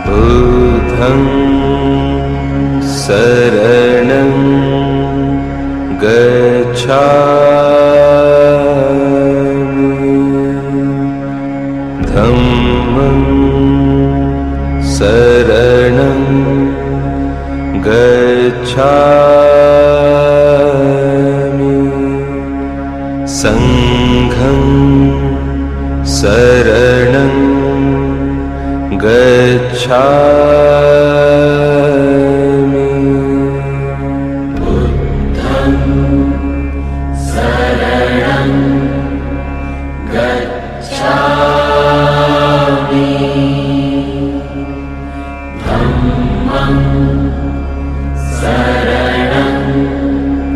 बुद्धं शरणं गच्छामि धम्मं शरणं गच्छामि संघं शरणं गच्छामि बुद्धं शरणं गच्छामि धम्मं शरणं गच्छामि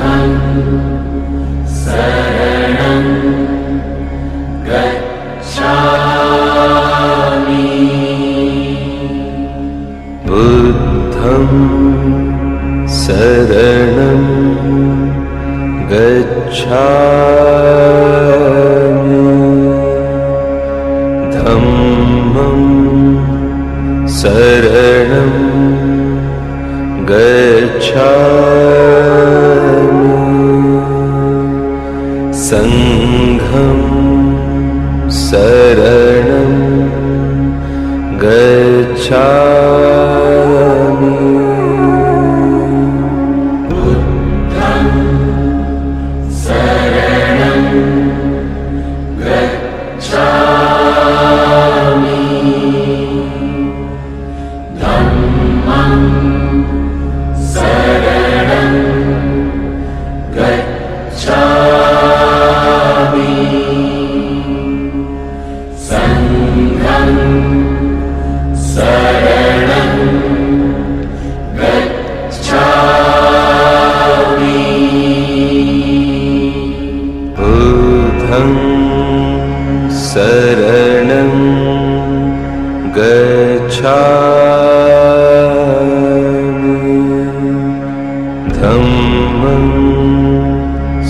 संघं शरणं गच्छामि बुद्धं शरणं गच्छामि धम्मं शरणं गच्छामि संघं शरणं गच्छामि बुद्धं शरणं गच्छामि धम्मं शरणं गच्छामि संघं शरणं गच्छामि बुद्धं शरणं गच्छामि धम्मं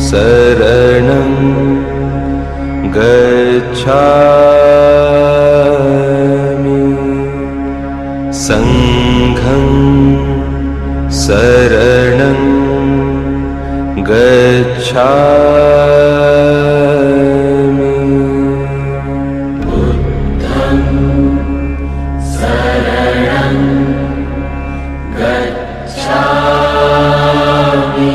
शरणं गच्छामि संघं शरणं गच्छामि बुद्धं शरणं गच्छामि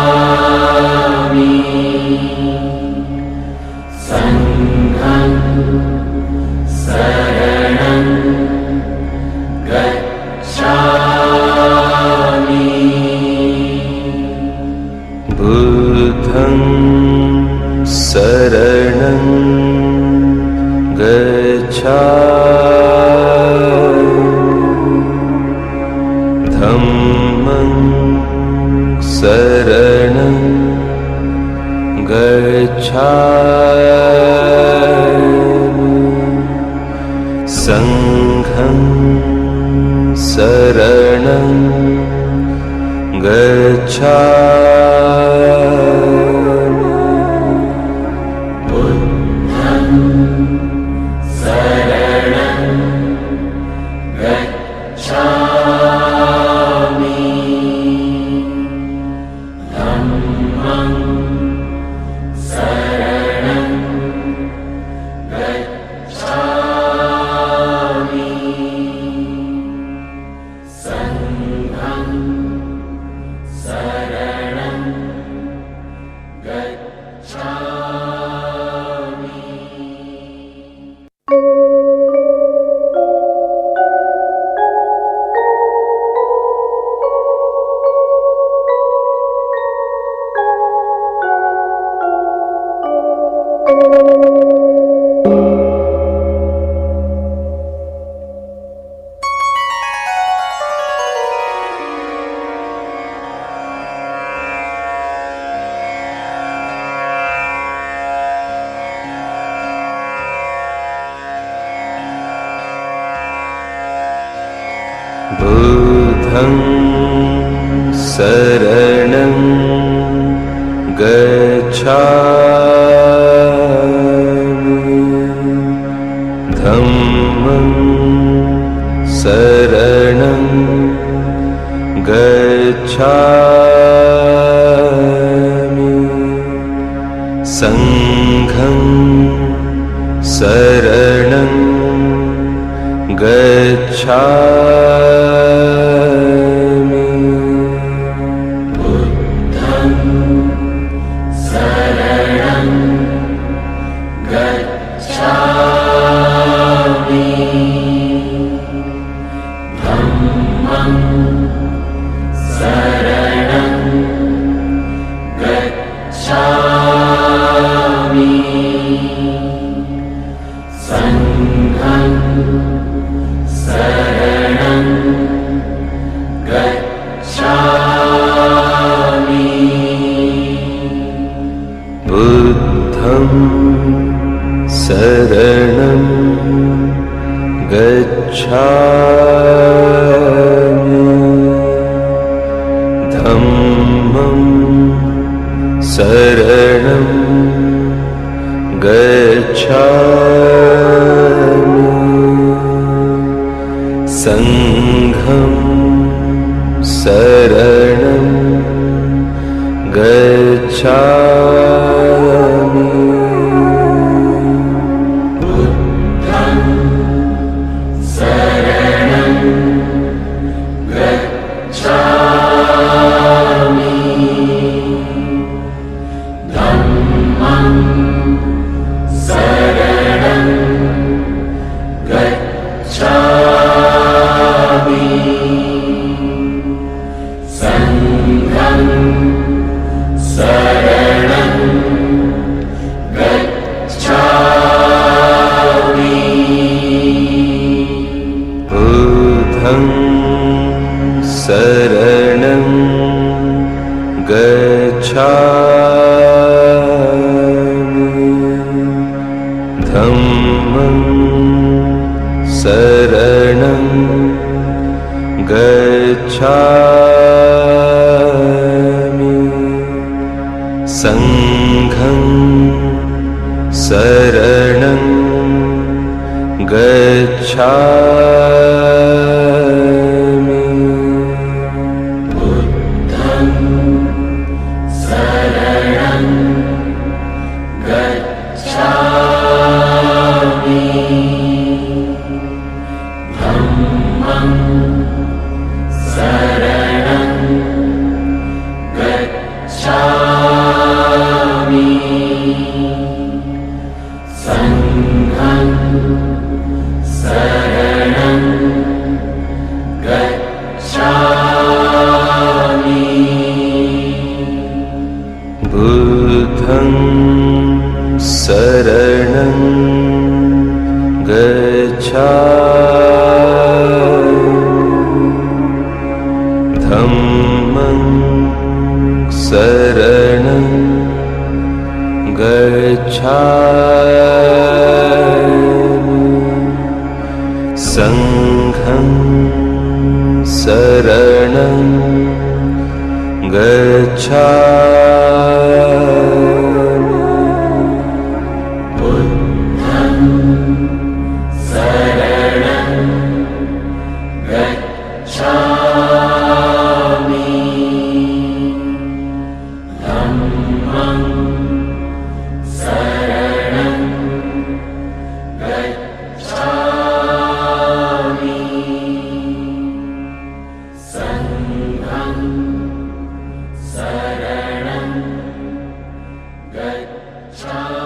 धम्मं शरणं गच्छामि संघं शरणं गच्छामि बुद्धं शरणं गच्छामि धम्मं शरणं गच्छामि संघं शरणं गच्छामि बुद्धं शरणं गच्छामि धम्मं शरणं गच्छामि संघं शरणं बुद्धं शरणं गच्छामि धम्मं शरणं गच्छामि संघं शरणं गच्छामि बुद्धं शरणं गच्छामि धम्मं शरणं गच्छामि संघं शरणं गच्छामि बुद्धं शरणं गच्छामि धम्मं शरणं गच्छामि संघं शरणं गच्छामि बुद्धं शरणं गच्छामि धम्मं शरणं गच्छामि संघं शरणं गच्छामि बुद्धं शरणं गच्छामि धम्मं शरणं गच्छामि संघं शरणं गच्छामि बुद्धं शरणं गच्छामि धम्मं शरणं गच्छामि संघं शरणं गच्छामि बुद्धं शरणं गच्छामि धम्मं शरणं गच्छामि संघं शरणं गच्छामि बुद्धं शरणं गच्छामि धम्मं शरणं गच्छामि संघं शरणं गच्छामि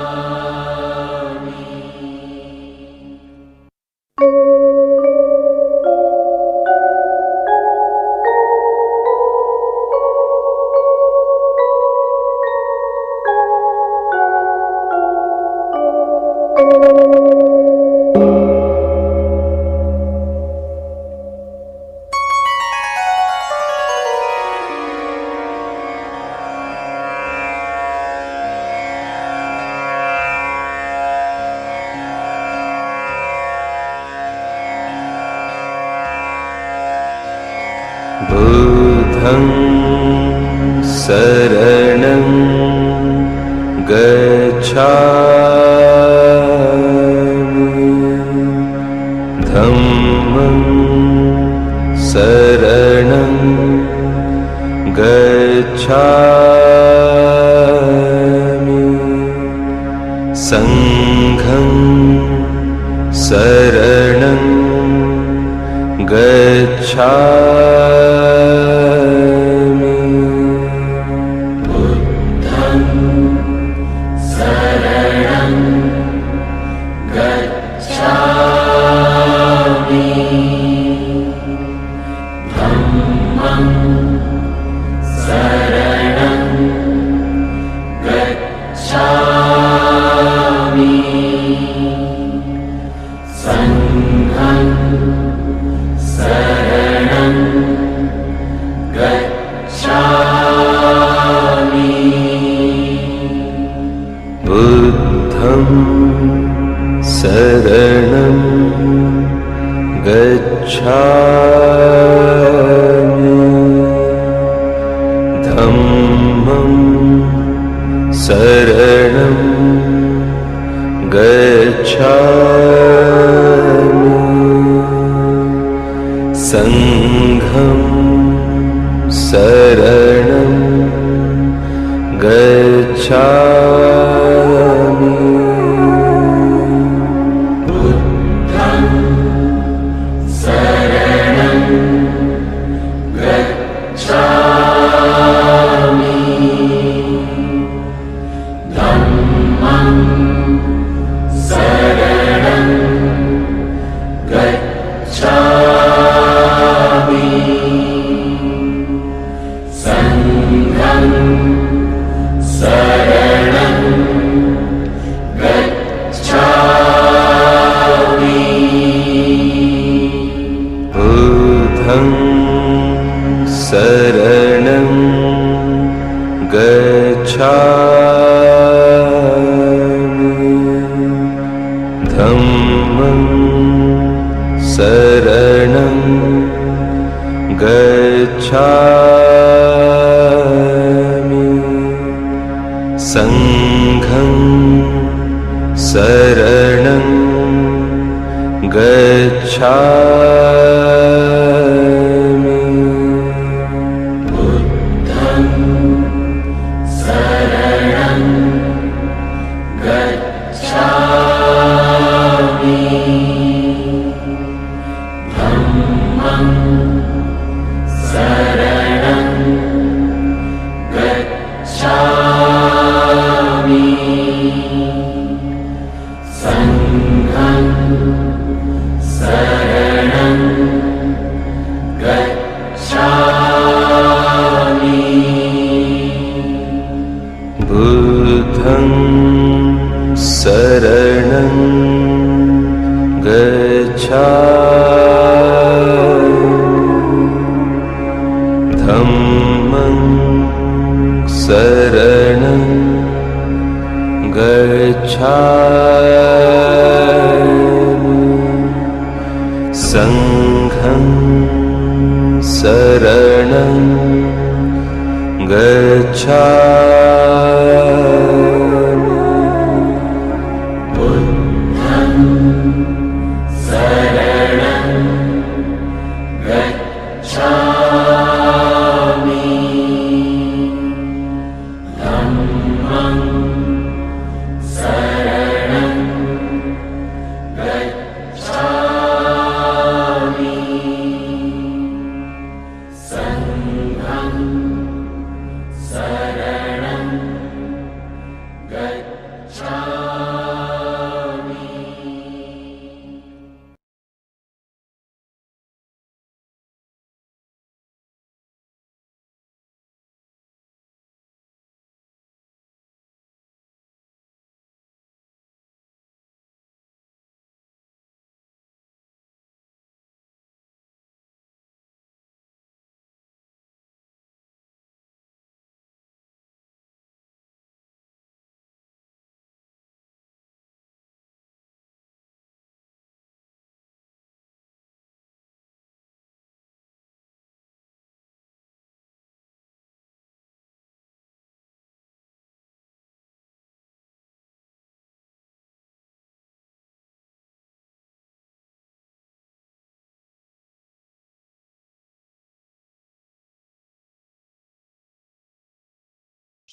बुद्धं शरणं गच्छामि धम्मं शरणं गच्छामि संघं शरणं गच्छामि बुद्धं शरणं गच्छामि धम्मं शरणं गच्छामि संघं शरणं गच्छामि बुद्धं शरणं गच्छामि धम्मं शरणं गच्छामि संघं शरणं गच्छामि बुद्धं शरणं गच्छामि धम्मं शरणं गच्छामि संघं शरणं गच्छामि बुद्धं शरणं गच्छामि धम्मं शरणं गच्छामि संघं शरणं गच्छामि बुद्धं शरणं गच्छामि धम्मं शरणं गच्छामि संघं शरणं गच्छामि बुद्धं शरणं गच्छामि धम्मं शरणं गच्छामि संघं शरणं गच्छामि बुद्धं शरणं गच्छामि धम्मं शरणं गच्छामि संघं शरणं गच्छामि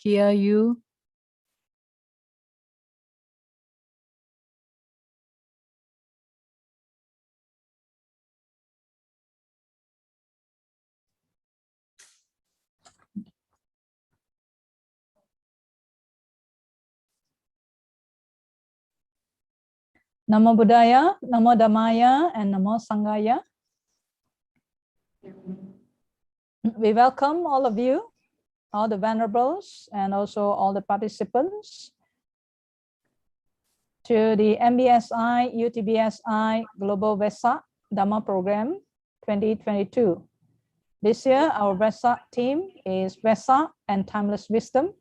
hear you. Namo Buddhaya, Namo Dhammaya, and Namo Sanghaya. We welcome all of you, all the venerables, and also all the participants to the MBSI UTBSI Global Vesak Dhamma Program 2022. This year, our Vesak theme is Vesak and Timeless Wisdom,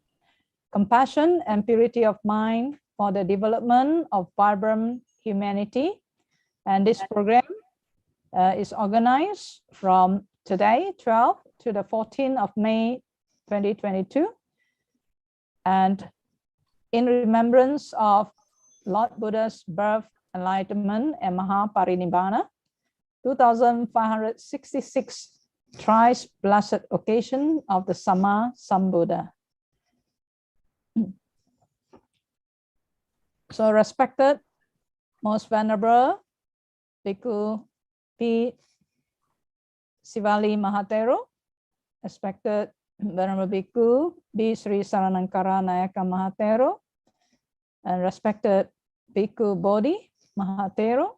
Compassion and Purity of Mind for the Development of Vibrant Humanity. And this program is organized from today, 12th to the 14th of May, 2022. And in remembrance of Lord Buddha's birth, enlightenment, and Mahaparinibbana, 2566 thrice blessed occasion of the Sama Sambuddha. So respected most venerable Bhikkhu P. Sivali Mahatero, respected Venerable Bhikkhu B. Sri Saranankara Nayaka Mahatero, and respected Bhikkhu Bodhi Mahatero,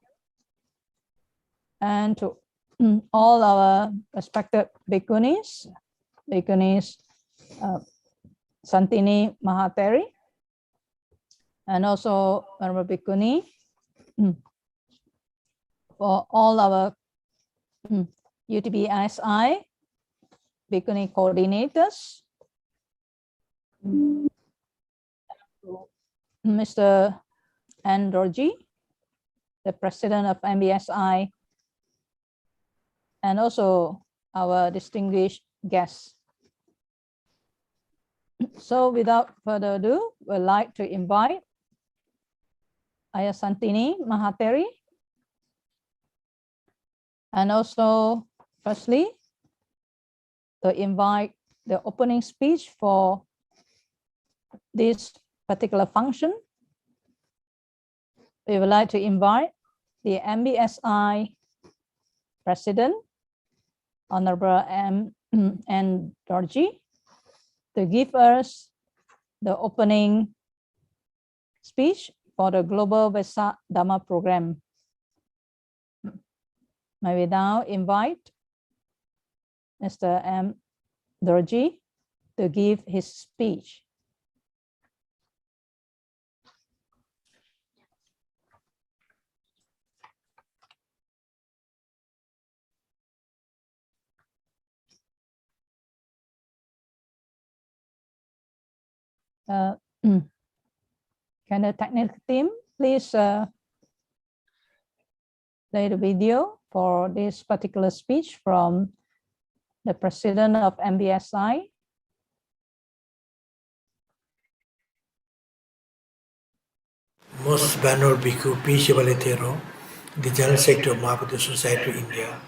and to all our respected Bhikkhunis, Santini Mahateri, and also Venerable Bhikkhuni, for all our UTBSI Bhikkhuni coordinators, Mr. N. Dorji, the president of MBSI, and also our distinguished guests. So without further ado, we'd like to invite Ayah Santini Mahateri, and also firstly to invite the opening speech for this particular function. We would like to invite the MBSI President, Honorable N. Dorji, to give us the opening speech for the Global Vesak Dhamma Program. May we now invite Mr. M. Dorji to give his speech. Can the technical team please play the video for this particular speech from the president of MBSI? Most Venerable Bhikkhu P. Shivalitero, the General Secretary of Mahaprabhu Society of India,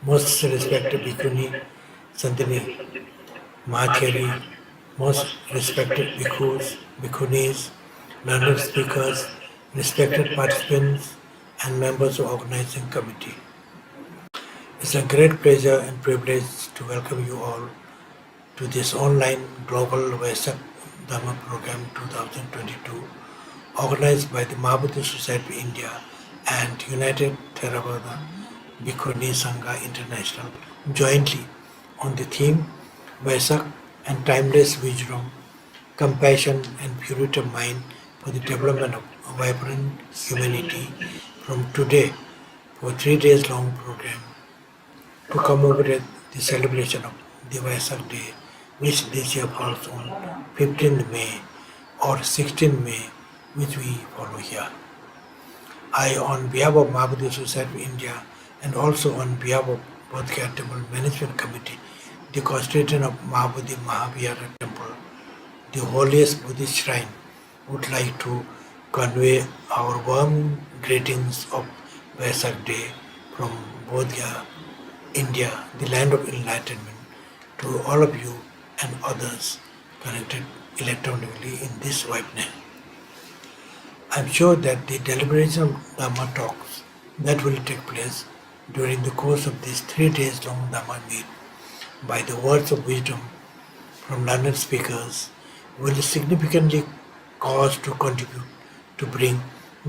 most respected Bhikkhuni Santini Mahatheri, most respected Bhikkhus, Bhikkhunis, learned speakers, respected participants, and members of the organizing committee. It's a great pleasure and privilege to welcome you all to this online Global Vesak Dhamma Program 2022, organized by the Mahaprabhu Society of India and United Theravada Bhikkhuni Sangha International jointly on the theme Vesak and Timeless Wisdom, Compassion and Purity of Mind for the Development of Vibrant Humanity from today for 3 days long program to commemorate the celebration of the Vesak Day, which this year falls on 15th May or 16th May, which we follow here. I, on behalf of Mahaprabhu Society of India and also on behalf of Bodhgaya Temple Management Committee, the constituent of Mahabodhi Mahavihara Temple, the holiest Buddhist shrine, would like to convey our warm greetings of Vesak Day from Bodhgaya, India, the land of enlightenment, to all of you and others connected electronically in this webinar. I'm sure that the deliberation of Dhamma talks that will take place during the course of this 3 days long Dhamma meet by the words of wisdom from learned speakers will significantly cause to contribute to bring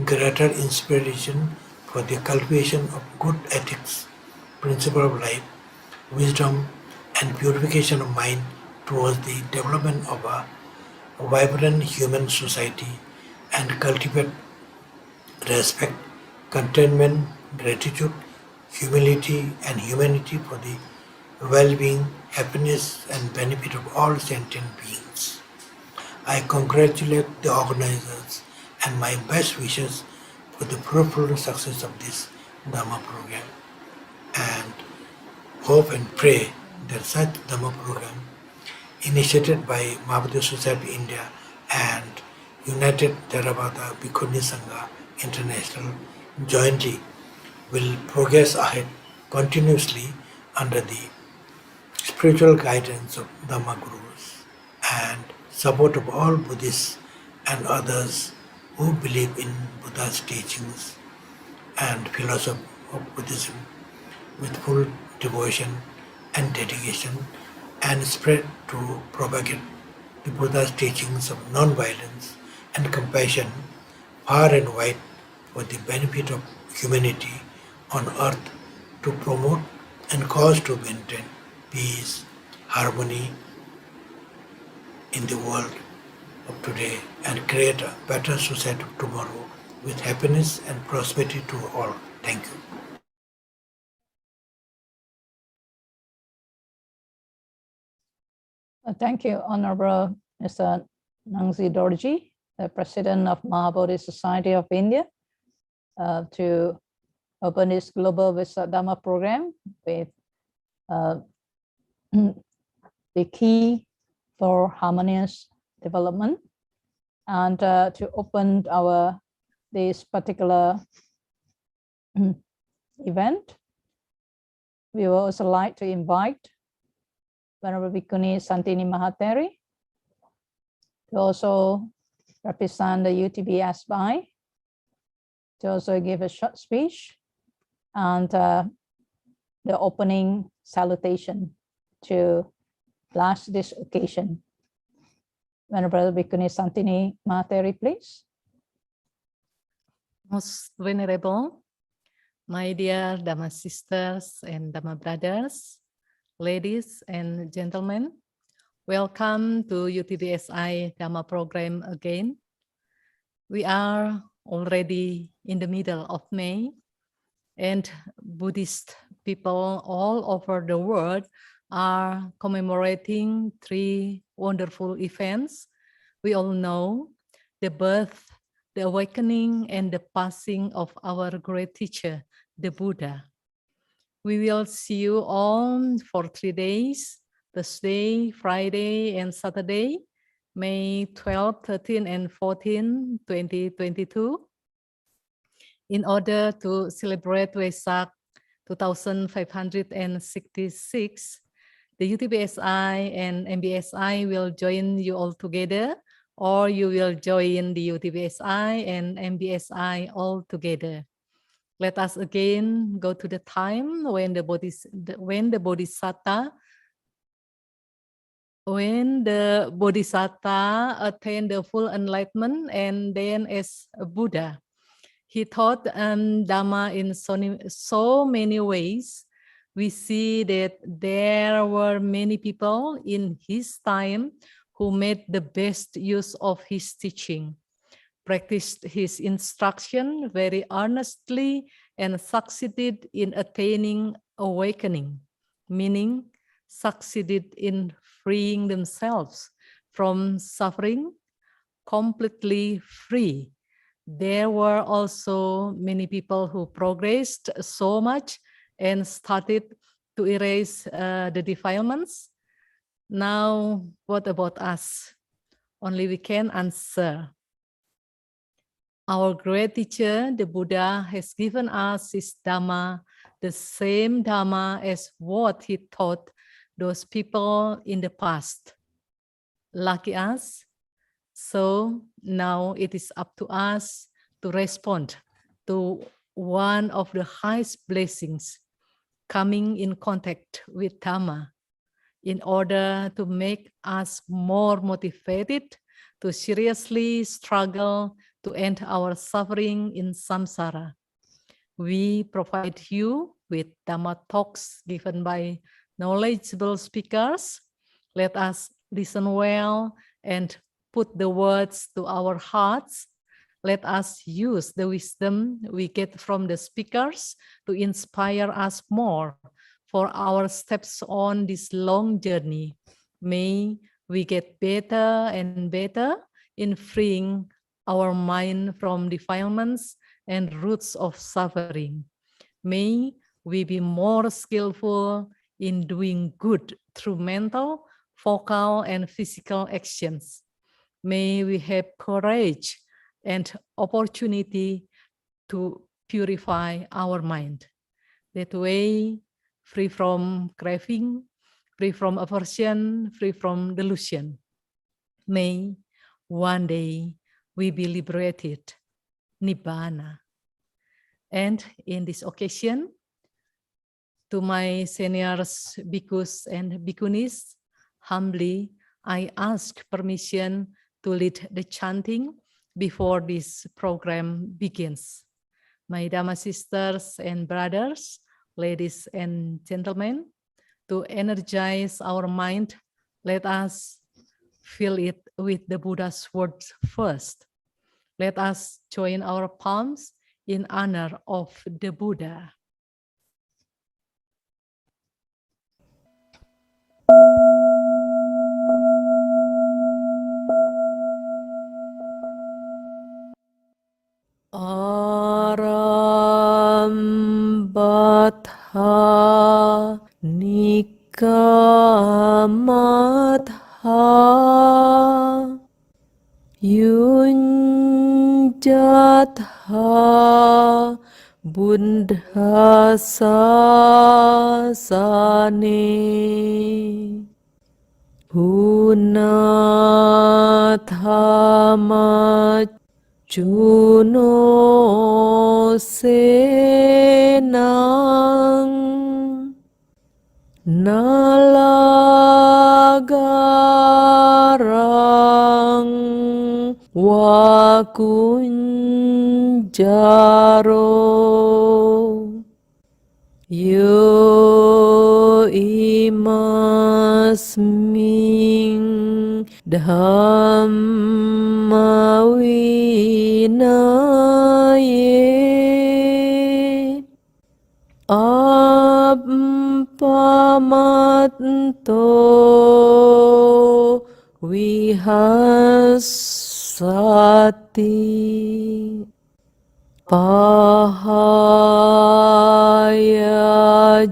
greater inspiration for the cultivation of good ethics, principle of life, wisdom, and purification of mind towards the development of a vibrant human society and cultivate respect, contentment, gratitude, humility, and humanity for the well-being, happiness, and benefit of all sentient beings. I congratulate the organizers and my best wishes for the fruitful success of this Dhamma program, and hope and pray that such Dhamma program initiated by Mahavira Society India and United Theravada Bhikkhuni Sangha International jointly will progress ahead continuously under the spiritual guidance of Dhamma Gurus and support of all Buddhists and others who believe in Buddha's teachings and philosophy of Buddhism with full devotion and dedication, and spread to propagate the Buddha's teachings of non-violence and compassion far and wide for the benefit of humanity on earth, to promote and cause to maintain peace, harmony in the world of today, and create a better society of tomorrow with happiness and prosperity to all. Thank you. Thank you, Honorable Mr. Nangzi Dorji, the President of Mahabodhi Society of India, to open this Global Vesak Dhamma program with the key for harmonious development, and to open this particular event. We would also like to invite Venerable Bhikkhuni Santini Mahateri to also represent the UTBSI, to also give a short speech and the opening salutation to bless this occasion. Venerable Bhikkhuni Santini Mahateri, please. Most Venerable, my dear Dhamma sisters and Dhamma brothers, ladies and gentlemen, welcome to UTBSI Dhamma program again. We are already in the middle of May, and Buddhist people all over the world are commemorating 3 wonderful events. We all know the birth, the awakening, and the passing of our great teacher, the Buddha. We will see you all for 3 days, Thursday, Friday, and Saturday, May 12, 13, and 14, 2022. In order to celebrate Vesak 2566, the UTBSI and MBSI will join you all together, or you will join the UTBSI and MBSI all together. Let us again go to the time when the Bodhisattva attained the full enlightenment, and then as a Buddha, he taught Dhamma in so many ways. We see that there were many people in his time who made the best use of his teaching, practiced his instruction very earnestly, and succeeded in attaining awakening, meaning succeeded in freeing themselves from suffering, completely free. There were also many people who progressed so much and started to erase the defilements. Now, what about us? Only we can answer. Our great teacher, the Buddha, has given us his Dhamma, the same Dhamma as what he taught those people in the past. Lucky us, So now it is up to us to respond to one of the highest blessings, coming in contact with Dhamma, in order to make us more motivated to seriously struggle to end our suffering in samsara. We provide you with Dhamma talks given by knowledgeable speakers. Let us listen well and put the words to our hearts. Let us use the wisdom we get from the speakers to inspire us more for our steps on this long journey. May we get better and better in freeing our mind from defilements and roots of suffering. May we be more skillful in doing good through mental, vocal, and physical actions. May we have courage and opportunity to purify our mind. That way, free from craving, free from aversion, free from delusion. May one day we be liberated, Nibbana. And in this occasion, to my seniors, bhikkhus and bhikkhunis, humbly, I ask permission to lead the chanting before this program begins. My Dhamma sisters and brothers, ladies and gentlemen, to energize our mind, let us fill it with the Buddha's words first. Let us join our palms in honor of the Buddha. Arambata Nikamatha Yunjatha Buddha Sasane Punathama Juno Senang Nalagarang Wakunjaro Yo imasming Dhamma vinaye Ampamatto vihasati Pahaya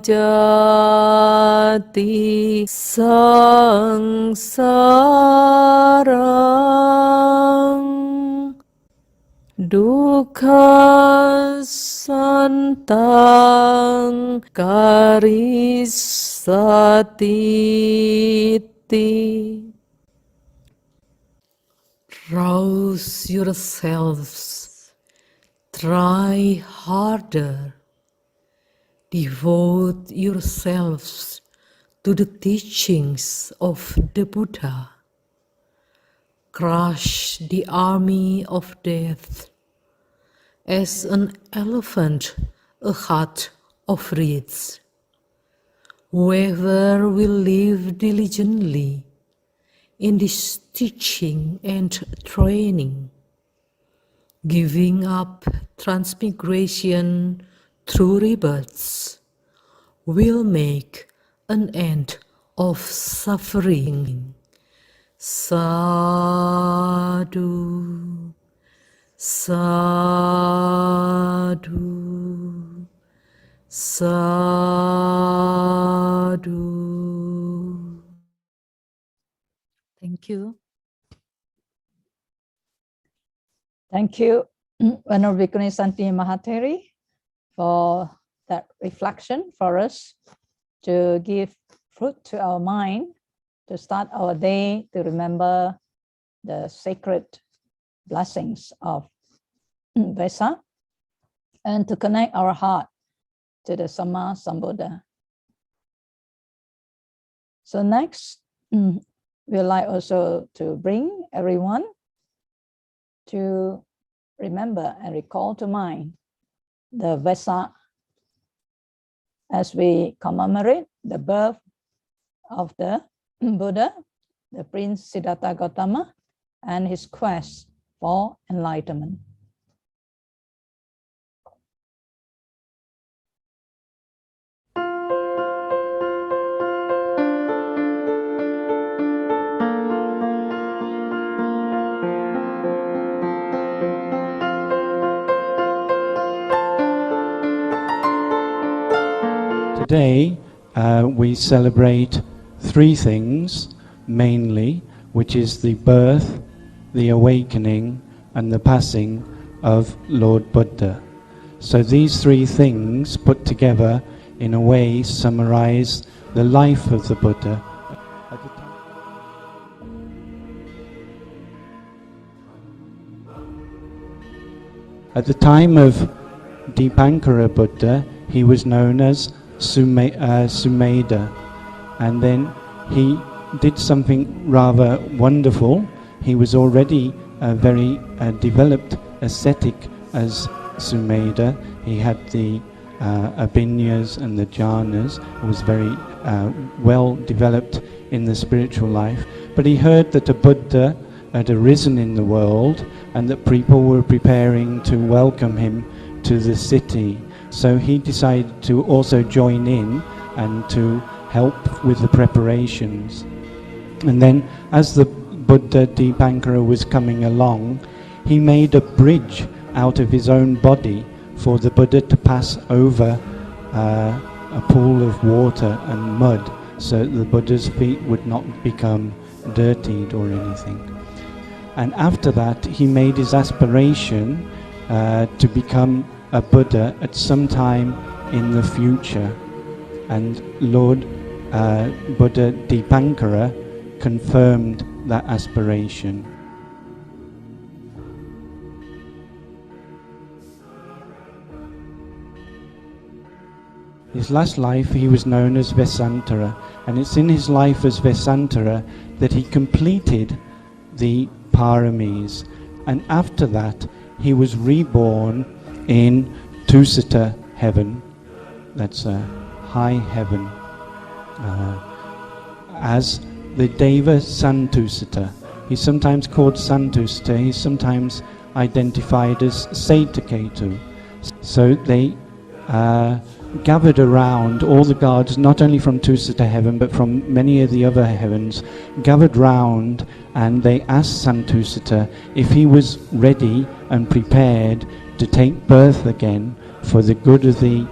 jati sangsarang Dukkha santang karisati. Rouse yourselves, try harder, devote yourselves to the teachings of the Buddha. Crush the army of death as an elephant a hut of reeds. Whoever will live diligently in this teaching and training, giving up transmigration through rebirths, will make an end of suffering. Sadhu, sadhu, sadhu. Thank you. Thank you, Venerable Bhikkhuni Santi Mahateri, for that reflection for us to give fruit to our mind, to start our day, to remember the sacred blessings of Vesak and to connect our heart to the Samma Sambuddha. So next, we'd like also to bring everyone to remember and recall to mind the Vesak as we commemorate the birth of the Buddha, the Prince Siddhartha Gautama, and his quest for enlightenment. Today, we celebrate three things mainly, which is the birth, the awakening, and the passing of Lord Buddha. So these three things put together in a way summarize the life of the Buddha. At the time of Dipankara Buddha, he was known as Sumedha, and then he did something rather wonderful. He was already a very developed ascetic as Sumedha. He had the abhinyas and the jhanas, was very well developed in the spiritual life. But he heard that a Buddha had arisen in the world and that people were preparing to welcome him to the city. So he decided to also join in and to help with the preparations. And then as the Buddha Dipankara was coming along, he made a bridge out of his own body for the Buddha to pass over a pool of water and mud, so that the Buddha's feet would not become dirtied or anything. And after that, he made his aspiration to become a Buddha at some time in the future. And Lord Buddha Dipankara confirmed that aspiration. His last life he was known as Vesantara, and it's in his life as Vesantara that he completed the paramis, and after that he was reborn in Tusita heaven, that's a high heaven, as the Deva Santusita. He's sometimes called Santusita, he's sometimes identified as Setaketu. So they gathered around, all the gods, not only from Tusita heaven, but from many of the other heavens, gathered round, and they asked Santusita if he was ready and prepared to take birth again for the good of the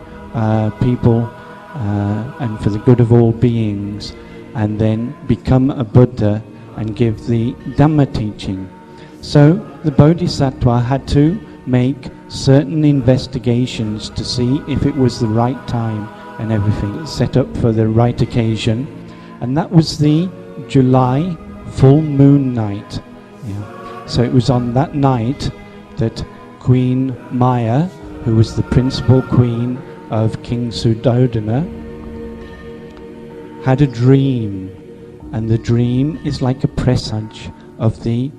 people and for the good of all beings, and then become a Buddha and give the Dhamma teaching. So the Bodhisattva had to make certain investigations to see if it was the right time and everything, set up for the right occasion. And that was the July full moon night. Yeah. So it was on that night that Queen Maya, who was the principal queen of King Suddhodana, had a dream. And the dream is like a presage of the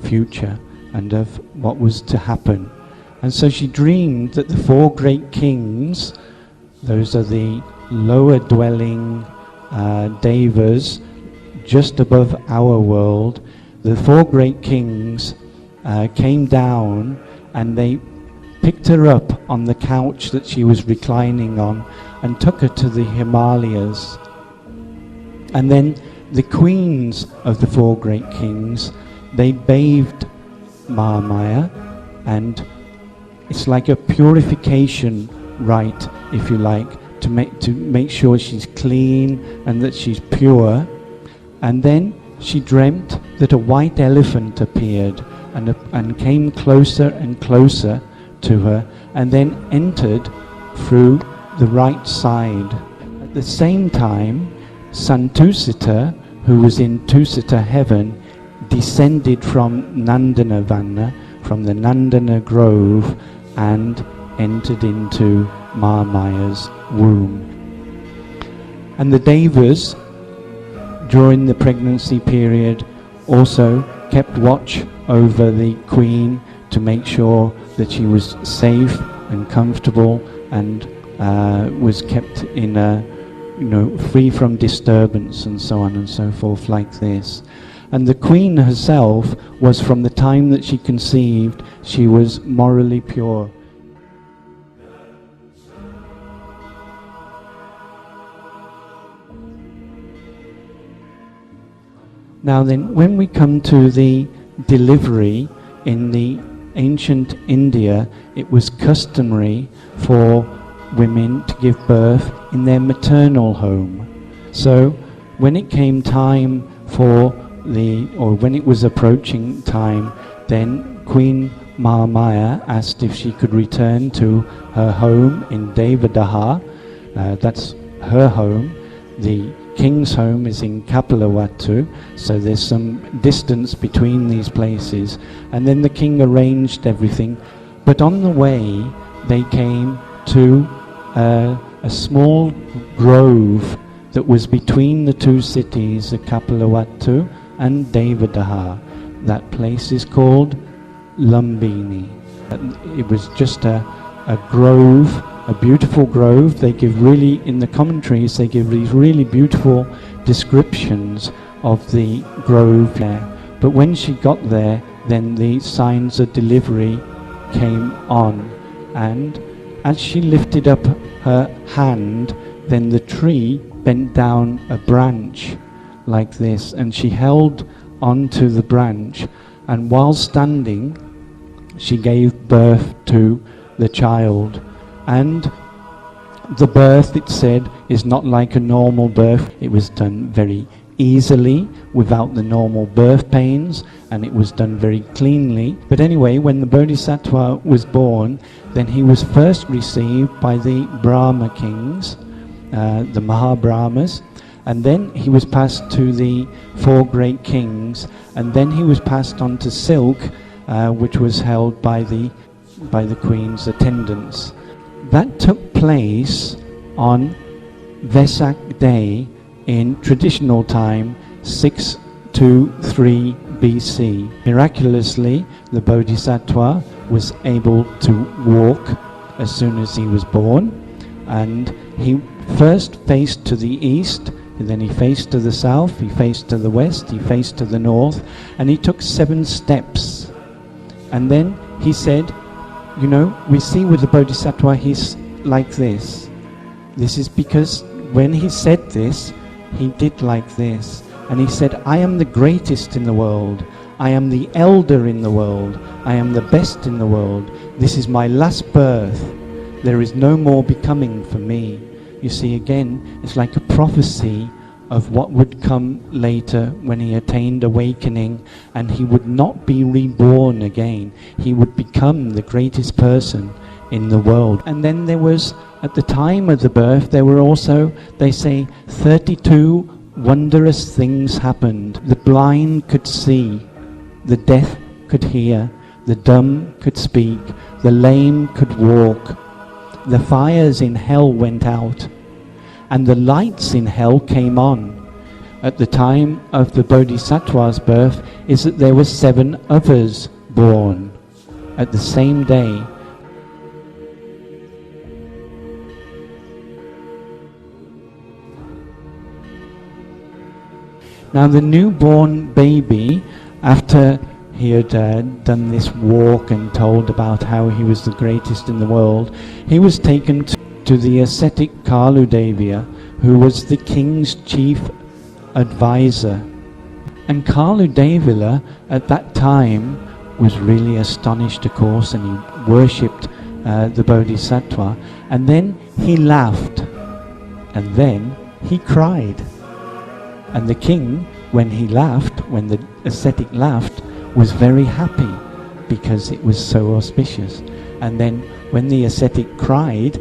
future and of what was to happen. And so she dreamed that the four great kings, those are the lower dwelling devas just above our world, the four great kings came down and they picked her up on the couch that she was reclining on and took her to the Himalayas. And then the queens of the four great kings, they bathed Mahamaya, and it's like a purification rite, if you like, to make sure she's clean and that she's pure. And then she dreamt that a white elephant appeared and came closer and closer to her, and then entered through the right side. At the same time, Santusita, who was in Tusita heaven, descended from Nandana from the Nandana grove, and entered into Mahamaya's womb. And the Devas, during the pregnancy period, also kept watch over the queen to make sure that she was safe and comfortable and was kept in a, free from disturbance and so on and so forth like this. And the queen herself was, from the time that she conceived, she was morally pure. Now then, when we come to the delivery in the ancient India, it was customary for women to give birth in their maternal home. So when it came time for when it was approaching time, then Queen Mahamaya asked if she could return to her home in Devadaha. That's her home. The king's home is in Kapilavatthu, so there's some distance between these places. And then the king arranged everything. But on the way, they came to a small grove that was between the two cities of Kapilavatthu and Devadaha. That place is called Lumbini. It was just a grove, a beautiful grove. They give really, in the commentaries, they give these really beautiful descriptions of the grove there. But when she got there, then the signs of delivery came on. And as she lifted up her hand, then the tree bent down a branch like this, and she held onto the branch, and while standing she gave birth to the child. And the birth, it said, is not like a normal birth. It was done very easily without the normal birth pains, and it was done very cleanly. But anyway, when the Bodhisattva was born, then he was first received by the Brahma kings, the Mahabrahmas, and then he was passed to the four great kings, and then he was passed on to silk, which was held by the queen's attendants. That took place on Vesak day in traditional time, 623 BC. Miraculously, the Bodhisattva was able to walk as soon as he was born, and he first faced to the east, and then he faced to the south, he faced to the west, he faced to the north, and he took 7 steps. And then he said, we see with the Bodhisattva he's like this. This is because when he said this, he did like this. And he said, I am the greatest in the world. I am the elder in the world. I am the best in the world. This is my last birth. There is no more becoming for me. You see, again, it's like a prophecy of what would come later when he attained awakening, and he would not be reborn again. He would become the greatest person in the world. And then there was, at the time of the birth, there were also, they say, 32 wondrous things happened. The blind could see, the deaf could hear, the dumb could speak, the lame could walk. The fires in hell went out, and the lights in hell came on. At the time of the Bodhisattva's birth is that there were 7 others born at the same day. Now the newborn baby, after he had done this walk and told about how he was the greatest in the world, he was taken to the ascetic Kaludevia, who was the king's chief advisor. And Kaludevila at that time was really astonished, of course, and he worshipped the Bodhisattva. And then he laughed, and then he cried. And the king, when he laughed, when the ascetic laughed, was very happy because it was so auspicious. And then when the ascetic cried,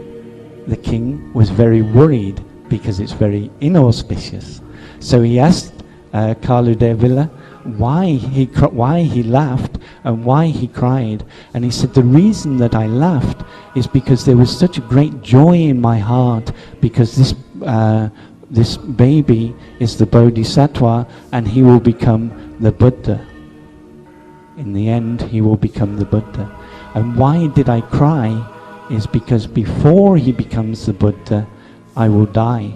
the king was very worried because it's very inauspicious. So he asked Kaludevila, why he laughed and why he cried. And he said, the reason that I laughed is because there was such a great joy in my heart, because this baby is the Bodhisattva and he will become the Buddha. In the end, he will become the Buddha. And why did I cry is because before he becomes the Buddha, I will die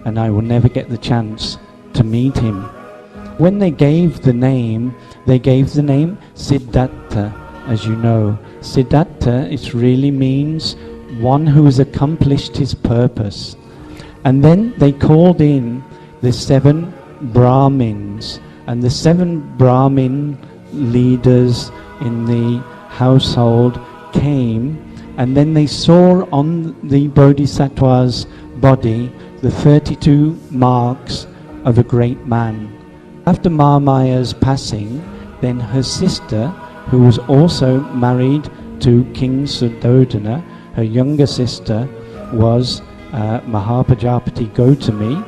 and I will never get the chance to meet him. When they gave the name Siddhartha, as you know. Siddhartha, it really means one who has accomplished his purpose. And then they called in the 7 Brahmins, and the 7 Brahmin leaders in the household came, and then they saw on the Bodhisattva's body the 32 marks of a great man. After Mahaya's passing, then her sister, who was also married to King Suddhodana, her younger sister was Mahapajapati Gautami,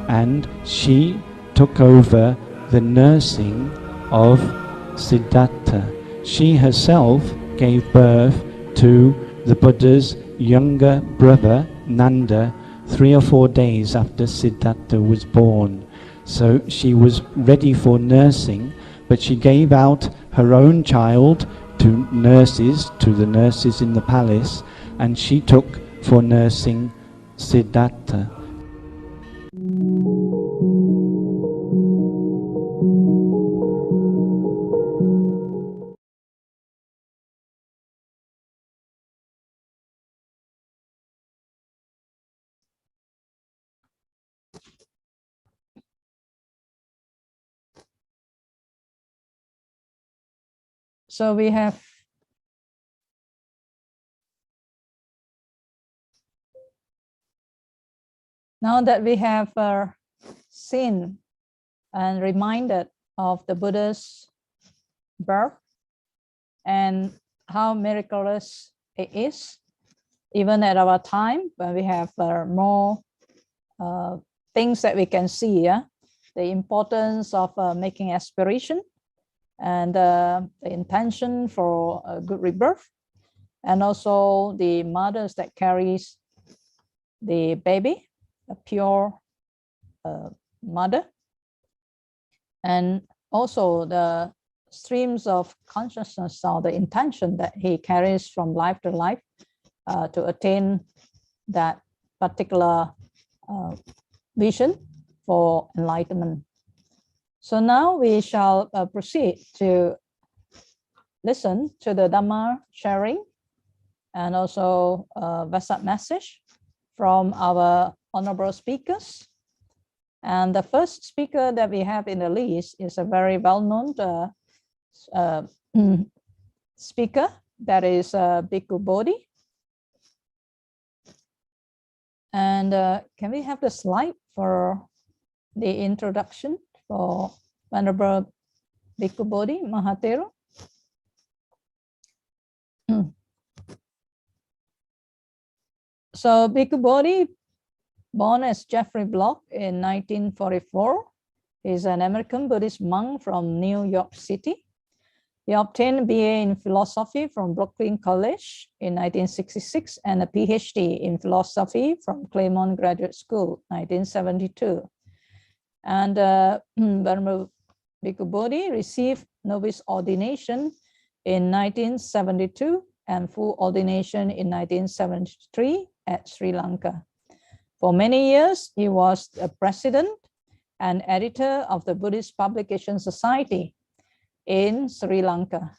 and she took over the nursing of Siddhartha. She herself gave birth to the Buddha's younger brother, Nanda, 3 or 4 days after Siddhartha was born. So she was ready for nursing, but she gave out her own child to the nurses in the palace, and she took for nursing Siddhartha. So we have now that we have seen and reminded of the Buddha's birth and how miraculous it is, even at our time when we have more things that we can see, the importance of making aspiration and the intention for a good rebirth, and also the mothers that carries the baby, a pure mother, and also the streams of consciousness or the intention that he carries from life to life to attain that particular vision for enlightenment. So now we shall proceed to listen to the Dhamma sharing and also Vesak message from our honorable speakers. And the first speaker that we have in the list is a very well-known speaker, that is Bhikkhu Bodhi. And can we have the slide for the introduction for Venerable Bhikkhu Bodhi Mahathero? So Bhikkhu Bodhi, born as Jeffrey Block in 1944, is an American Buddhist monk from New York City. He obtained a BA in philosophy from Brooklyn College in 1966 and a PhD in philosophy from Claremont Graduate School, 1972. And Venerable Bhikkhu Bodhi received novice ordination in 1972 and full ordination in 1973 at Sri Lanka. For many years, he was the president and editor of the Buddhist Publication Society in Sri Lanka.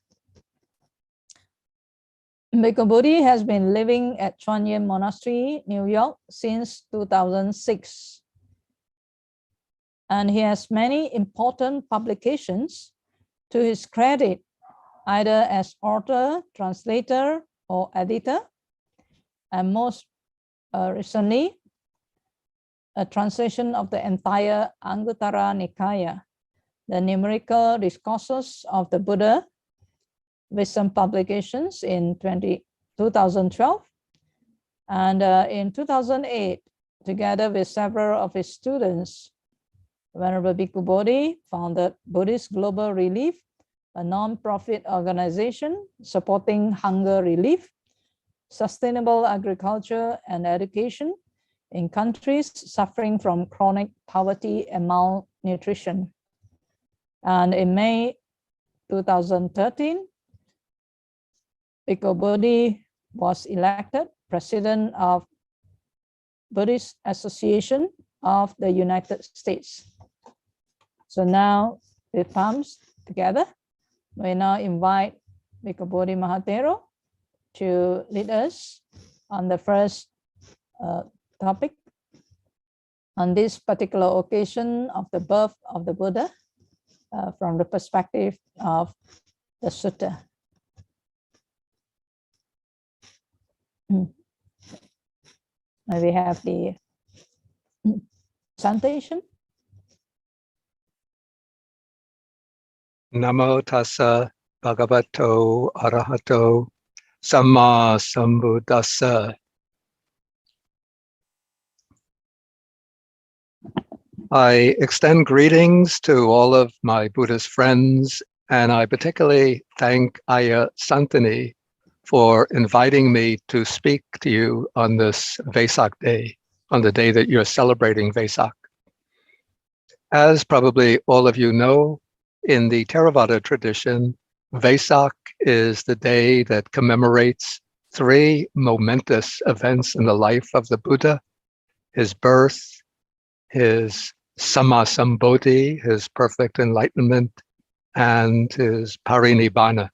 Bhikkhu Bodhi has been living at Chuan Yin Monastery, New York since 2006. And he has many important publications to his credit, either as author, translator, or editor. And most recently, a translation of the entire Anguttara Nikaya, the numerical discourses of the Buddha, with some publications in 2012. And in 2008, together with several of his students, Venerable Bhikkhu Bodhi founded Buddhist Global Relief, a non-profit organization supporting hunger relief, sustainable agriculture and education in countries suffering from chronic poverty and malnutrition. And in May 2013, Bhikkhu Bodhi was elected President of Buddhist Association of the United States. So now, with palms together, we now invite Bhikkhu Bodhi Mahatero to lead us on the first topic on this particular occasion of the birth of the Buddha from the perspective of the sutta. May we have the presentation? Namo tassa bhagavato arahato samma sambuddhassa. I extend greetings to all of my Buddhist friends, and I particularly thank Ayya Santini for inviting me to speak to you on this Vesak day, on the day that you're celebrating Vesak. As probably all of you know, in the Theravada tradition, Vesak is the day that commemorates three momentous events in the life of the Buddha: his birth, his Sammasambodhi, his perfect enlightenment, and his Parinibbana,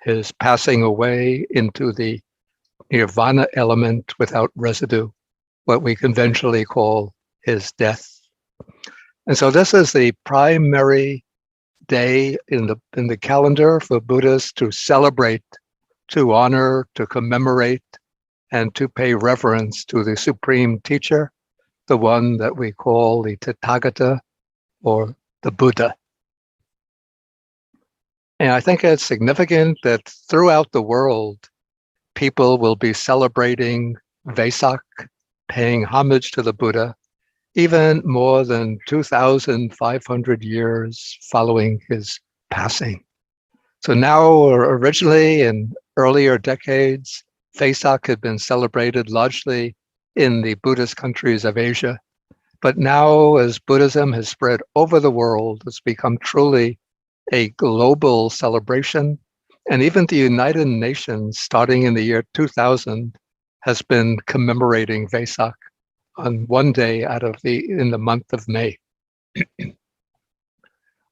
his passing away into the nirvana element without residue, what we conventionally call his death. And so this is the primary day in the calendar for Buddhists to celebrate, to honor, to commemorate, and to pay reverence to the supreme teacher, the one that we call the Tathagata, or the Buddha. And I think it's significant that throughout the world, people will be celebrating Vesak, paying homage to the Buddha, even more than 2,500 years following his passing. So now, or originally in earlier decades, Vesak had been celebrated largely in the Buddhist countries of Asia. But now, as Buddhism has spread over the world, it's become truly a global celebration. And even the United Nations, starting in the year 2000, has been commemorating Vesak on one day in the month of May.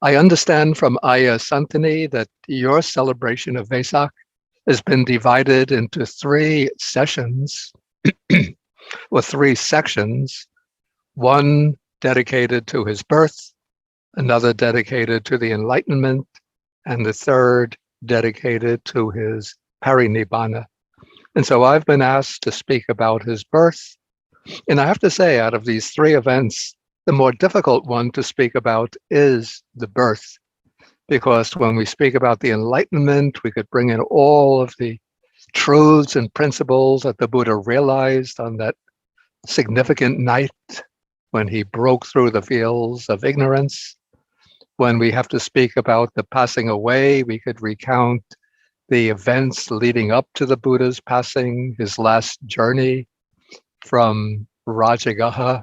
I understand from Ayya Santini that your celebration of Vesak has been divided into three sessions, or three sections, one dedicated to his birth, another dedicated to the enlightenment, and the third dedicated to his Parinibbana. And so I've been asked to speak about his birth. And I have to say, out of these three events, the more difficult one to speak about is the birth. Because when we speak about the enlightenment, we could bring in all of the truths and principles that the Buddha realized on that significant night when he broke through the veils of ignorance. When we have to speak about the passing away, we could recount the events leading up to the Buddha's passing, his last journey from Rajagaha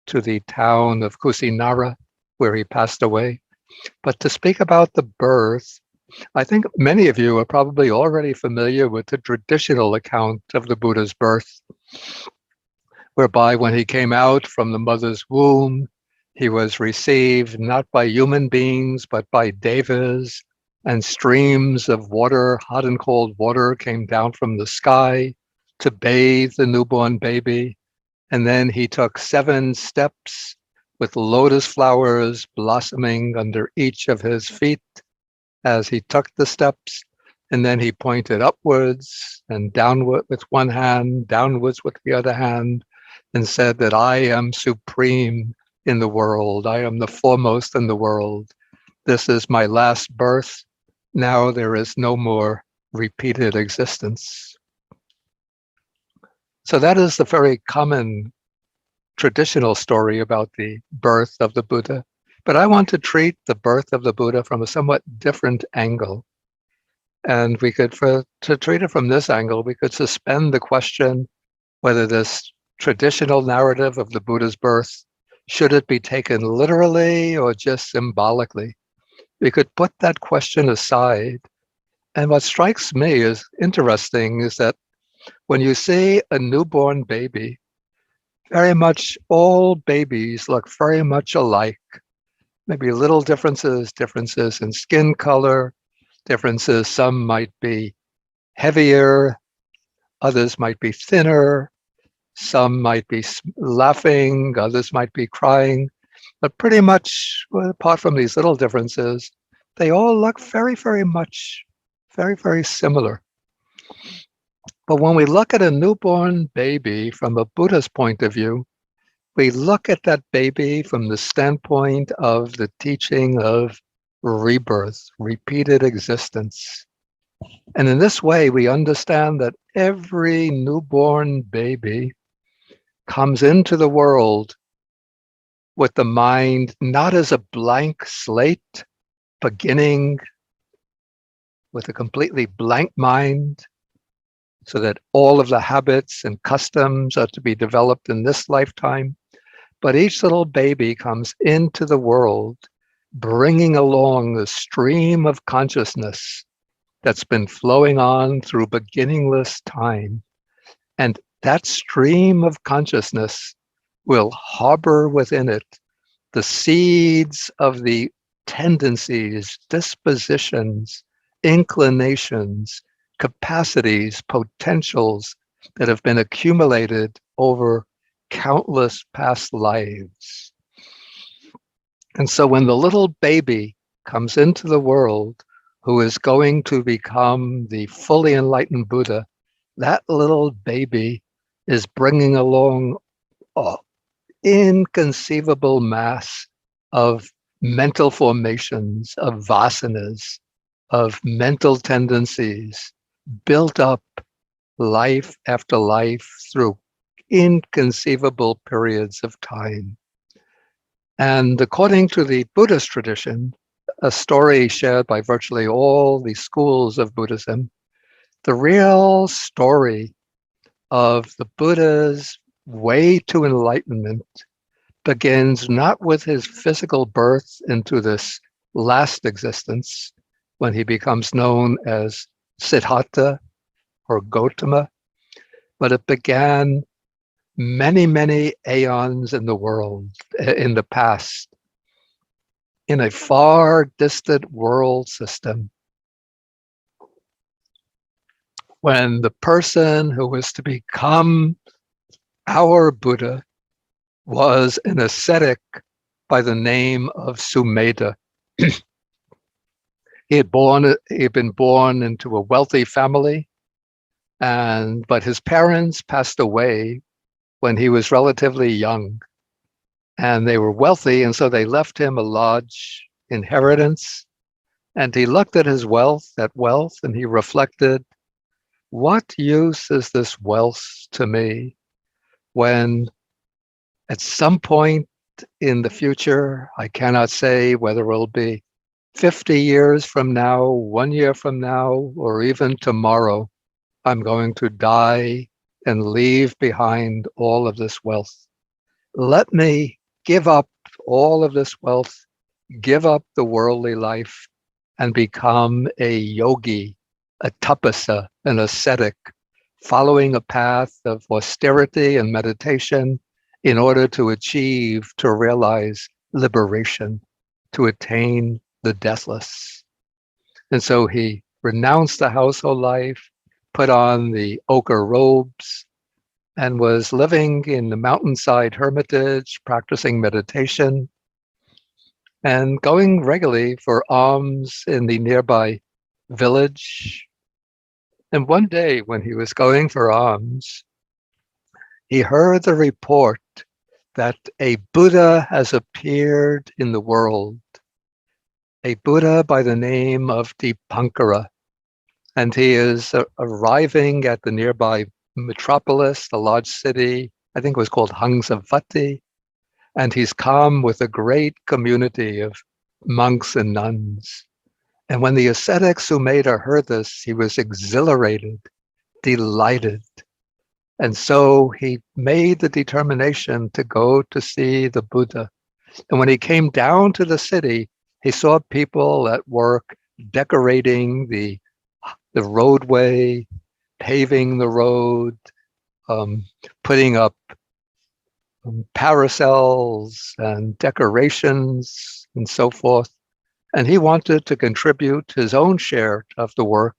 to the town of Kusinara, where he passed away. But to speak about the birth, I think many of you are probably already familiar with the traditional account of the Buddha's birth, whereby when he came out from the mother's womb, he was received not by human beings, but by devas, and streams of water, hot and cold water, came down from the sky to bathe the newborn baby. And then he took 7 steps with lotus flowers blossoming under each of his feet as he took the steps. And then he pointed upwards and downward with one hand, downwards with the other hand, and said that I am supreme in the world. I am the foremost in the world. This is my last birth. Now there is no more repeated existence. So that is the very common traditional story about the birth of the Buddha. But I want to treat the birth of the Buddha from a somewhat different angle. And we could, to treat it from this angle, we could suspend the question whether this traditional narrative of the Buddha's birth, should it be taken literally or just symbolically? We could put that question aside. And what strikes me as interesting is that when you see a newborn baby, very much all babies look very much alike. Maybe little differences in skin color, differences. Some might be heavier, others might be thinner, some might be laughing, others might be crying. But pretty much, well, apart from these little differences, they all look very, very much, very, very similar. But when we look at a newborn baby from a Buddhist point of view, we look at that baby from the standpoint of the teaching of rebirth, repeated existence. And in this way, we understand that every newborn baby comes into the world with the mind not as a blank slate, beginning with a completely blank mind, so that all of the habits and customs are to be developed in this lifetime. But each little baby comes into the world bringing along the stream of consciousness that's been flowing on through beginningless time. And that stream of consciousness will harbor within it the seeds of the tendencies, dispositions, inclinations, capacities, potentials that have been accumulated over countless past lives. And so when the little baby comes into the world who is going to become the fully enlightened Buddha, that little baby is bringing along an inconceivable mass of mental formations, of vasanas, of mental tendencies built up life after life through inconceivable periods of time. And according to the Buddhist tradition, a story shared by virtually all the schools of Buddhism, the real story of the Buddha's way to enlightenment begins not with his physical birth into this last existence, when he becomes known as Siddhartha or Gautama, but it began many, many aeons in the world, in the past, in a far distant world system, when the person who was to become our Buddha was an ascetic by the name of Sumedha. He had been born into a wealthy family, but his parents passed away when he was relatively young, and they were wealthy, and so they left him a large inheritance. And he looked at his wealth, and he reflected, what use is this wealth to me when at some point in the future, I cannot say whether it will be 50 years from now, 1 year from now, or even tomorrow, I'm going to die and leave behind all of this wealth. Let me give up all of this wealth, give up the worldly life, and become a yogi, a tapasa, an ascetic, following a path of austerity and meditation in order to realize liberation, to attain the deathless. And so he renounced the household life, put on the ochre robes, and was living in the mountainside hermitage, practicing meditation, and going regularly for alms in the nearby village. And one day when he was going for alms, he heard the report that a Buddha has appeared in the world, a Buddha by the name of Dipankara. And he is arriving at the nearby metropolis, the large city, I think it was called Hangzavati. and he's come with a great community of monks and nuns. And when the ascetic Sumedha heard this, he was exhilarated, delighted. And so he made the determination to go to see the Buddha. And when he came down to the city, he saw people at work decorating the roadway, paving the road, putting up parasols and decorations and so forth. And he wanted to contribute his own share of the work.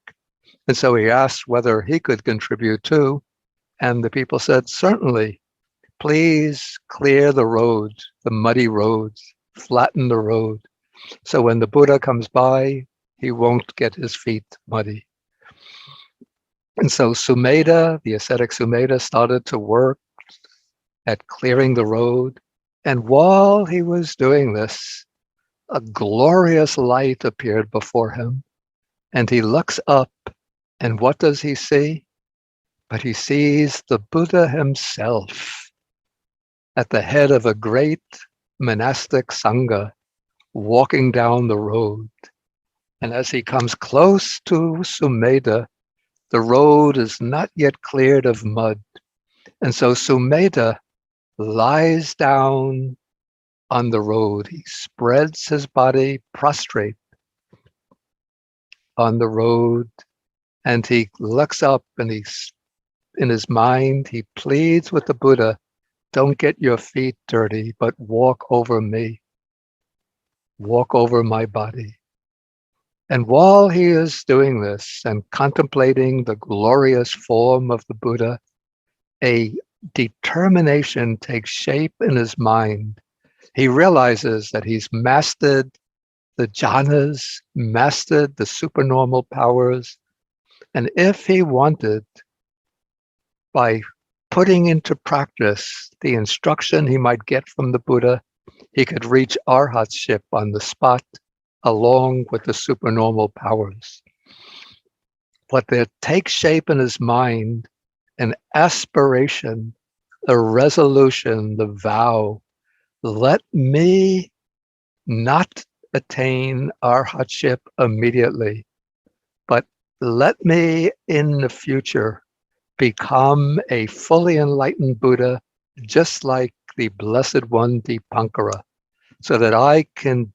And so he asked whether he could contribute too. And the people said, certainly, please clear the road, the muddy roads, flatten the road. So when the Buddha comes by, he won't get his feet muddy. And so Sumedha, the ascetic Sumedha, started to work at clearing the road. And while he was doing this, a glorious light appeared before him. And he looks up, and what does he see? But he sees the Buddha himself at the head of a great monastic sangha walking down the road. And as he comes close to Sumedha, the road is not yet cleared of mud. And so Sumedha lies down on the road. He spreads his body prostrate on the road, and he looks up, and in his mind, he pleads with the Buddha, don't get your feet dirty, but walk over me. Walk over my body. And while he is doing this and contemplating the glorious form of the Buddha, a determination takes shape in his mind. He realizes that he's mastered the jhanas, mastered the supernormal powers. And if he wanted, by putting into practice the instruction he might get from the Buddha, he could reach arhatship on the spot along with the supernormal powers. But there takes shape in his mind an aspiration, a resolution, the vow, let me not attain arhatship immediately, but let me in the future become a fully enlightened Buddha, just like the Blessed One Dipankara, so that I can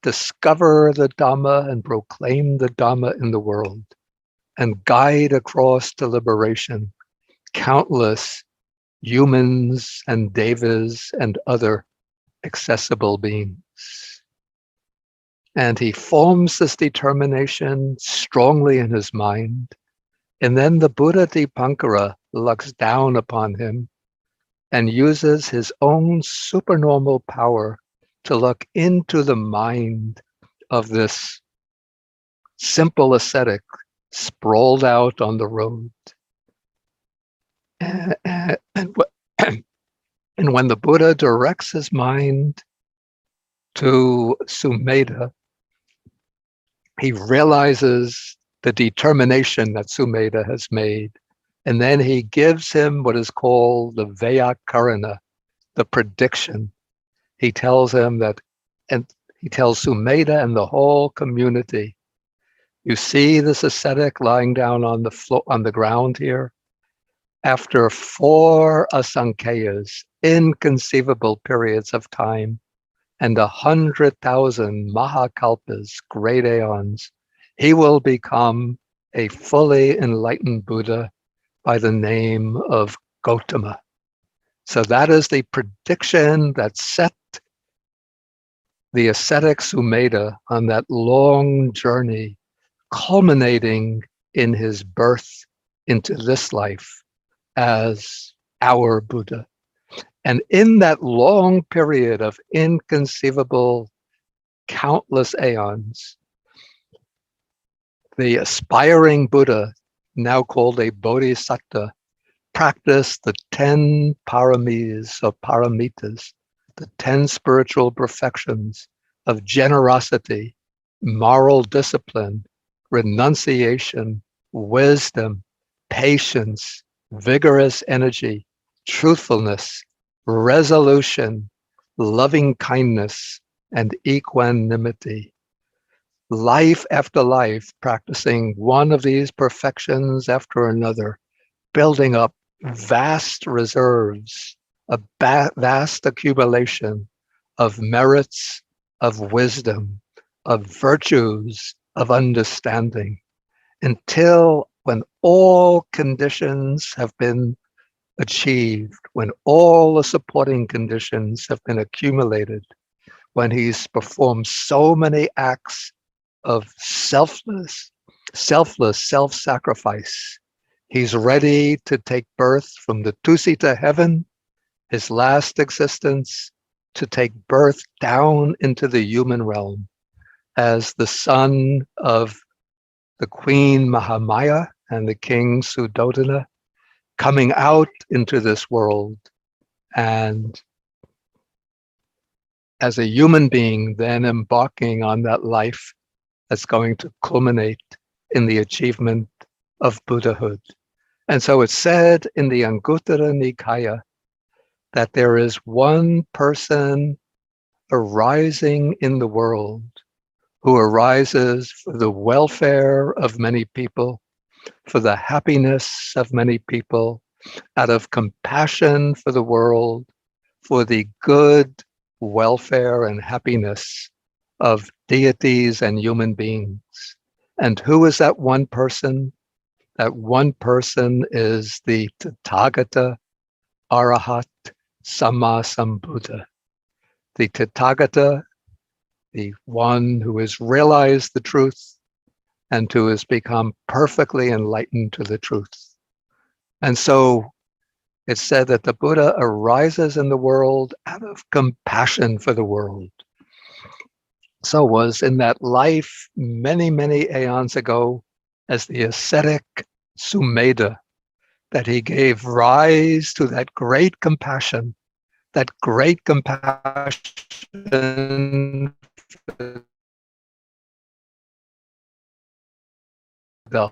discover the Dhamma and proclaim the Dhamma in the world and guide across to liberation countless humans and devas and other accessible beings. And he forms this determination strongly in his mind. And then the Buddha Dipankara looks down upon him and uses his own supernormal power to look into the mind of this simple ascetic sprawled out on the road. And when the Buddha directs his mind to Sumedha, he realizes the determination that Sumedha has made. And then he gives him what is called the Vyakarana, the prediction. He tells him that, and he tells Sumedha and the whole community, you see this ascetic lying down on the floor, on the ground here? After 4 asankheyas, inconceivable periods of time, and 100,000 mahakalpas, great aeons, he will become a fully enlightened Buddha by the name of Gautama. So that is the prediction that set the ascetic Sumedha on that long journey, culminating in his birth into this life as our Buddha. And in that long period of inconceivable, countless aeons, the aspiring Buddha, now called a Bodhisattva, practiced the 10 paramis or paramitas, the 10 spiritual perfections of generosity, moral discipline, renunciation, wisdom, patience, vigorous energy, truthfulness, resolution, loving kindness, and equanimity. Life after life, practicing one of these perfections after another, building up vast reserves, a vast accumulation of merits, of wisdom, of virtues, of understanding, until when all conditions have been achieved, when all the supporting conditions have been accumulated, when he's performed so many acts of selfless self-sacrifice, he's ready to take birth from the Tusita heaven, his last existence, to take birth down into the human realm as the son of the Queen Mahamaya and the King Suddhodana, coming out into this world, and as a human being then embarking on that life that's going to culminate in the achievement of Buddhahood. And so it's said in the Anguttara Nikaya that there is one person arising in the world who arises for the welfare of many people, for the happiness of many people, out of compassion for the world, for the good welfare and happiness of deities and human beings. And who is that one person? That one person is the Tathagata Arahat Sammasambuddha. The Tathagata, the one who has realized the truth and who has become perfectly enlightened to the truth. And so it's said that the Buddha arises in the world out of compassion for the world. So was in that life many, many aeons ago as the ascetic Sumedha, that he gave rise to that great compassion for the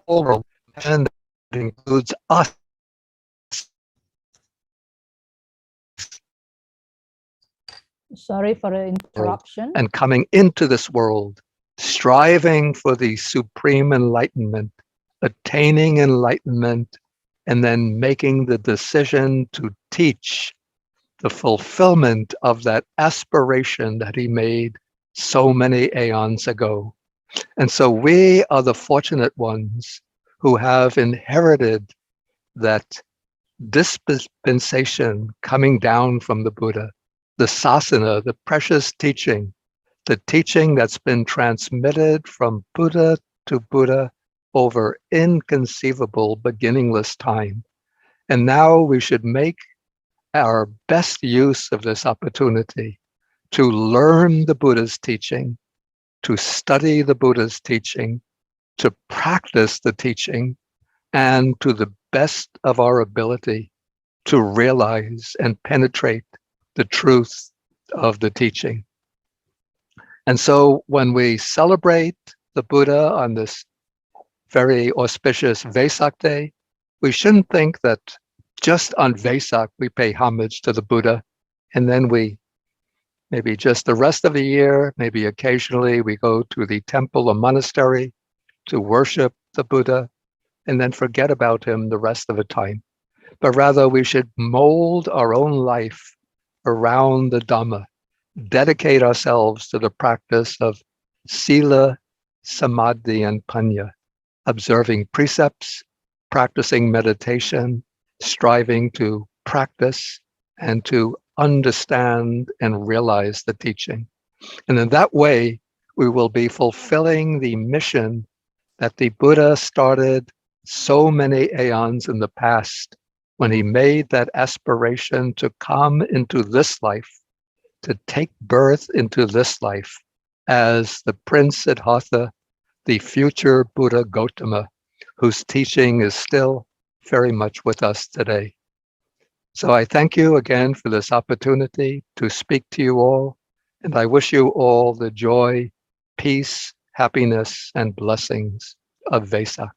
whole world, and that includes us. Sorry for the interruption. And coming into this world, striving for the supreme enlightenment, attaining enlightenment, and then making the decision to teach the fulfillment of that aspiration that he made so many aeons ago. And so we are the fortunate ones who have inherited that dispensation coming down from the Buddha, the sasana, the precious teaching, the teaching that's been transmitted from Buddha to Buddha over inconceivable beginningless time. And now we should make our best use of this opportunity to learn the Buddha's teaching, to study the Buddha's teaching, to practice the teaching, and to the best of our ability to realize and penetrate the truth of the teaching. And so when we celebrate the Buddha on this very auspicious Vesak day, we shouldn't think that just on Vesak we pay homage to the Buddha, and then we maybe just the rest of the year, maybe occasionally we go to the temple or monastery to worship the Buddha and then forget about him the rest of the time. But rather we should mold our own life around the Dhamma, dedicate ourselves to the practice of sila, samadhi, and panya, observing precepts, practicing meditation, striving to practice and to understand and realize the teaching. And in that way, we will be fulfilling the mission that the Buddha started so many aeons in the past when he made that aspiration to come into this life, to take birth into this life as the Prince Siddhartha, the future Buddha Gautama, whose teaching is still very much with us today. So I thank you again for this opportunity to speak to you all, and I wish you all the joy, peace, happiness, and blessings of Vesak.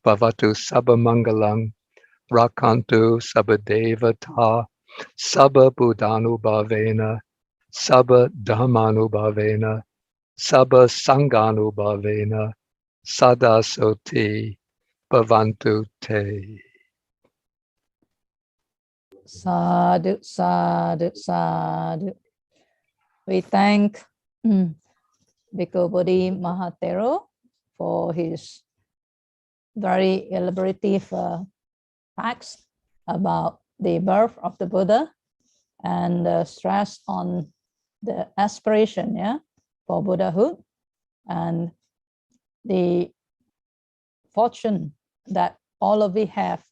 Bhavatu Sabha Mangalang, Rakantu Sabadevata Sabba Buddhanubhavena Sabba Dhammanubhavena Sabba Sanganubhavena Sada Soti Bhavantu Te. Sadhu, sadhu, sadhu. We thank Bhikkhu Bodhi Mahatero for his very elaborative facts about the birth of the Buddha and stress on the aspiration, for Buddhahood and the fortune that all of we have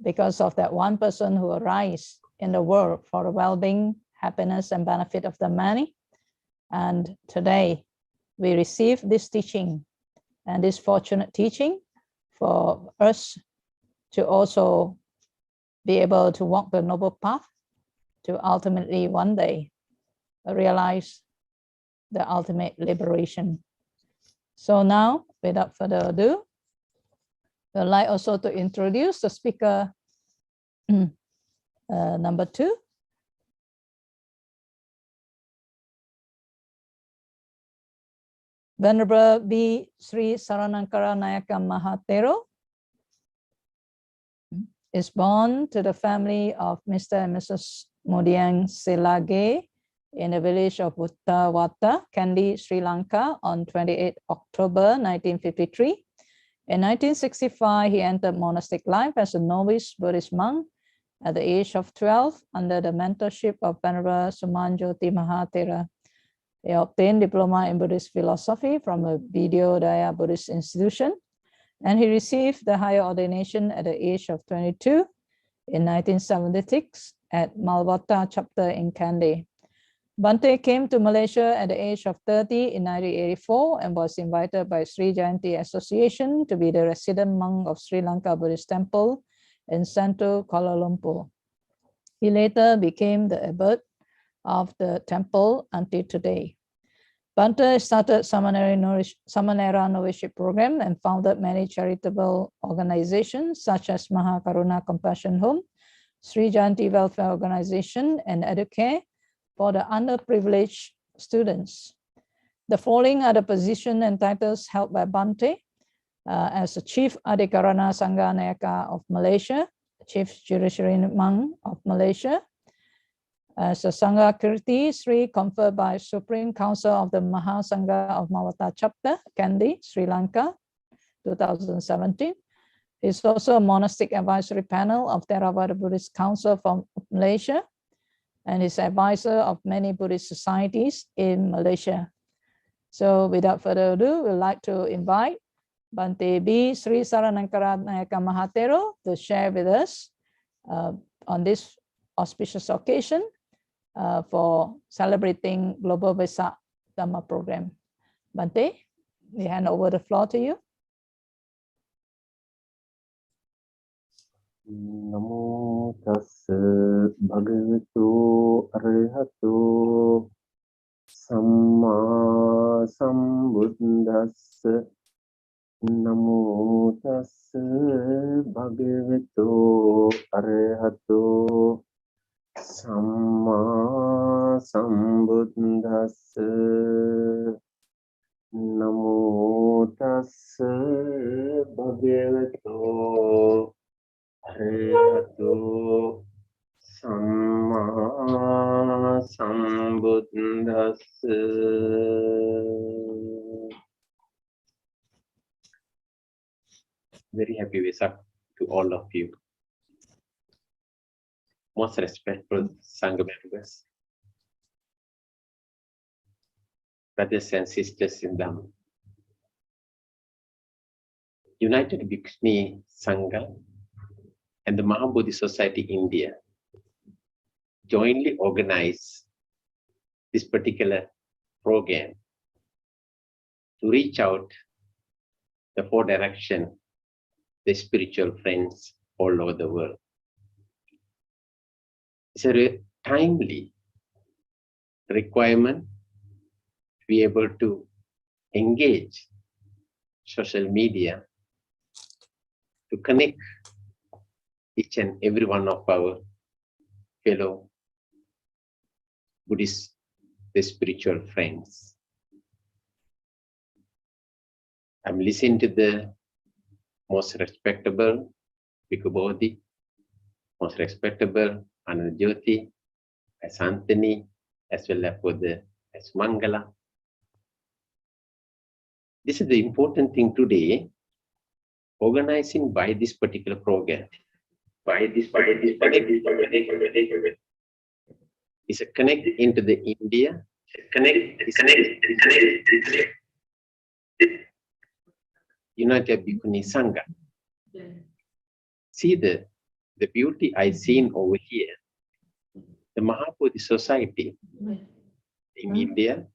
because of that one person who arise in the world for the well-being, happiness, and benefit of the many. And today we receive this teaching and this fortunate teaching for us to also be able to walk the noble path to ultimately one day realize the ultimate liberation. So now, without further ado, I'd like also to introduce the speaker number 2. Venerable B. Sri Saranankara Nayaka Mahatero is born to the family of Mr. and Mrs. Modiang Silage in the village of Uttawata, Kandy, Sri Lanka on 28 October 1953. In 1965, he entered monastic life as a novice Buddhist monk at the age of 12 under the mentorship of Venerable Sumanjoti Mahatera. He obtained diploma in Buddhist philosophy from a Vidyodaya Buddhist institution, and he received the higher ordination at the age of 22 in 1976 at Malwata chapter in Kandy. Bhante came to Malaysia at the age of 30 in 1984 and was invited by Sri Jayanti Association to be the resident monk of Sri Lanka Buddhist Temple in central Kuala Lumpur. He later became the abbot of the temple until today. Bhante started Samanera Novitiate Program and founded many charitable organizations such as Mahakaruna Compassion Home, Sri Jayanti Welfare Organization, and Educare for the underprivileged students. The following are the positions and titles held by Bhante as the Chief Adhikarana Sangha Nayaka of Malaysia, Chief Judiciary Monk of Malaysia, as a Sangha Kirti Sri conferred by Supreme Council of the Mahasangha of Malwata Chapter, Kandy, Sri Lanka, 2017. He's also a monastic advisory panel of Theravada Buddhist Council from Malaysia, and is advisor of many Buddhist societies in Malaysia. So without further ado, we'd like to invite Bhante B. Sri Saranankara Nayaka Mahatero to share with us on this auspicious occasion for celebrating Global Vesak Dhamma program. Bhante, we hand over the floor to you. Namo tassa bhagavato arahato samma sambuddhassa. Namo tassa bhagavato arahato samma sambuddhassa. Namo tassa bhagavato arahato samma sambuddhassa. Very happy Vesak to all of you. Most respectful Sangha members, brothers and sisters in Dhamma. United Bhikshuni Sangha and the Mahabodhi Society India jointly organize this particular program to reach out the four direction, the spiritual friends all over the world. It's a timely requirement to be able to engage social media to connect each and every one of our fellow Buddhist, the spiritual friends. I'm listening to the most respectable Bhikkhu Bodhi, most respectable Anandajyoti, as Anthony, as well as for the as Mangala. This is the important thing today, organizing by this particular program. Is a connect into the India, United Bhikkhuni Sangha. See the beauty I seen over here. The Mahabodhi Society in India,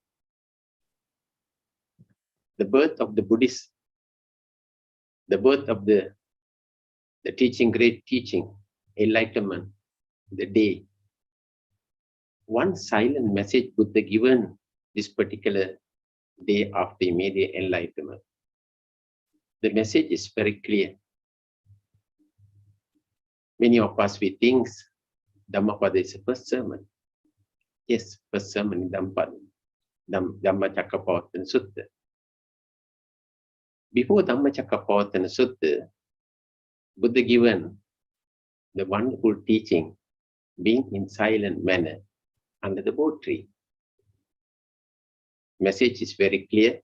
the birth of the Buddhist, the birth of the teaching, great teaching, enlightenment, the day. One silent message Buddha given this particular day after immediate enlightenment. The message is very clear. Many of us, we think Dhammapada is the first sermon. Yes, first sermon in Dhammapada, Dhammacakkappavattana Sutta. Before Dhammacakkappavattana Sutta, Buddha given the wonderful teaching, being in silent manner under the Bodhi tree. Message is very clear,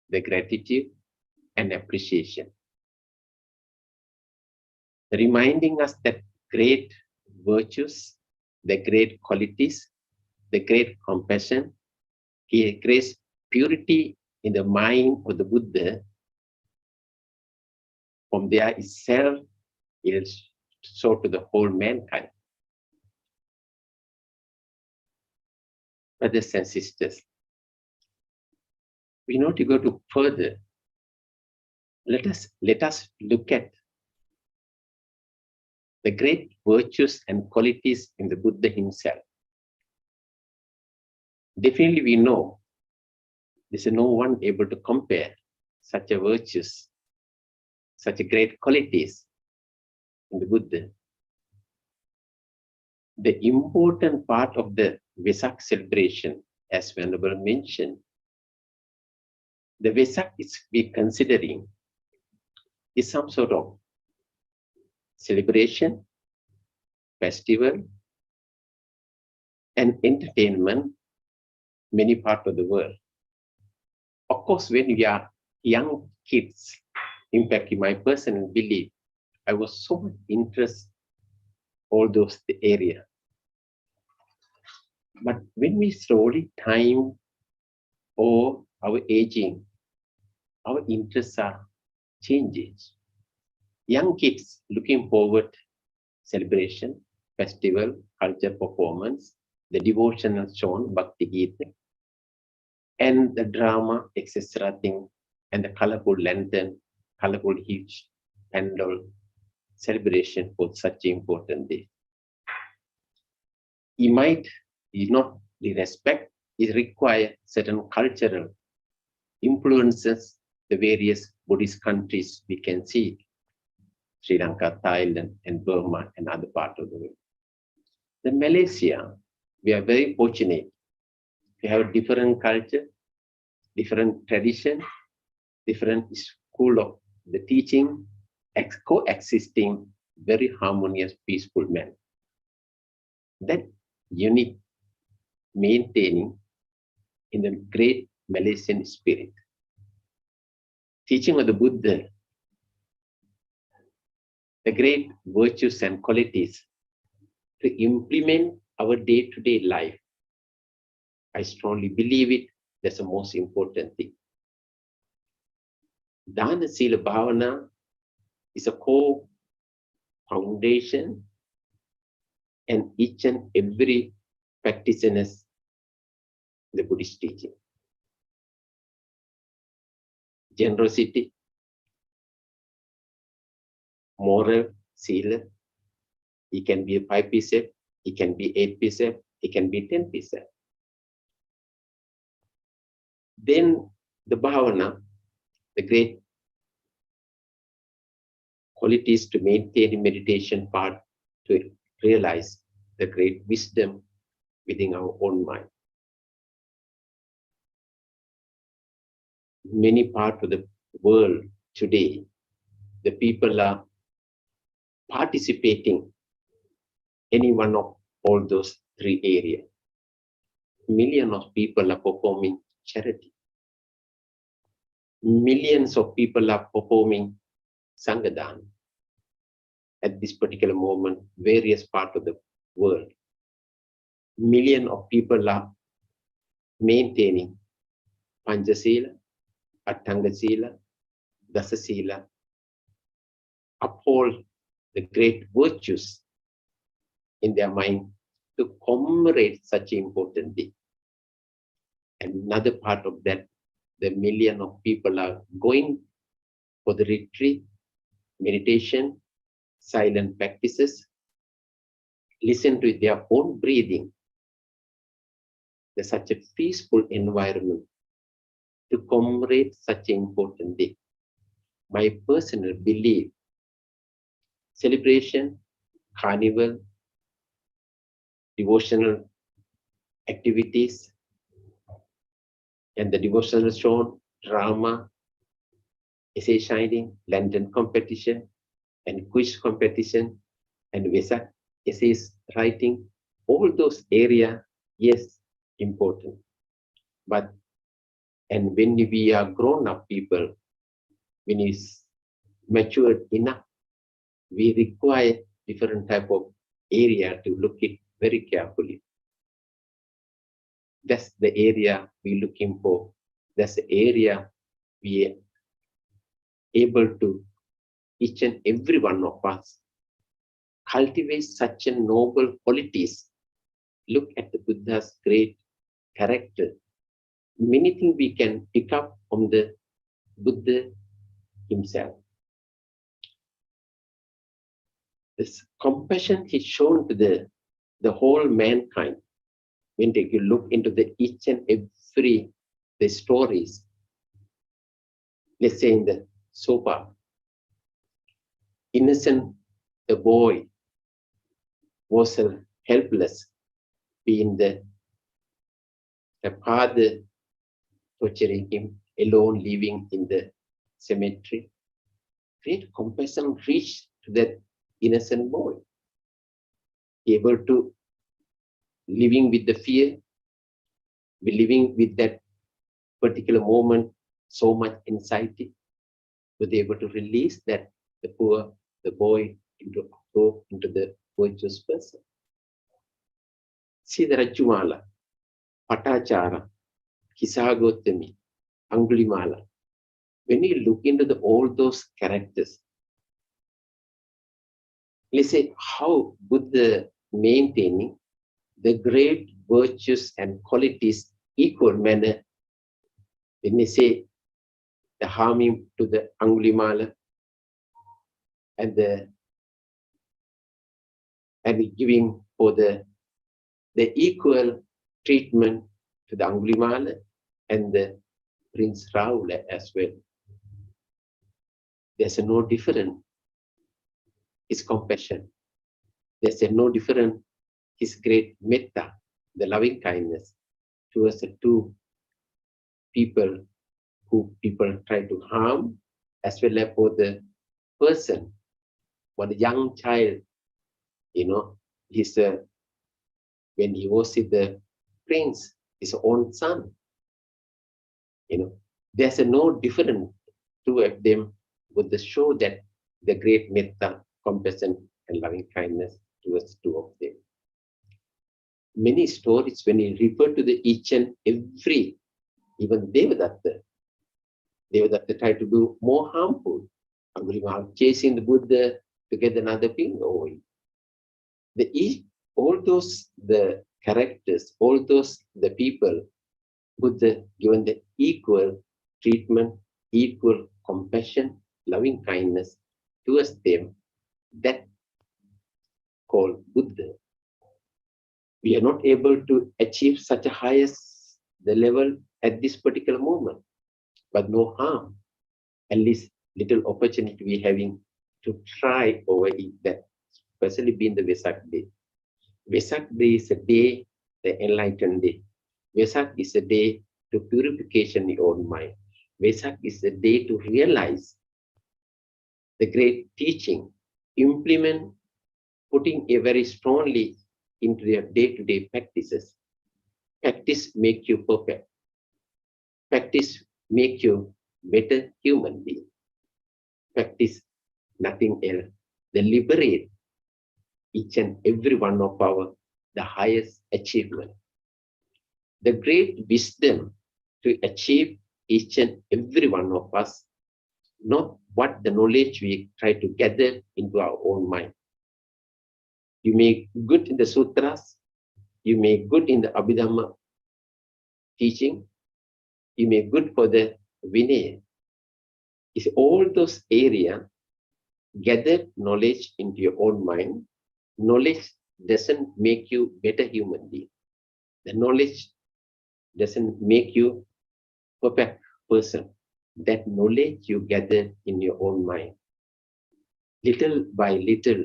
the gratitude and appreciation. Reminding us that great virtues, the great qualities, the great compassion, he creates purity in the mind of the Buddha. From there itself, it will show to the whole mankind. Brothers and sisters, we need to go to further. Let us look at the great virtues and qualities in the Buddha himself. Definitely we know there's no one able to compare such a virtues, such a great qualities in the Buddha. The important part of the Vesak celebration, as Venerable mentioned, the Vesak is we considering is some sort of celebration, festival, and entertainment many parts of the world. Of course, when we are young kids, in fact, in my personal belief, I was so much interested all those areas. But when we slowly time or our aging, our interests are changes. Young kids looking forward celebration, festival, culture performance, the devotional shown, Bhakti Gita, and the drama, etc. thing, and the colorful lantern, colorful huge pandal celebration for such important day. It might not be respect, it require certain cultural influences, the various Buddhist countries we can see, Sri Lanka, Thailand, and Burma, and other parts of the world. The Malaysia, we are very fortunate. We have different culture, different tradition, different school of the teaching, coexisting, very harmonious, peaceful manner. That unique maintaining in the great Malaysian spirit. Teaching of the Buddha, the great virtues and qualities to implement our day-to-day life. I strongly believe it, that's the most important thing. Dana Sila Bhavana is a core foundation, and each and every practitioners the Buddhist teaching. Generosity, moral, sila, it can be a 5 precept, it can be 8 precept, it can be 10 precept. Then the bhavana, the great qualities to maintain meditation part to realize the great wisdom within our own mind. Many parts of the world today, the people are participating any one of all those three areas. Millions of people are performing charity. Millions of people are performing Sangadhan at this particular moment, various parts of the world. Millions of people are maintaining Panchasila, Attangasila, Dasasila, uphold the great virtues in their mind to commemorate such an important day. And another part of that, the million of people are going for the retreat, meditation, silent practices, listen to their own breathing. There's such a peaceful environment to commemorate such an important day. My personal belief, celebration, carnival, devotional activities, and the devotional show, drama, essay shining, lantern competition, and quiz competition, and Vesak essays writing, all those areas, yes, important. But, and when we are grown-up people, when it's matured enough, we require different type of area to look at very carefully. That's the area we're looking for. That's the area we are able to, each and every one of us, cultivate such a noble qualities. Look at the Buddha's great character. Many things we can pick up from the Buddha himself. This compassion is shown to the whole mankind. When you look into the each and every the stories, let's say in the Sopa, innocent, the boy was helpless, being the father torturing him, alone living in the cemetery. Great compassion reached to that innocent boy, able to living with the fear, living with that particular moment, so much anxiety, was able to release that the boy into the virtuous person. See the Rajumala, Patachara, Kisagotami, Angulimala. When you look into all those characters, let's say how Buddha maintaining the great virtues and qualities equal manner. When they say the harming to the Angulimala and giving for the equal treatment to the Angulimala and the Prince Raula as well. There's no difference. It's compassion. There's no difference. His great metta, the loving kindness towards the two people who people try to harm, as well as for the person, for the young child, when he was with the prince, his own son, there's no difference. Two of them would show that the great metta, compassion, and loving kindness towards two of them. Many stories, when you refer to the each and every, even Devadatta tried to do more harmful. Angulimala chasing the Buddha to get another thing over. All those the characters, all those the people, Buddha given the equal treatment, equal compassion, loving kindness towards them. That called Buddha. We are not able to achieve such a highest the level at this particular moment, but no harm. At least little opportunity we having to try over it, that especially being the Vesak day. Vesak day is a day, the enlightened day. Vesak is a day to purification your own mind. Vesak is a day to realize the great teaching, implement, putting a very strongly into their day-to-day practices. Practice make you perfect. Practice make you better human being. Practice nothing else. They liberate each and every one of our the highest achievement. The great wisdom to achieve each and every one of us, not what the knowledge we try to gather into our own mind. You make good in the sutras, you make good in the Abhidhamma teaching, you make good for the Vinaya. It's all those areas, gather knowledge into your own mind. Knowledge doesn't make you better human being. The knowledge doesn't make you perfect person. That knowledge you gather in your own mind. Little by little,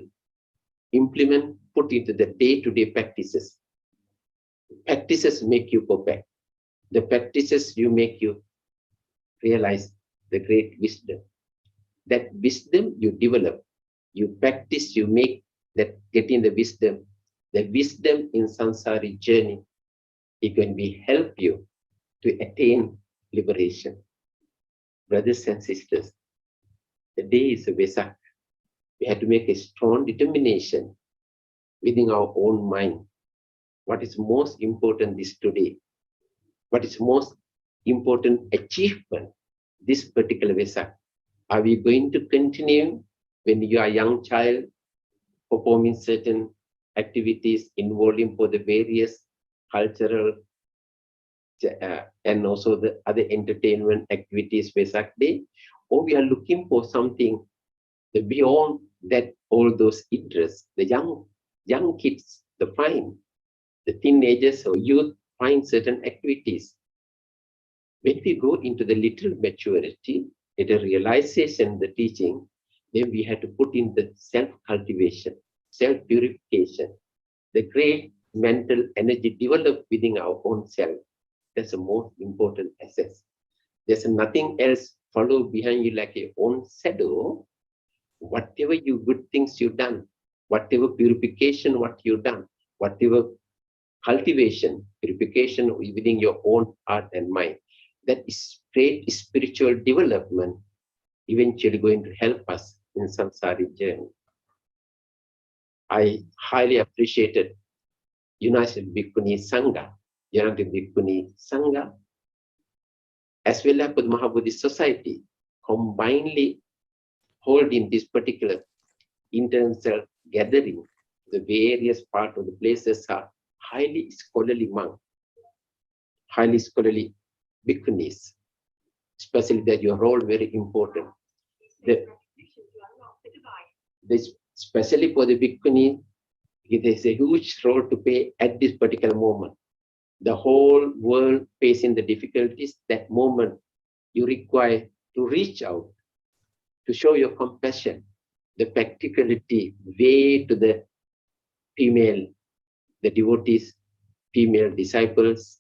implement, put into the day-to-day practices. Practices make you perfect. The practices you make you realize the great wisdom. That wisdom you develop, you practice, you make that getting the wisdom in samsari journey, it can be help you to attain liberation. Brothers and sisters, the day is a Vesak. We have to make a strong determination within our own mind. What is most important is today? What is most important achievement this particular Vesak? Are we going to continue when you are a young child performing certain activities involving for the various cultural and also the other entertainment activities Vesak Day? Or we are looking for something beyond that, all those interests, the young kids, the teenagers or youth find certain activities. When we go into the little maturity, at a realization, the teaching, then we have to put in the self-cultivation, self-purification, the great mental energy developed within our own self. That's the most important asset. There's nothing else follow behind you like your own shadow. Whatever you good things you've done, whatever purification what you've done, whatever cultivation, purification within your own heart and mind, that is great spiritual development eventually going to help us in samsari journey. I highly appreciated United Bhikkhuni Sangha, United Bhikkhuni Sangha, as well as the Mahabodhi Society, combinedly holding this particular international gathering. The various parts of the places are highly scholarly monks, highly scholarly bhikkhunis, especially that your role very important. Especially for the bhikkhuni, it is a huge role to play at this particular moment. The whole world facing the difficulties, that moment you require to reach out, to show your compassion, the practicality, way to the female, the devotees, female disciples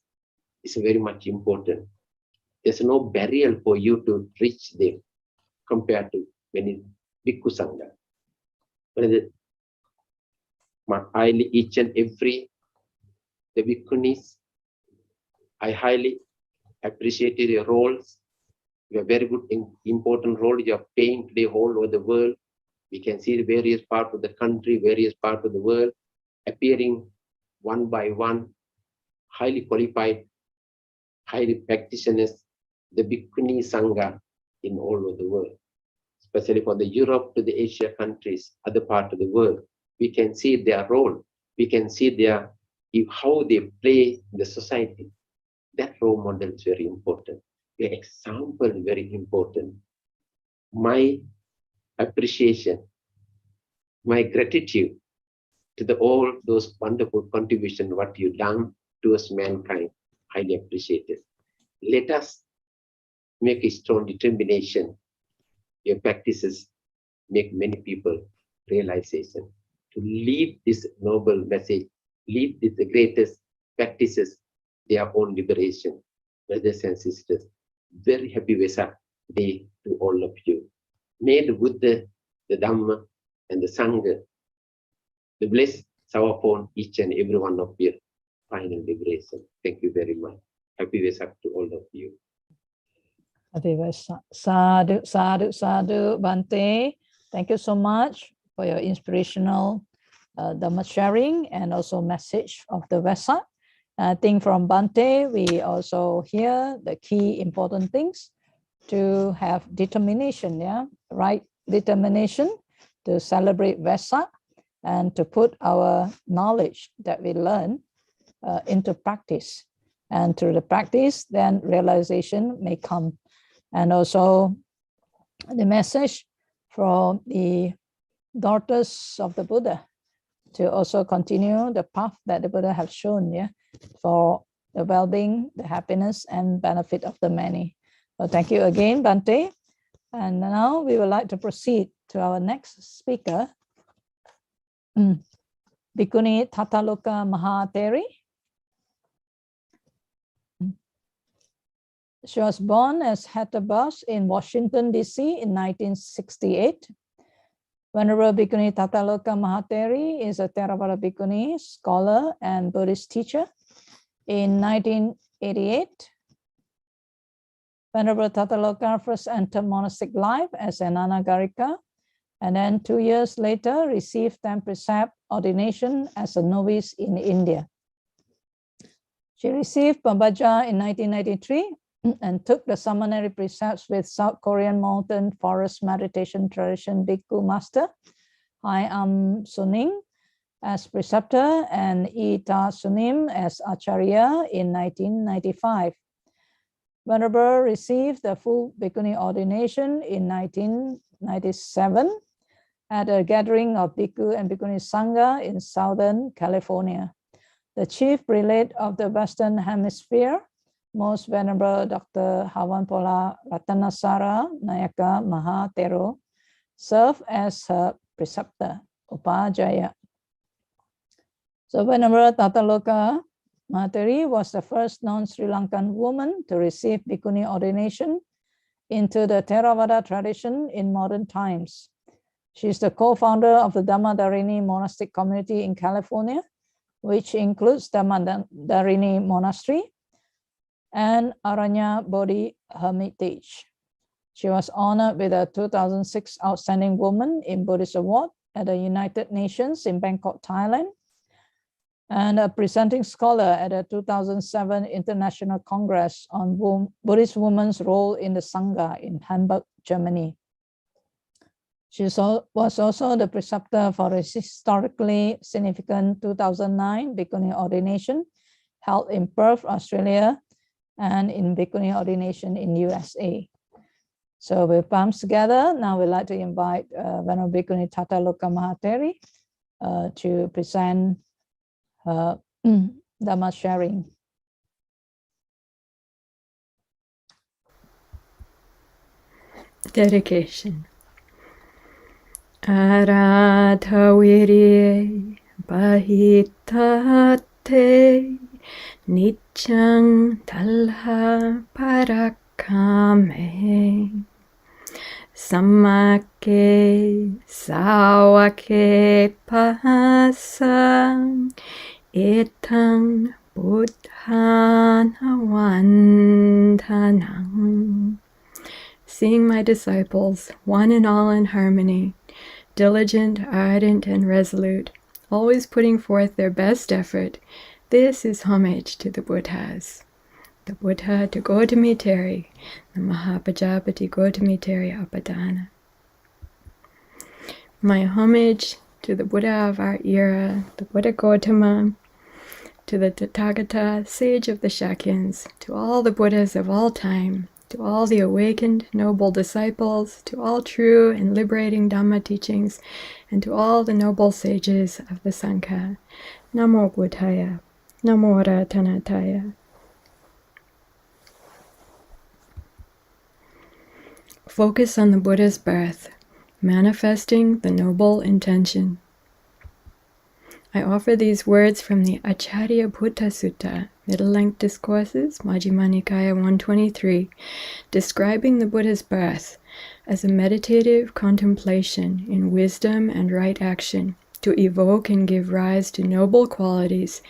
is very much important. There's no barrier for you to reach them compared to when it's Bhikkhu Sangha. Highly each and every the bhikkhunis, I highly appreciated your roles. You have very good important role you are playing today all over the world. We can see the various parts of the country, various parts of the world appearing one by one, highly qualified, highly practitioners, the Bhikkhuni Sangha in all over the world, especially for the Europe to the Asia countries, other parts of the world. We can see their role. We can see how they play in the society. That role model is very important. The example is very important. My appreciation, my gratitude to all those wonderful contributions, what you've done towards mankind, highly appreciated. Let us make a strong determination, your practices, make many people realization to lead this noble message, lead with the greatest practices, their own liberation. Brothers and sisters, very happy Vesak Day to all of you. May the Buddha, the Dhamma, and the Sangha, the bless upon each and every one of you final liberation. Thank you very much. Happy Vesak to all of you. Happy Vesak. Sadhu, sadhu, sadhu, Bante. Thank you so much for your inspirational Dhamma sharing and also message of the Vesak. I think from Bante, we also hear the key important things to have determination, yeah, right determination to celebrate Vesak and to put our knowledge that we learn into practice. And through the practice, then realization may come. And also the message from the daughters of the Buddha to also continue the path that the Buddha have shown, yeah, for the well-being, the happiness, and benefit of the many. So thank you again, Bante. And now we would like to proceed to our next speaker, Bhikkhuni Tataloka Mahateri. She was born as Heta Boss in Washington, D.C. in 1968. Venerable Bhikkhuni Tataloka Mahateri is a Theravada Bhikkhuni, scholar, and Buddhist teacher. In 1988, Venerable Tataloka first entered monastic life as an anagarika, and then 2 years later received 10 precept ordination as a novice in India. She received Pambaja in 1993 and took the seminary precepts with South Korean mountain forest meditation tradition Bhikkhu master Hai Am Suning as preceptor and Ita Sunim as acharya in 1995. Venerable received the full Bhikkhuni ordination in 1997 at a gathering of Bhikkhu and Bhikkhuni Sangha in Southern California. The chief prelate of the Western Hemisphere, Most Venerable Dr. Havanpola Ratanasara Nayaka Mahatero, served as her preceptor, Upajaya. So Venerable Tataloka Mahateri was the first non-Sri Lankan woman to receive Bhikkhuni ordination into the Theravada tradition in modern times. She is the co-founder of the Dhamma monastic community in California, which includes Dhamma Monastery and Aranya Bodhi Hermitage. She was honored with a 2006 Outstanding Woman in Buddhist Award at the United Nations in Bangkok, Thailand, and a presenting scholar at the 2007 International Congress on Buddhist Women's Role in the Sangha in Hamburg, Germany. She was also the preceptor for a historically significant 2009 Bhikkhuni ordination held in Perth, Australia, and in Bhikkhuni ordination in USA. So with palms together, now we'd like to invite Venerable Bhikkhuni Tataloka Mahateri to present her Dhamma sharing. Dedication. Aradhavirye bahitate nichang talha parakame samake sawake pahasa etang buddhanavandhanam. Seeing my disciples, one and all in harmony, diligent, ardent, and resolute, always putting forth their best effort, this is homage to the Buddhas. The Buddha to Gautami Teri, the Mahapajapati Gautami Teri Apadana. My homage to the Buddha of our era, the Buddha Gautama, to the Tathagata, sage of the Shakyans, to all the Buddhas of all time, to all the awakened, noble disciples, to all true and liberating Dhamma teachings, and to all the noble sages of the Sangha. Namo Buddhaya, Namo Ratanataya. Focus on the Buddha's birth. manifesting the noble intention. I offer these words from the Acharya Bhutta Sutta, Middle-Length Discourses, Majjhima Nikaya 123, describing the Buddha's birth as a meditative contemplation in wisdom and right action to evoke and give rise to noble qualities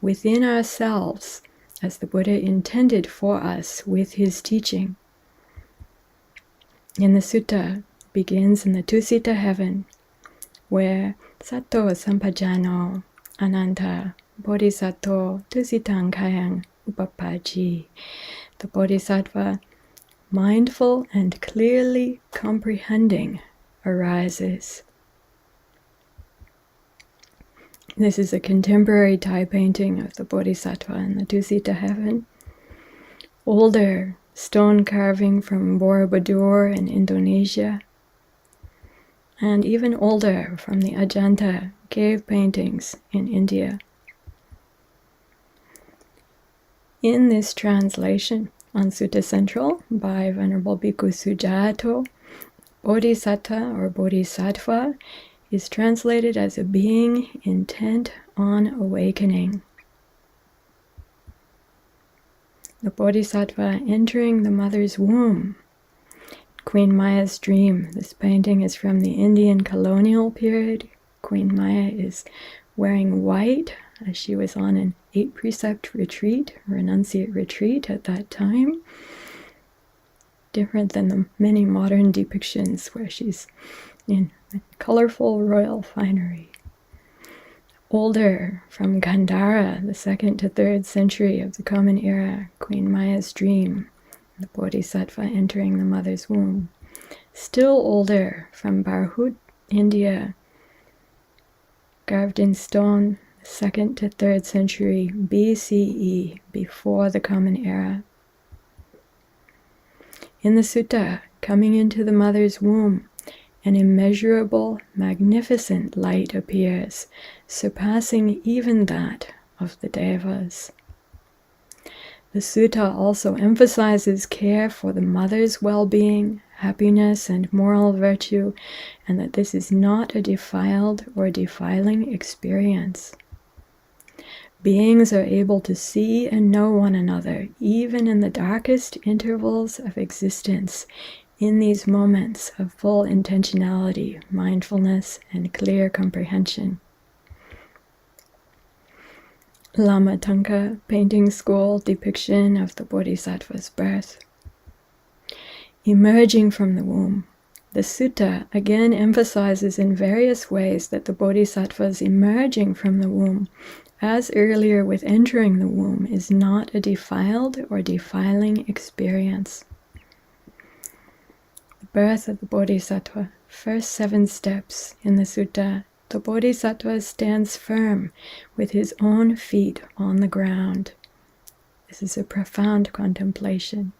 within ourselves as the Buddha intended for us with his teaching. In the sutta begins in the Tusita heaven, where Sato Sampajano Ananta Bodhisattva Tusitang Kayang Upapaji, the Bodhisattva, mindful and clearly comprehending, arises. This is a contemporary Thai painting of the Bodhisattva in the Tusita heaven. Older stone carving from Borobudur in Indonesia, and even older from the Ajanta cave paintings in India. In this translation on Sutta Central by Venerable Bhikkhu Sujato, Bodhisatta or Bodhisattva is translated as a being intent on awakening. The Bodhisattva entering the mother's womb. Queen Maya's dream. This painting is from the Indian colonial period. Queen Maya is wearing white as she was on an 8-precept retreat, renunciate retreat at that time. Different than the many modern depictions where she's in colorful royal finery. Older, from Gandhara, the 2nd to 3rd century of the Common Era, Queen Maya's dream, the Bodhisattva entering the mother's womb. Still older, from Bharhut, India, carved in stone, 2nd to 3rd century BCE, before the Common Era. In the sutta, coming into the mother's womb, an immeasurable, magnificent light appears, surpassing even that of the Devas. The sutta also emphasizes care for the mother's well-being, happiness, and moral virtue, and that this is not a defiled or defiling experience. Beings are able to see and know one another, even in the darkest intervals of existence, in these moments of full intentionality, mindfulness, and clear comprehension. Lama Thangka painting school depiction of the Bodhisattva's birth. Emerging from the womb. The sutta again emphasizes in various ways that the Bodhisattva's emerging from the womb, as earlier with entering the womb, is not a defiled or defiling experience. The birth of the Bodhisattva, first 7 steps in the sutta. The Bodhisattva stands firm with his own feet on the ground. This is a profound contemplation.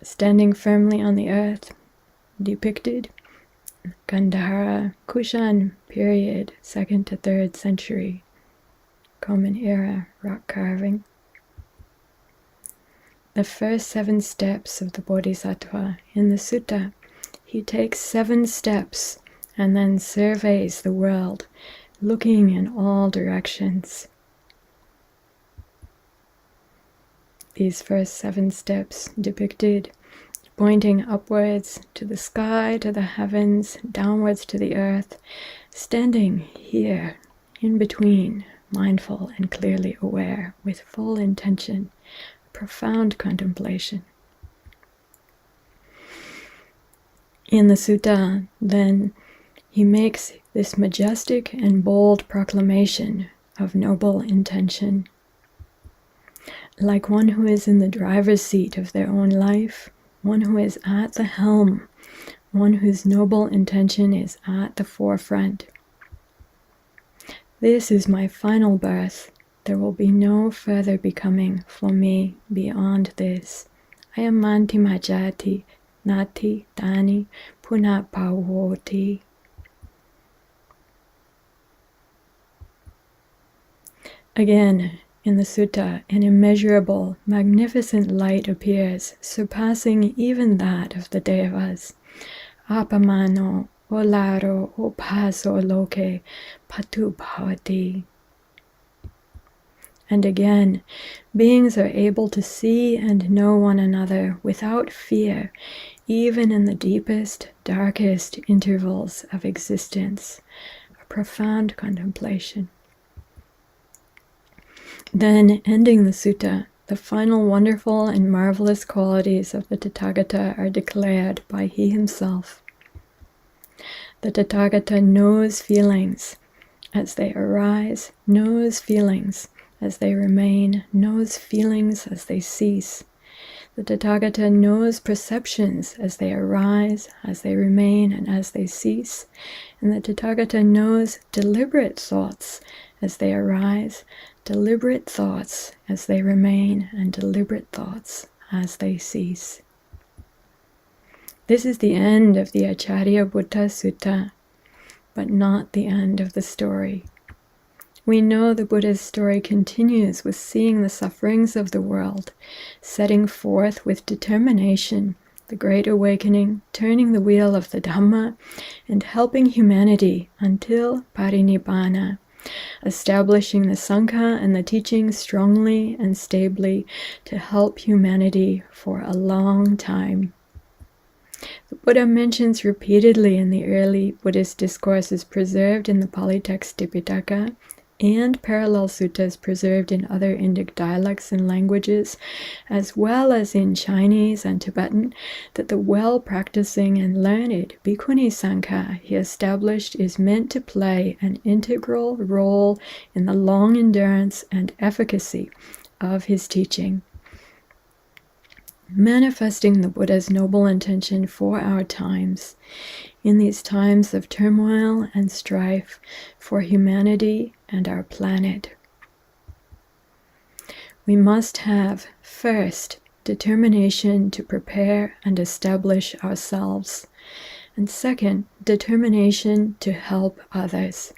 Standing firmly on the earth, depicted Gandhara Kushan period, 2nd to 3rd century, Common Era rock carving. The first 7 steps of the Bodhisattva in the sutta. He takes 7 steps and then surveys the world, looking in all directions. These first 7 steps depicted pointing upwards to the sky, to the heavens, downwards to the earth, standing here, in between, mindful and clearly aware, with full intention, profound contemplation. In the sutta, then, he makes this majestic and bold proclamation of noble intention. Like one who is in the driver's seat of their own life, one who is at the helm, one whose noble intention is at the forefront. This is my final birth. There will be no further becoming for me beyond this. I am Mantima Jati, Nati, Dani, Punapavoti. Again, in the sutta, an immeasurable, magnificent light appears, surpassing even that of the devas. Apamano, olaro, opaso loke, patu bhavati. And again, beings are able to see and know one another without fear, even in the deepest, darkest intervals of existence. A profound contemplation. Then, ending the sutta, the final wonderful and marvelous qualities of the Tathagata are declared by he himself. The Tathagata knows feelings as they arise, knows feelings as they remain, knows feelings as they cease. The Tathagata knows perceptions as they arise, as they remain, and as they cease. And the Tathagata knows deliberate thoughts as they arise, deliberate thoughts as they remain, and deliberate thoughts as they cease. This is the end of the Acharya Buddha Sutta, but not the end of the story. We know the Buddha's story continues with seeing the sufferings of the world, setting forth with determination the Great Awakening, turning the wheel of the Dhamma, and helping humanity until Parinibbana, establishing the Sangha and the teachings strongly and stably to help humanity for a long time. The Buddha mentions repeatedly in the early Buddhist discourses preserved in the Pali text Tipitaka and parallel suttas preserved in other Indic dialects and languages, as well as in Chinese and Tibetan, that the well-practicing and learned Bhikkhuni Sangha he established is meant to play an integral role in the long endurance and efficacy of his teaching, manifesting the Buddha's noble intention for our times, in these times of turmoil and strife for humanity and our planet. We must have, first, determination to prepare and establish ourselves, and second, determination to help others.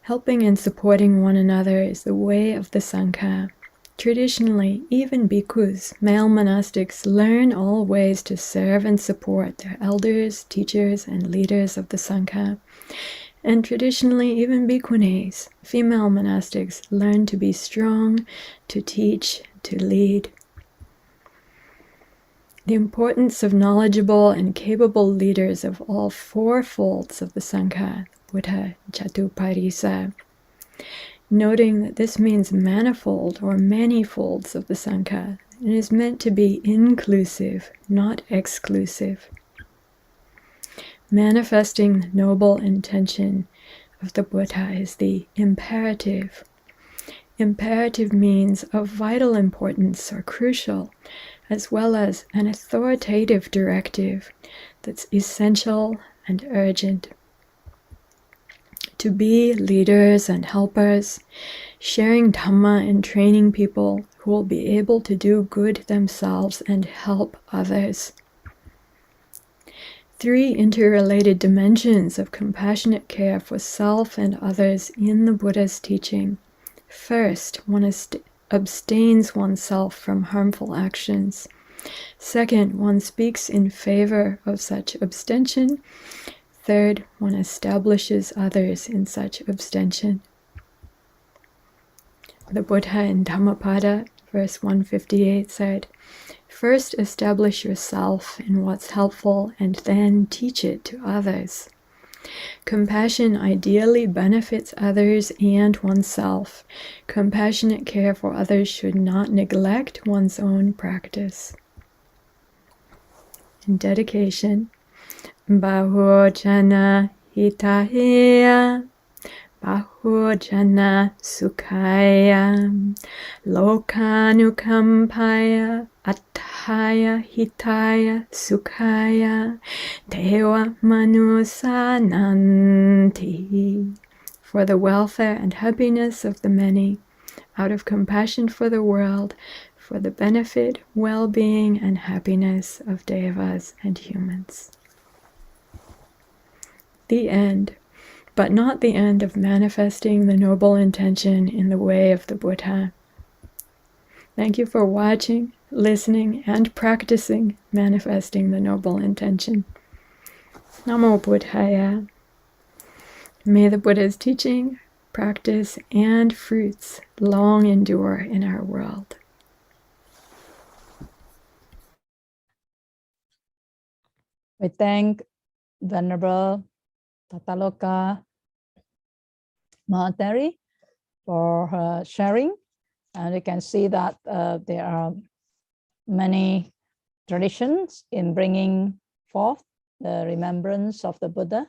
Helping and supporting one another is the way of the Sangha. Traditionally, even bhikkhus, male monastics, learn all ways to serve and support their elders, teachers, and leaders of the Sangha. And traditionally, even bhikkhunis, female monastics, learn to be strong, to teach, to lead. The importance of knowledgeable and capable leaders of all four folds of the Sangha, Buddha Chatuparisa, noting that this means manifold or many folds of the Sangha, and is meant to be inclusive, not exclusive. Manifesting the noble intention of the Buddha is the imperative. Imperative means of vital importance or crucial, as well as an authoritative directive that's essential and urgent. To be leaders and helpers, sharing Dhamma and training people who will be able to do good themselves and help others. Three interrelated dimensions of compassionate care for self and others in the Buddha's teaching. First, one abstains oneself from harmful actions. Second, one speaks in favor of such abstention. Third, one establishes others in such abstention. The Buddha in Dhammapada, verse 158, said, "First establish yourself in what's helpful and then teach it to others." Compassion ideally benefits others and oneself. Compassionate care for others should not neglect one's own practice. In dedication, Bahojana Hitaya, Bahojana Sukhaya, Lokanukampaya, Attaya Hitaya Sukhaya, Deva Manusananti. For the welfare and happiness of the many, out of compassion for the world, for the benefit, well-being, and happiness of devas and humans. The end. but not the end of manifesting the noble intention in the way of the Buddha. Thank you for watching, listening, and practicing manifesting the noble intention. Namo Buddhaya. May the Buddha's teaching, practice, and fruits long endure in our world. We thank Venerable Tataloka Mahateri for her sharing. And you can see that there are many traditions in bringing forth the remembrance of the Buddha,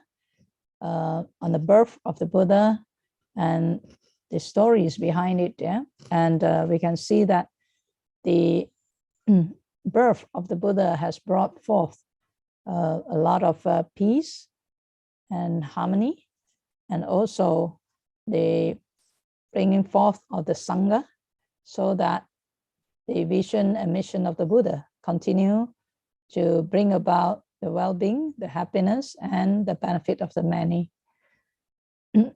on the birth of the Buddha and the stories behind it. Yeah? And we can see that the birth of the Buddha has brought forth a lot of peace and harmony, and also the bringing forth of the Sangha, so that the vision and mission of the Buddha continue to bring about the well-being, the happiness, and the benefit of the many.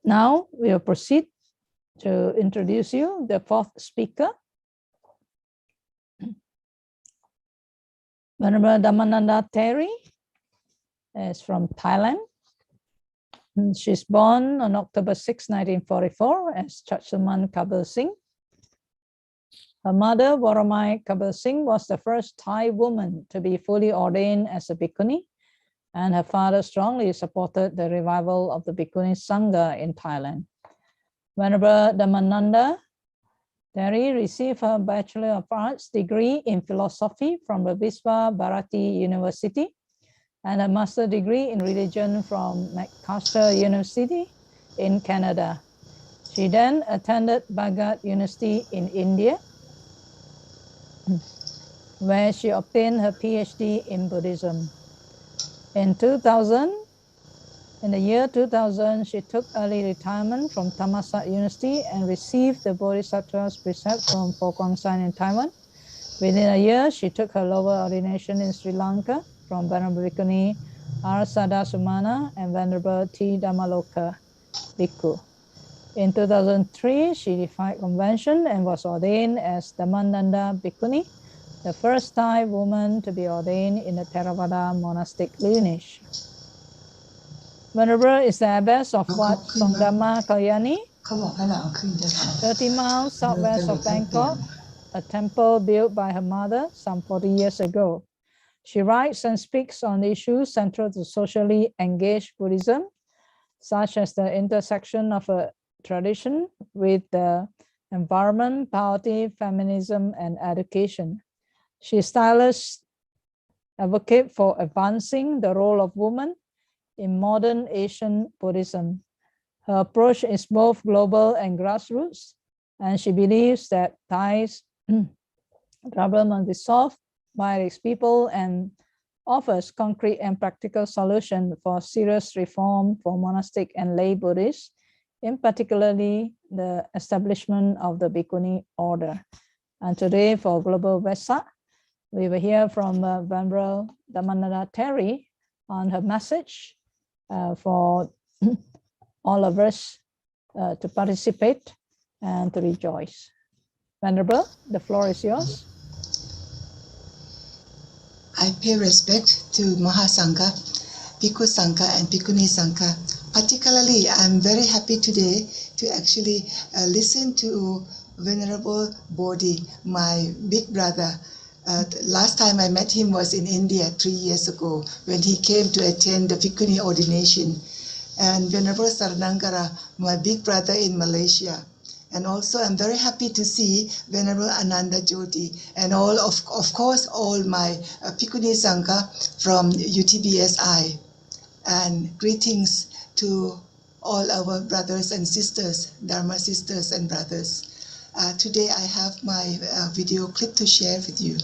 Now we will proceed to introduce you the fourth speaker, Venerable Dhammananda Theri is from Thailand. She's born on October 6, 1944 as Chachaman Kabir Singh. Her mother, Waramai Kabir Singh, was the first Thai woman to be fully ordained as a bhikkhuni, and her father strongly supported the revival of the Bhikkhuni Sangha in Thailand. Venerable Dhammananda Theri received her Bachelor of Arts degree in philosophy from the Visva Bharati University and a master degree in religion from McMaster University in Canada. She then attended Bhagat University in India, where she obtained her PhD in Buddhism. In the year 2000, she took early retirement from Thammasat University and received the Bodhisattva's precept from Pokongsan in Taiwan. Within a year, she took her lower ordination in Sri Lanka from Venerable Bhikkhuni Arasada Sumana and Venerable T. Dhammaloka Bhikkhu. In 2003, she defied convention and was ordained as Dhammananda Bhikkhuni, the first Thai woman to be ordained in the Theravada monastic lineage. Venerable is the abbess of Wat Songdhamma Kalyani, 30 miles southwest of Bangkok, a temple built by her mother some 40 years ago. She writes and speaks on issues central to socially engaged Buddhism, such as the intersection of a tradition with the environment, poverty, feminism, and education. She is tireless advocate for advancing the role of women in modern Asian Buddhism. Her approach is both global and grassroots, and she believes that Thai's problem must be solved by its people and offers concrete and practical solutions for serious reform for monastic and lay Buddhists, in particularly the establishment of the Bhikkhuni order. And today for Global Vesak, we will hear from Venerable Dhammananda Theri on her message for all of us to participate and to rejoice. Venerable, the floor is yours. I pay respect to Mahasangha, Bhikkhu Sangha and Bhikkhuni Sangha. Particularly, I'm very happy today to actually listen to Venerable Bodhi, my big brother. Last time I met him was in India 3 years ago when he came to attend the Bhikkhuni ordination. And Venerable Saranangara, my big brother in Malaysia. And also I'm very happy to see Venerable Ananda Jyoti and all of course all my Bhikkhuni Sangha from UTBSI. And greetings to all our brothers and sisters, Dharma sisters and brothers. Today I have my video clip to share with you.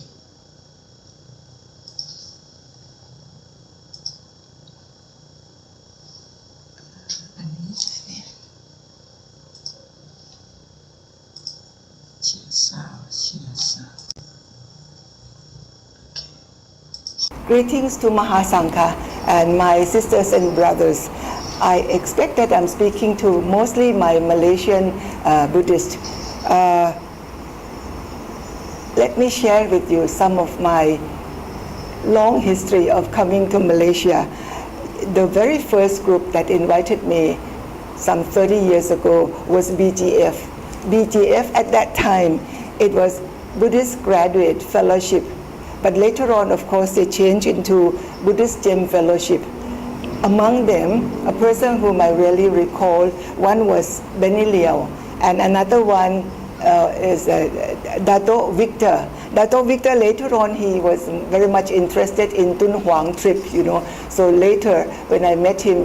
Greetings to Mahasangha and my sisters and brothers. I expect that I'm speaking to mostly my Malaysian Buddhist. Let me share with you some of my long history of coming to Malaysia. The very first group that invited me some 30 years ago was BGF. BGF at that time, it was Buddhist Graduate Fellowship. But later on, of course, they changed into Buddhist Gem Fellowship. Among them, a person whom I really recall, one was Benny Liao, and another one is Dato Victor. Dato Victor, later on, he was very much interested in Tun Huang trip, you know. So later, when I met him,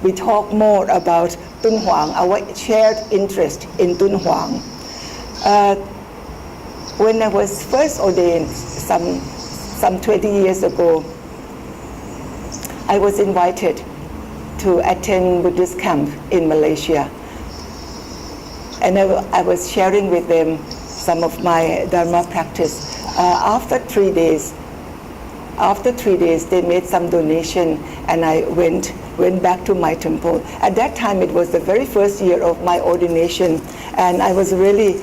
we talked more about Tun Huang, our shared interest in Tun Huang. When I was first ordained some 20 years ago, I was invited to attend Buddhist camp in Malaysia. And I was sharing with them some of my Dharma practice. After 3 days, they made some donation, and I went back to my temple. At that time, it was the very first year of my ordination, and I was really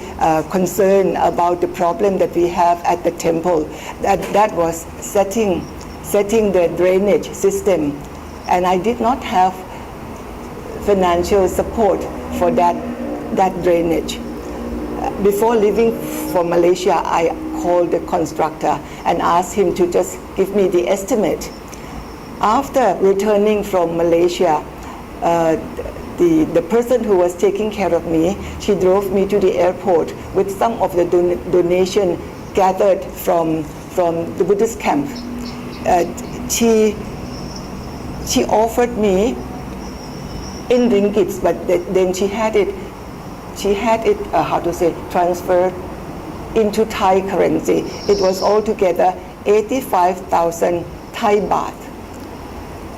concerned about the problem that we have at the temple. That was setting the drainage system, and I did not have financial support for that drainage. Before leaving for Malaysia, I called the constructor and asked him to just give me the estimate. After returning from Malaysia, the person who was taking care of me, she drove me to the airport with some of the donation gathered from the Buddhist camp. She offered me in ringgits, but then she had it transferred into Thai currency. It was altogether 85,000 Thai baht.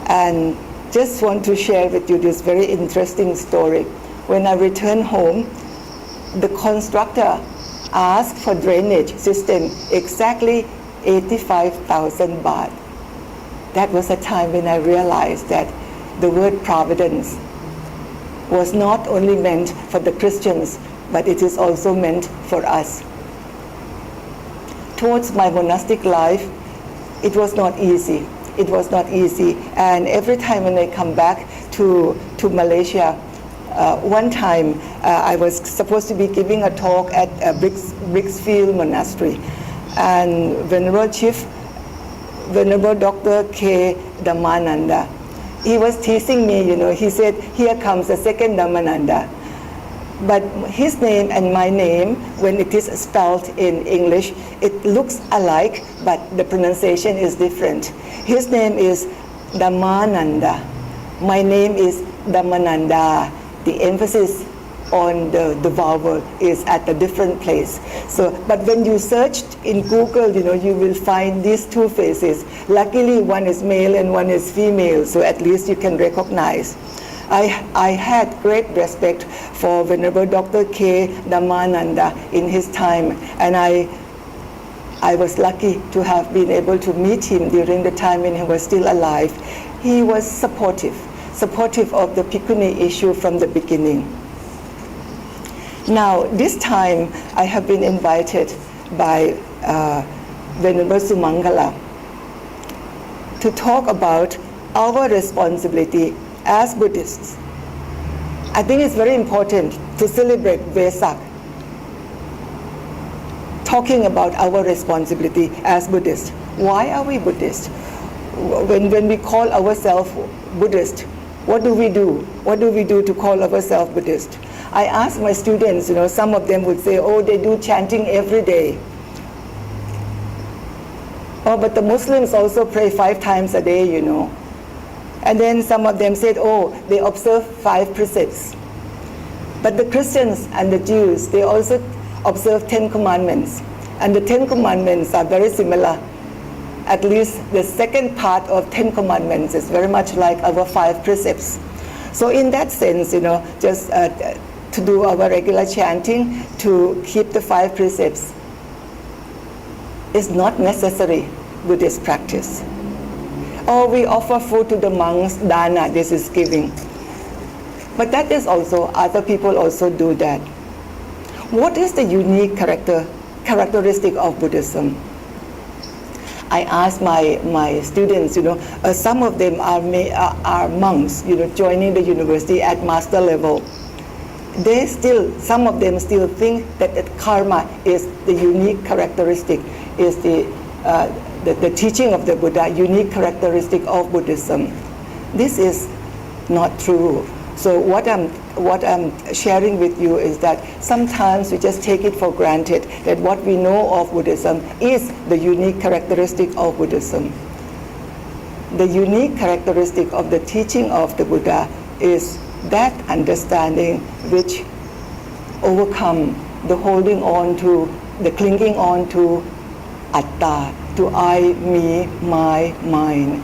And just want to share with you this very interesting story. When I returned home, the constructor asked for drainage system exactly 85,000 baht. That was a time when I realized that the word providence was not only meant for the Christians, but it is also meant for us. Towards my monastic life, it was not easy. It was not easy. And every time when I come back to Malaysia, one time I was supposed to be giving a talk at Bricksfield Monastery. And Venerable Dr. K. Dhammananda, he was teasing me, you know. He said, here comes the second Dhammananda. But his name and my name, when it is spelled in English, it looks alike, but the pronunciation is different. His name is Dhammananda. My name is Dhammananda. The emphasis on the vowel is at a different place. So, but when you search in Google, you know, you will find these two faces. Luckily, one is male and one is female, so at least you can recognize. I had great respect for Venerable Dr. K. Dhammananda in his time, and I was lucky to have been able to meet him during the time when he was still alive. He was supportive of the Bhikkhuni issue from the beginning. Now, this time I have been invited by Venerable Sumangala to talk about our responsibility as Buddhists. I think it's very important to celebrate Vesak, talking about our responsibility as Buddhists. Why are we Buddhist? When we call ourselves Buddhist, what do we do? What do we do to call ourselves Buddhist? I ask my students, you know, some of them would say, oh, they do chanting every day. Oh, but the Muslims also pray 5 times a day, you know. And then some of them said, oh, they observe 5 precepts. But the Christians and the Jews, they also observe 10 commandments. And the 10 commandments are very similar. At least the second part of 10 commandments is very much like our 5 precepts. So in that sense, you know, just to do our regular chanting, to keep the 5 precepts is not necessary Buddhist practice. Or we offer food to the monks, dana, this is giving. But that is also, other people also do that. What is the unique characteristic of Buddhism? I asked my students, some of them are monks, joining the university at master level. Some of them still think that karma is the unique characteristic, is the teaching of the Buddha, unique characteristic of Buddhism. This is not true. So what I'm sharing with you is that sometimes we just take it for granted that what we know of Buddhism is the unique characteristic of Buddhism. The unique characteristic of the teaching of the Buddha is that understanding which overcome the holding on to, the clinging on to atta, to I, me, my, mine.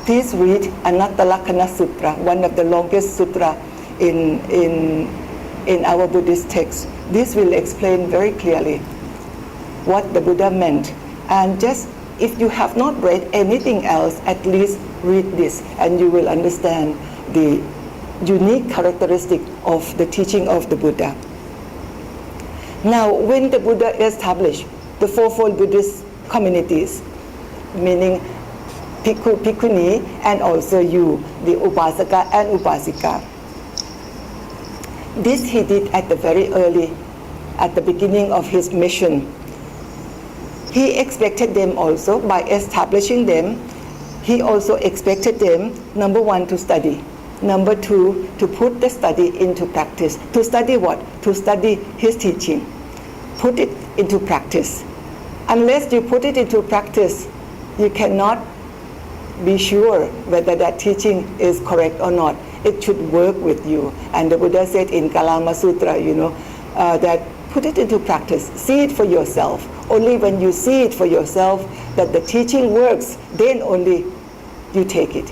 Please read Anattalakkana Sutra, one of the longest sutra in our Buddhist text. This will explain very clearly what the Buddha meant. And just if you have not read anything else, at least read this and you will understand the unique characteristic of the teaching of the Buddha. Now, when the Buddha established the fourfold Buddhist communities, meaning Bhikkhu, Bhikkhuni, and also you, the Upasaka and Upasika. This he did at the very early, at the beginning of his mission. He expected them also, by establishing them, he also expected them, number one, to study. Number two, to put the study into practice. To study what? To study his teaching. Put it into practice. Unless you put it into practice, you cannot be sure whether that teaching is correct or not. It should work with you. And the Buddha said in Kalama Sutra, that put it into practice. See it for yourself. Only when you see it for yourself that the teaching works, then only you take it.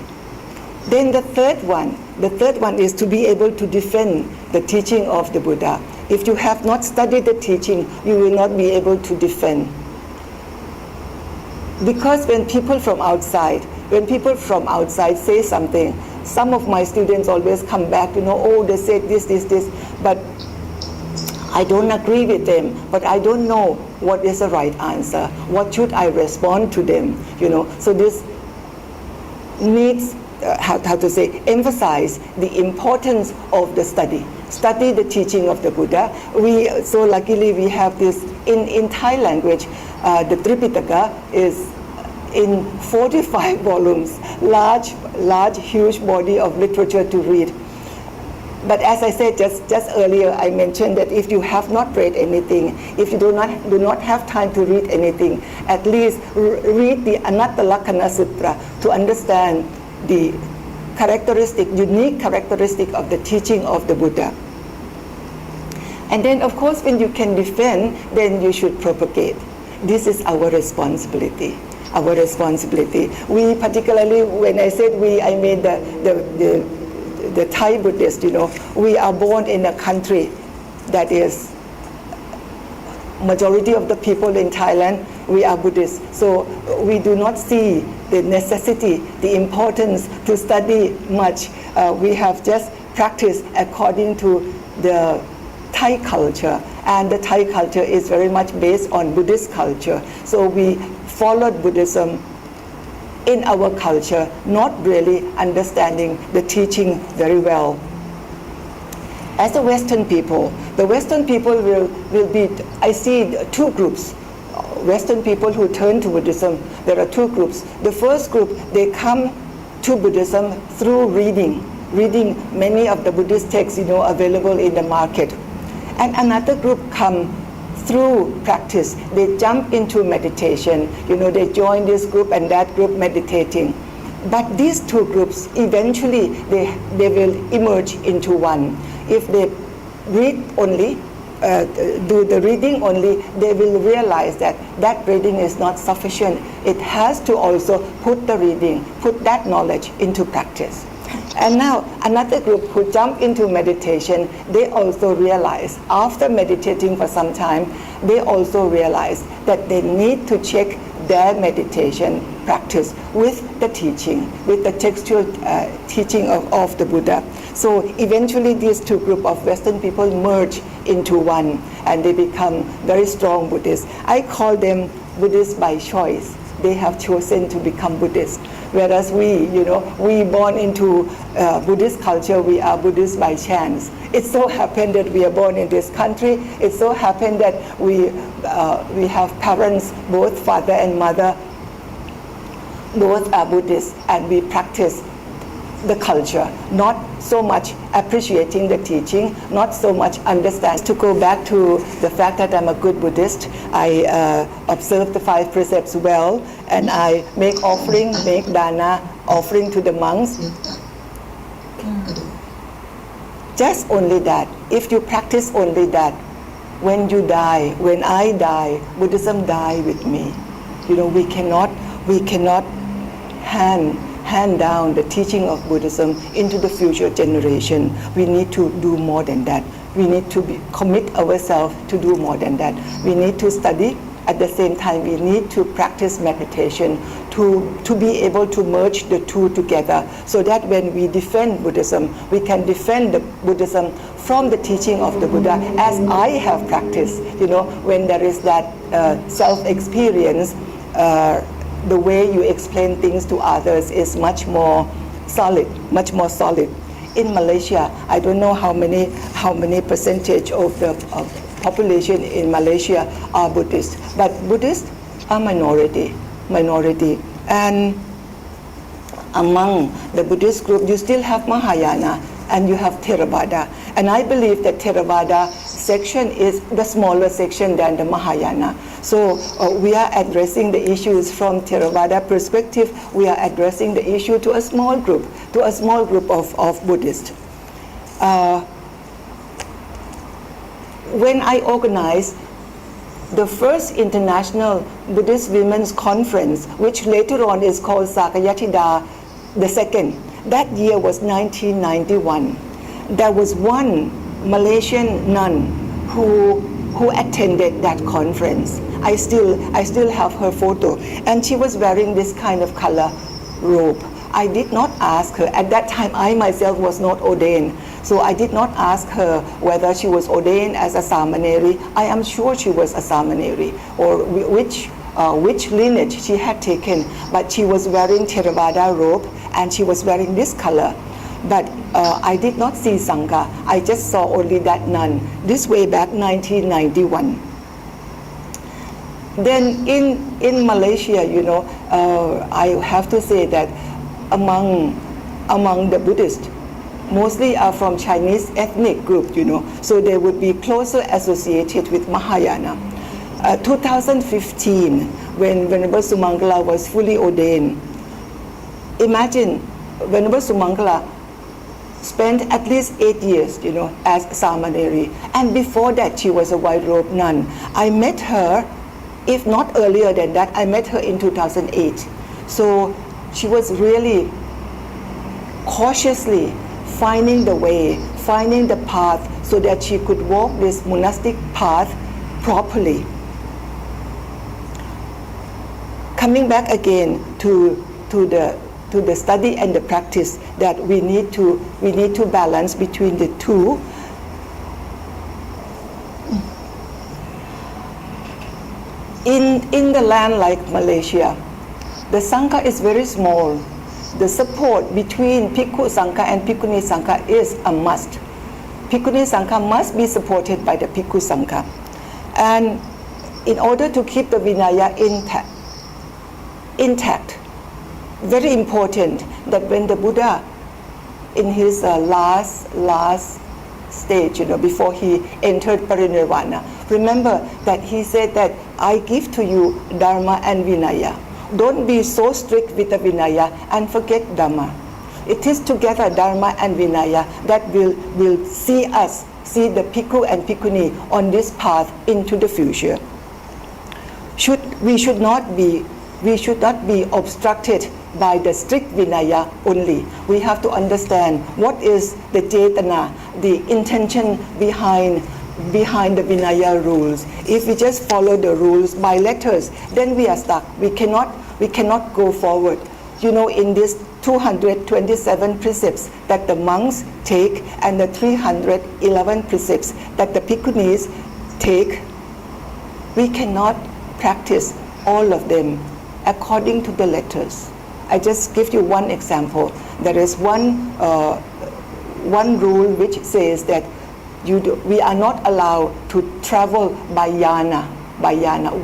Then the third one is to be able to defend the teaching of the Buddha. If you have not studied the teaching, you will not be able to defend. Because when people from outside say something, some of my students always come back, they said this, but I don't agree with them, but I don't know what is the right answer. What should I respond to them? So this needs, emphasize the importance of the study. Study the teaching of the Buddha. So luckily we have this in Thai language. The Tripitaka is in 45 volumes, large, huge body of literature to read. But as I said just earlier, I mentioned that if you have not read anything, if you do not have time to read anything, at least read the Anattalakkana Sutra to understand the unique characteristic of the teaching of the Buddha. And then, of course, when you can defend, then you should propagate. This is our responsibility. We particularly, when I said we, I mean the Thai Buddhists, we are born in a country that is, majority of the people in Thailand, we are Buddhists. So we do not see the necessity, the importance to study much. We have just practiced according to the Thai culture, and the Thai culture is very much based on Buddhist culture. So we followed Buddhism in our culture, not really understanding the teaching very well. As a Western people, the Western people will be, I see two groups. Western people who turn to Buddhism, there are two groups. The first group, they come to Buddhism through reading many of the Buddhist texts, available in the market. And another group come through practice. They jump into meditation. They join this group and that group meditating. But these two groups, eventually, they will emerge into one. If they read only, do the reading only, they will realize that reading is not sufficient. It has to also put the reading, put that knowledge into practice. And now another group who jump into meditation, they also realize, after meditating for some time, they also realize that they need to check their meditation practice with the teaching, with the textual teaching of the Buddha. So eventually these two groups of Western people merge into one and they become very strong Buddhists. I call them Buddhists by choice. They have chosen to become Buddhists. Whereas we born into Buddhist culture, we are Buddhists by chance. It so happened that we are born in this country. It so happened that we have parents, both father and mother, both are Buddhists, and we practice the culture, not so much appreciating the teaching, not so much understand. To go back to the fact that I'm a good Buddhist, I observe the 5 precepts well, and I make offering, make dana, offering to the monks. Just only that. If you practice only that, when you die, when I die, Buddhism die with me. We cannot hand down the teaching of Buddhism into the future generation. We need to do more than that. We need to commit ourselves to do more than that. We need to study. At the same time, we need to practice meditation to be able to merge the two together, so that when we defend Buddhism, we can defend the Buddhism from the teaching of the Buddha, as I have practiced. When there is that self-experience, the way you explain things to others is much more solid. In Malaysia, I don't know how many percentage of the population in Malaysia are Buddhist, but Buddhists are minority. And among the Buddhist group, you still have Mahayana and you have Theravada. And I believe that Theravada section is the smaller section than the Mahayana. So we are addressing the issues from Theravada perspective. We are addressing the issue to a small group of Buddhists. When I organized the first International Buddhist Women's Conference, which later on is called Sakayatida II, that year was 1991. There was one Malaysian nun who attended that conference. I still have her photo, and she was wearing this kind of color robe. I did not ask her. At that time, I myself was not ordained, so I did not ask her whether she was ordained as a Samaneri. I am sure she was a Samaneri, or which lineage she had taken, but she was wearing Theravada robe and she was wearing this color. But I did not see Sangha. I just saw only that nun. This way back 1991. Then in Malaysia, I have to say that among the Buddhists, mostly are from Chinese ethnic group, so they would be closer associated with Mahayana. 2015, when Venerable Sumangala was fully ordained, imagine Venerable Sumangala spent at least 8 years, as Samaneri, and before that she was a white robe nun. I met her, if not earlier than that, I met her in 2008. So she was really cautiously finding the way, finding the path, so that she could walk this monastic path properly. Coming back again to the study and the practice, that we need to balance between the two. In the land like Malaysia, the Sangha is very small. The support between Bhikkhu Sangha and Bhikkhuni Sangha is a must. Bhikkhuni Sangha must be supported by the Bhikkhu Sangha. And in order to keep the Vinaya intact, very important that when the Buddha, in his last stage, before he entered parinirvana, remember that he said that I give to you Dharma and Vinaya. Don't be so strict with the Vinaya and forget Dhamma. It is together, Dharma and Vinaya, that will see the Bhikkhu and Bhikkhuni on this path into the future. We should not be obstructed by the strict Vinaya only. We have to understand what is the Cetana, the intention behind the Vinaya rules. If we just follow the rules by letters, then we are stuck. We cannot we cannot go forward. You know, in these 227 precepts that the monks take and the 311 precepts that the bhikkhunis take, we cannot practice all of them according to the letters. I just give you one example. There is one rule which says that we are not allowed to travel by yana.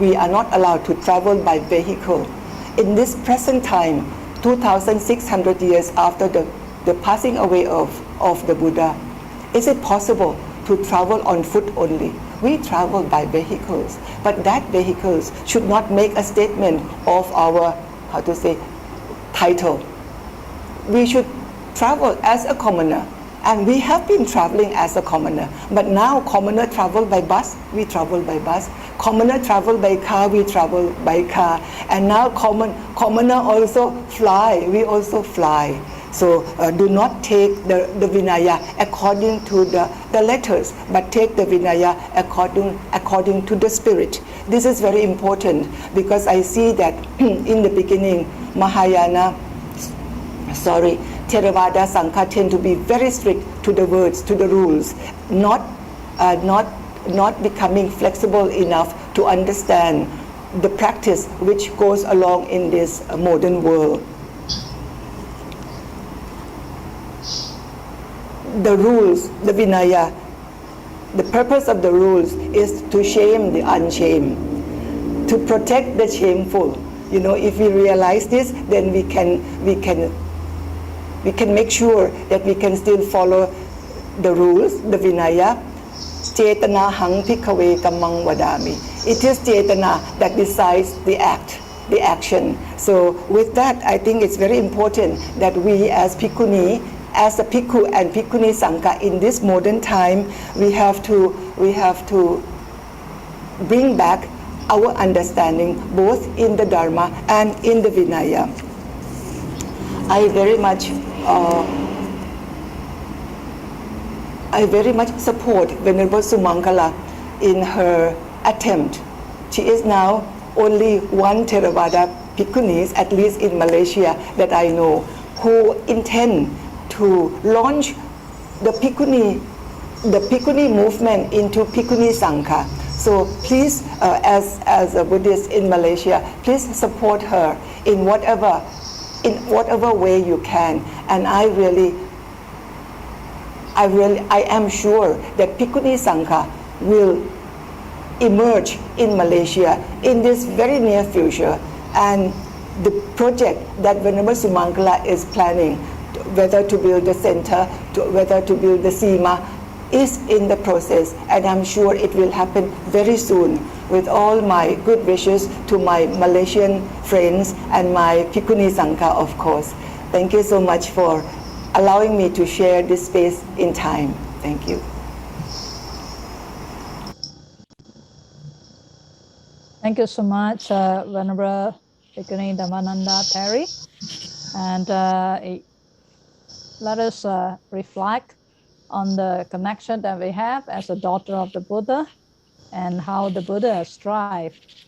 We are not allowed to travel by vehicle. In this present time, 2,600 years after the passing away of the Buddha, is it possible to travel on foot only? We travel by vehicles, but that vehicles should not make a statement of our, how to say, title. We should travel as a commoner, and we have been traveling as a commoner, but now commoner travel by bus, we travel by bus. Commoner travel by car, we travel by car, and now commoner also fly, we also fly. So do not take the Vinaya according to the letters, but take the Vinaya according to the spirit. This is very important because I see that in the beginning, Theravada Sangha tend to be very strict to the words, to the rules, not becoming flexible enough to understand the practice which goes along in this modern world. The rules, the Vinaya, the purpose of the rules is to shame the unshamed, to protect the shameful. You know, if we realize this, then we can make sure that we can still follow the rules, the Vinaya. Chetana hang bhikkhave kammang vadami. It is Chetana that decides the action. So with that, I think it's very important that we as Bhikkhuni, as a Bhikkhu and Bhikkhuni Sangha in this modern time, we have to bring back our understanding both in the Dharma and in the Vinaya. I very much support Venerable Sumangala in her attempt. She is now only one Theravada Bhikkhunis, at least in Malaysia, that I know, who intend to launch the Bhikkhuni movement into Bhikkhuni Sangha. So please, as a Buddhist in Malaysia, please support her in whatever way you can. And I am sure that Bhikkhuni Sangha will emerge in Malaysia in this very near future. And the project that Venerable Sumangala is planning, whether to build a center, whether to build the SEMA, is in the process, and I'm sure it will happen very soon. With all my good wishes to my Malaysian friends and my Bhikkhuni Sangha, of course. Thank you so much for allowing me to share this space in time. Thank you. Thank you so much, Venerable Bhikkhuni Dhammananda Terry. And let us reflect on the connection that we have as a daughter of the Buddha and how the Buddha strived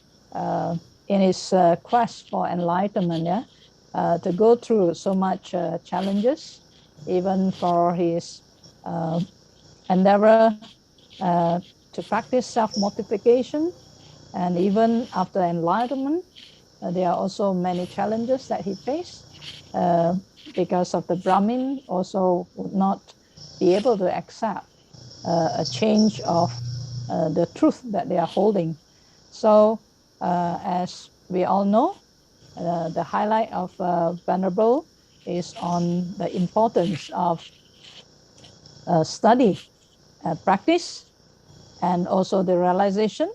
in his quest for enlightenment, to go through so much challenges, even for his endeavor to practice self-mortification. And even after enlightenment, there are also many challenges that he faced because of the Brahmin also would not be able to accept a change of the truth that they are holding. So as we all know, the highlight of Venerable is on the importance of study, practice, and also the realization.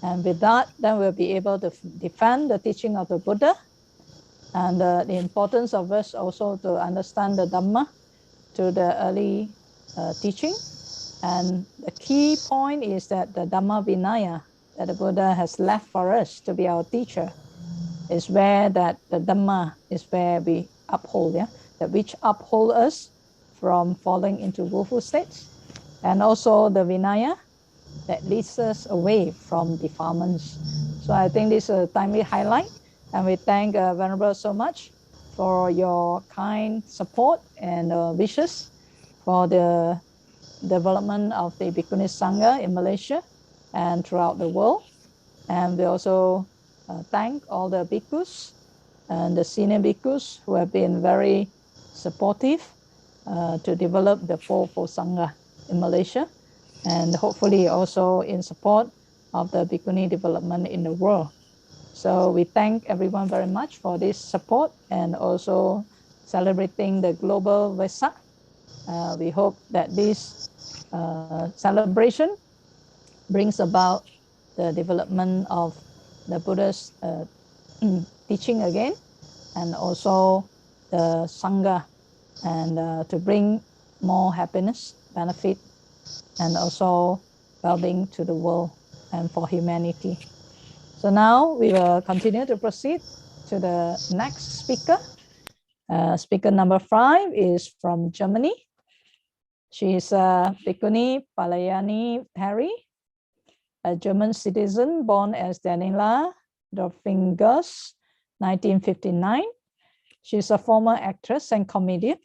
And with that, then we'll be able to defend the teaching of the Buddha, and the importance of us also to understand the Dhamma to the early teaching. And the key point is that the Dhamma Vinaya that the Buddha has left for us to be our teacher is where that the Dhamma is where we uphold, that which uphold us from falling into willful states, and also the Vinaya that leads us away from defilements. So I think this is a timely highlight And we thank Venerable so much for your kind support and wishes for the development of the Bhikkhuni Sangha in Malaysia and throughout the world. And we also thank all the bhikkhus and the senior bhikkhus who have been very supportive to develop the Fourfold Sangha in Malaysia, and hopefully also in support of the Bhikkhuni development in the world. So we thank everyone very much for this support and also celebrating the global Vesak. We hope that this celebration brings about the development of the Buddha's teaching again, and also the Sangha, and to bring more happiness, benefit, and also well-being to the world and for humanity. So now we will continue to proceed to the next speaker. Speaker number 5 is from Germany. She is Bhikkhuni Palayani Terry, a German citizen born as Daniela Dorfingers, 1959. She's a former actress and comedian.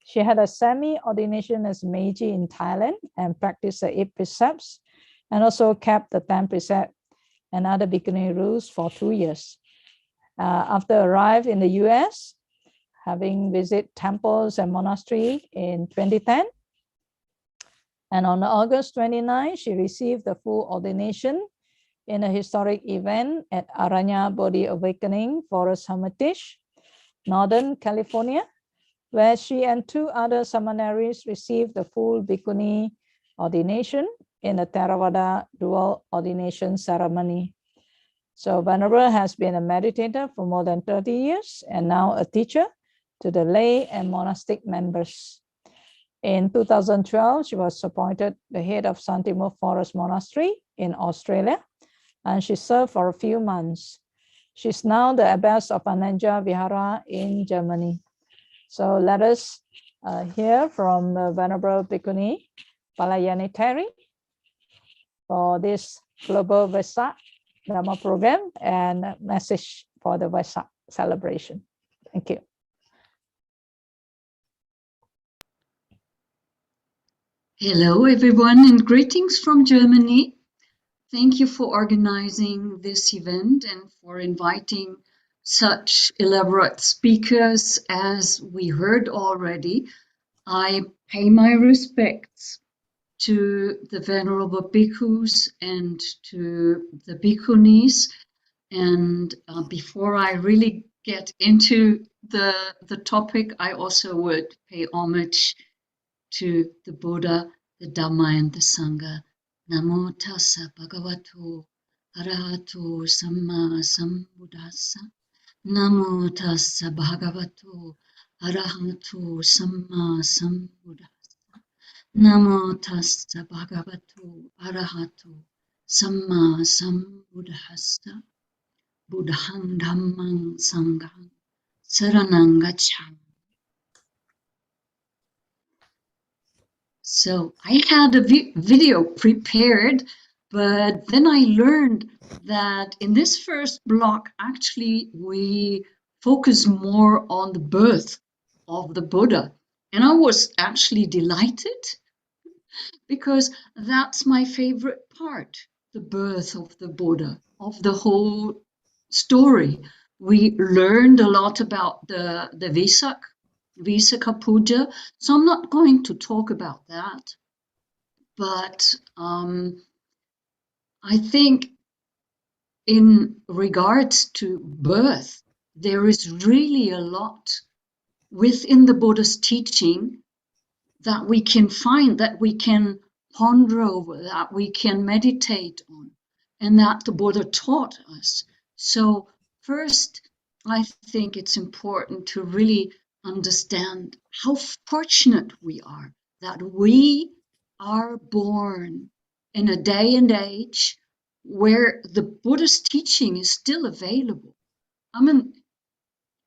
She had a semi-ordination as Meiji in Thailand and practiced the 8 precepts, and also kept the 10 precepts and other Bhikkhuni rules for 2 years. After arriving in the US, having visited temples and monasteries in 2010, and on August 29, she received the full ordination in a historic event at Aranya Bodhi Awakening Forest Hermitage, Northern California, where she and 2 other seminaries received the full Bhikkhuni ordination in a Theravada dual ordination ceremony. So Venerable has been a meditator for more than 30 years and now a teacher to the lay and monastic members. In 2012, she was appointed the head of San Timur Forest Monastery in Australia, and she served for a few months. She's now the abbess of Ananja Vihara in Germany. So let us hear from Venerable Bhikkhuni Palayani Terry for this Global Vesak Dhamma program and message for the Vesak celebration. Thank you. Hello, everyone, and greetings from Germany. Thank you for organizing this event and for inviting such elaborate speakers as we heard already. I pay my respects to the Venerable Bhikkhus and to the Bhikkhunis. And before I really get into the topic, I also would pay homage to the Buddha, the Dhamma, and the Sangha. Namo tassa bhagavato arahato samma sambuddhassa. Namo tassa bhagavato arahato samma sambuddhassa. Namo tassa bhagavato arahato samma sambuddhassa. Buddhang dhammang sanghang saranang gacchami. So I had a video prepared, but then I learned that in this first block, actually, we focus more on the birth of the Buddha. And I was actually delighted because that's my favorite part, the birth of the Buddha, of the whole story. We learned a lot about the Vesak Puja, so I'm not going to talk about that. But I think in regards to birth, there is really a lot within the Buddha's teaching that we can find, that we can ponder over, that we can meditate on, and that the Buddha taught us. So first, I think it's important to really understand how fortunate we are that we are born in a day and age where the Buddha's teaching is still available. I mean,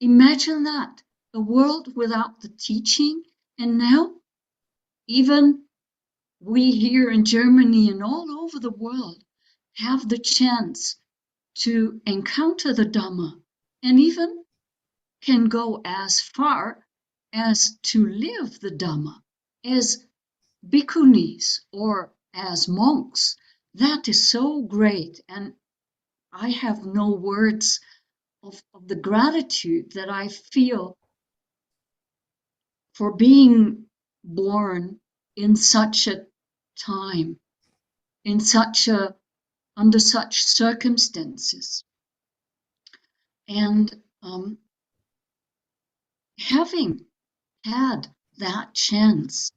imagine that, a world without the teaching, and now even we here in Germany and all over the world have the chance to encounter the Dhamma and even can go as far as to live the Dhamma as bhikkhunis or as monks. That is so great, and I have no words of the gratitude that I feel for being born in such a time, in such a under such circumstances, and having had that chance,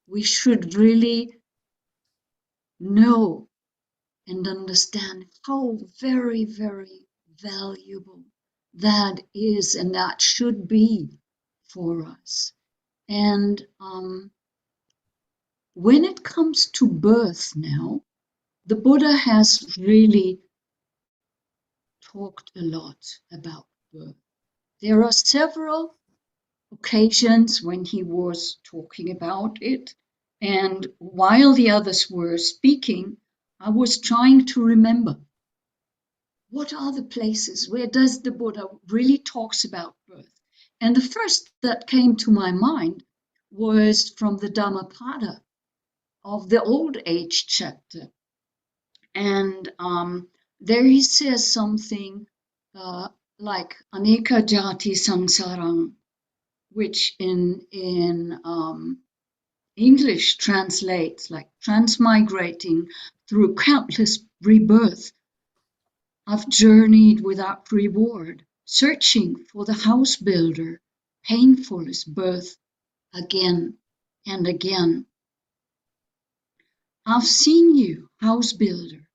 we should really know and understand how very, very valuable that is and that should be for us. And when it comes to birth now, the Buddha has really talked a lot about birth. There are several occasions when he was talking about it, and while the others were speaking, I was trying to remember what are the places where does the Buddha really talks about birth. And the first that came to my mind was from the Dhammapada of the old age chapter, and there he says something like aneka jati sangsarang, which in English translates like transmigrating through countless rebirths. I've journeyed without reward, searching for the house builder, painful as birth, again and again. I've seen you, house builder.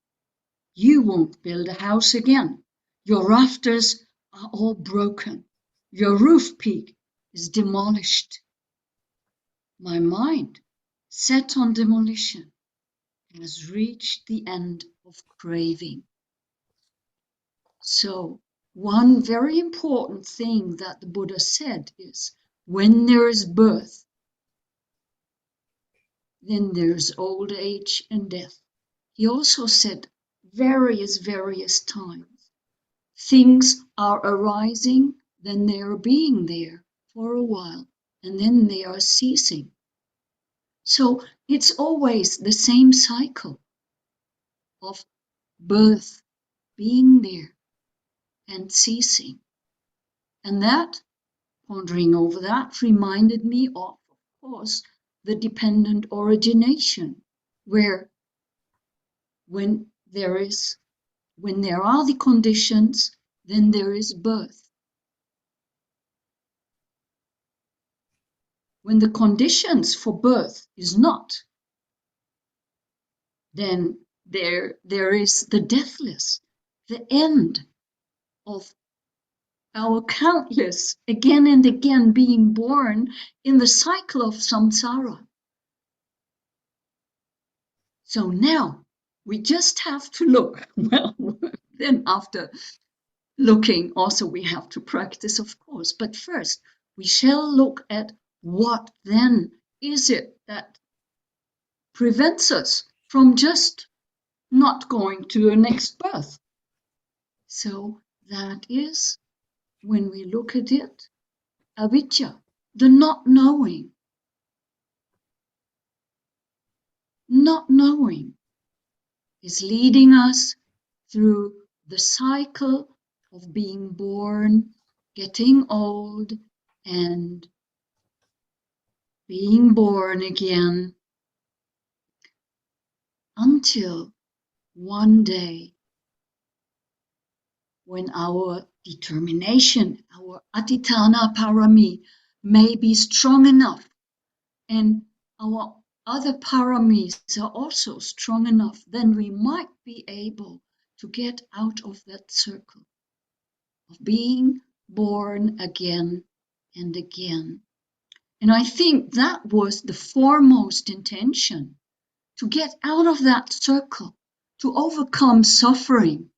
You won't build a house again. Your rafters are all broken. Your roof peak is demolished. My mind, set on demolition, has reached the end of craving. So, one very important thing that the Buddha said is, when there is birth, then there's old age and death. He also said various times, things are arising, then they are being there for a while, and then they are ceasing. So it's always the same cycle of birth, being there, and ceasing. And that, pondering over that, reminded me of course, the dependent origination, where when there are the conditions, then there is birth. When the conditions for birth is not, then there is the deathless, the end of our countless, again and again being born in the cycle of samsara. So now we just have to look. Well, then after looking, also we have to practice, of course. But first, we shall look at what then is it that prevents us from just not going to a next birth. So that is, when we look at it, avijja, the not knowing. Not knowing is leading us through the cycle of being born, getting old, and being born again, until one day when our determination, our adhitthana parami, may be strong enough, and our other paramis are also strong enough, then we might be able to get out of that circle of being born again and again. And I think that was the foremost intention, to get out of that circle, to overcome suffering,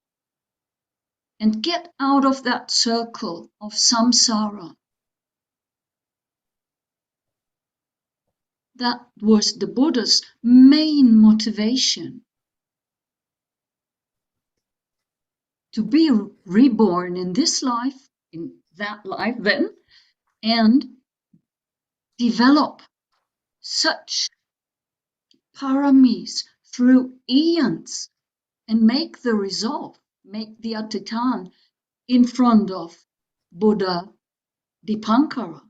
and get out of that circle of samsara. That was the Buddha's main motivation. to be reborn in this life, in that life then, and develop such paramis through eons and make the resolve, make the Atitan in front of Buddha Dipankara,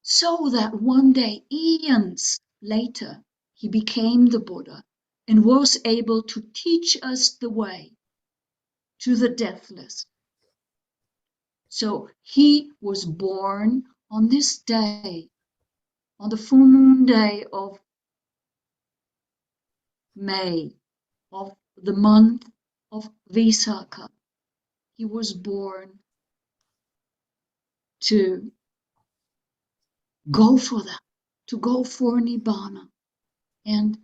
so that one day, eons later, he became the Buddha and was able to teach us the way to the deathless. So he was born on this day, on the full moon day of May, of the month of Vesak. He was born to go for that, to go for Nibbana. And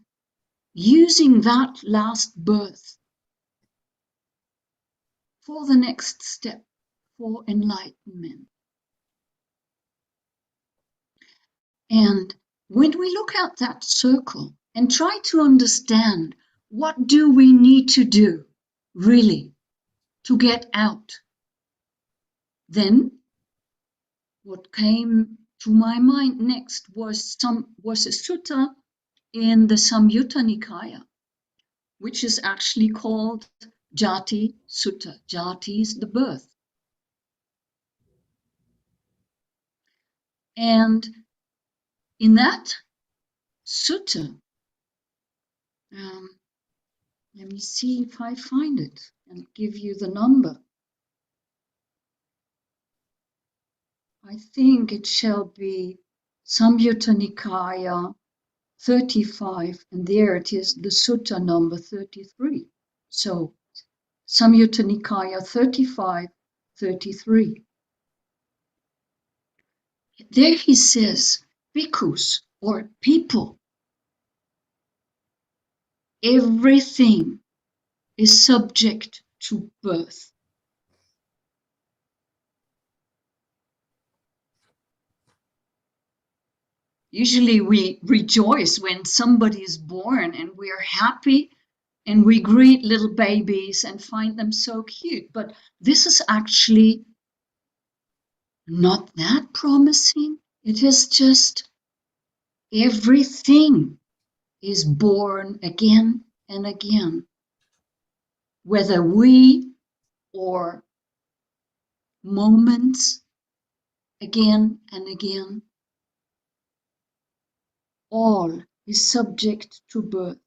using that last birth for the next step, for enlightenment. And when we look at that circle and try to understand what do we need to do really to get out, then what came to my mind next was a sutta in the Samyutta Nikaya, which is actually called Jati Sutta. Jati is the birth. And in that sutta, let me see if I find it and give you the number. I think it shall be Samyutta Nikaya 35, and there it is, the sutta number 33. So, Samyutta Nikaya 35, 33. There he says, bhikkhus, or people, everything is subject to birth. Usually we rejoice when somebody is born and we are happy and we greet little babies and find them so cute. But this is actually not that promising. It is just everything is born again and again, whether we or moments again and again. All is subject to birth.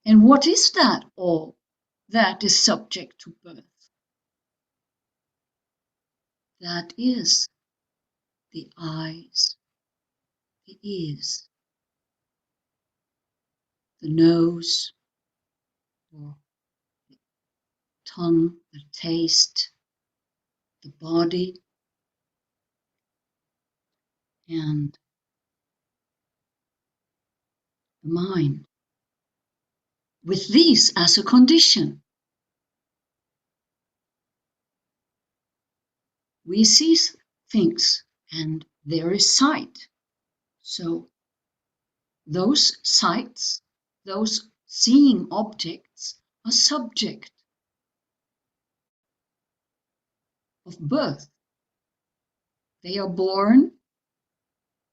And what is that all that is subject to birth? That is the eyes, the ears, the nose, or the tongue, the taste, the body, and the mind. With these as a condition, we see things and there is sight. So those sights, those seeing objects are subject of birth. They are born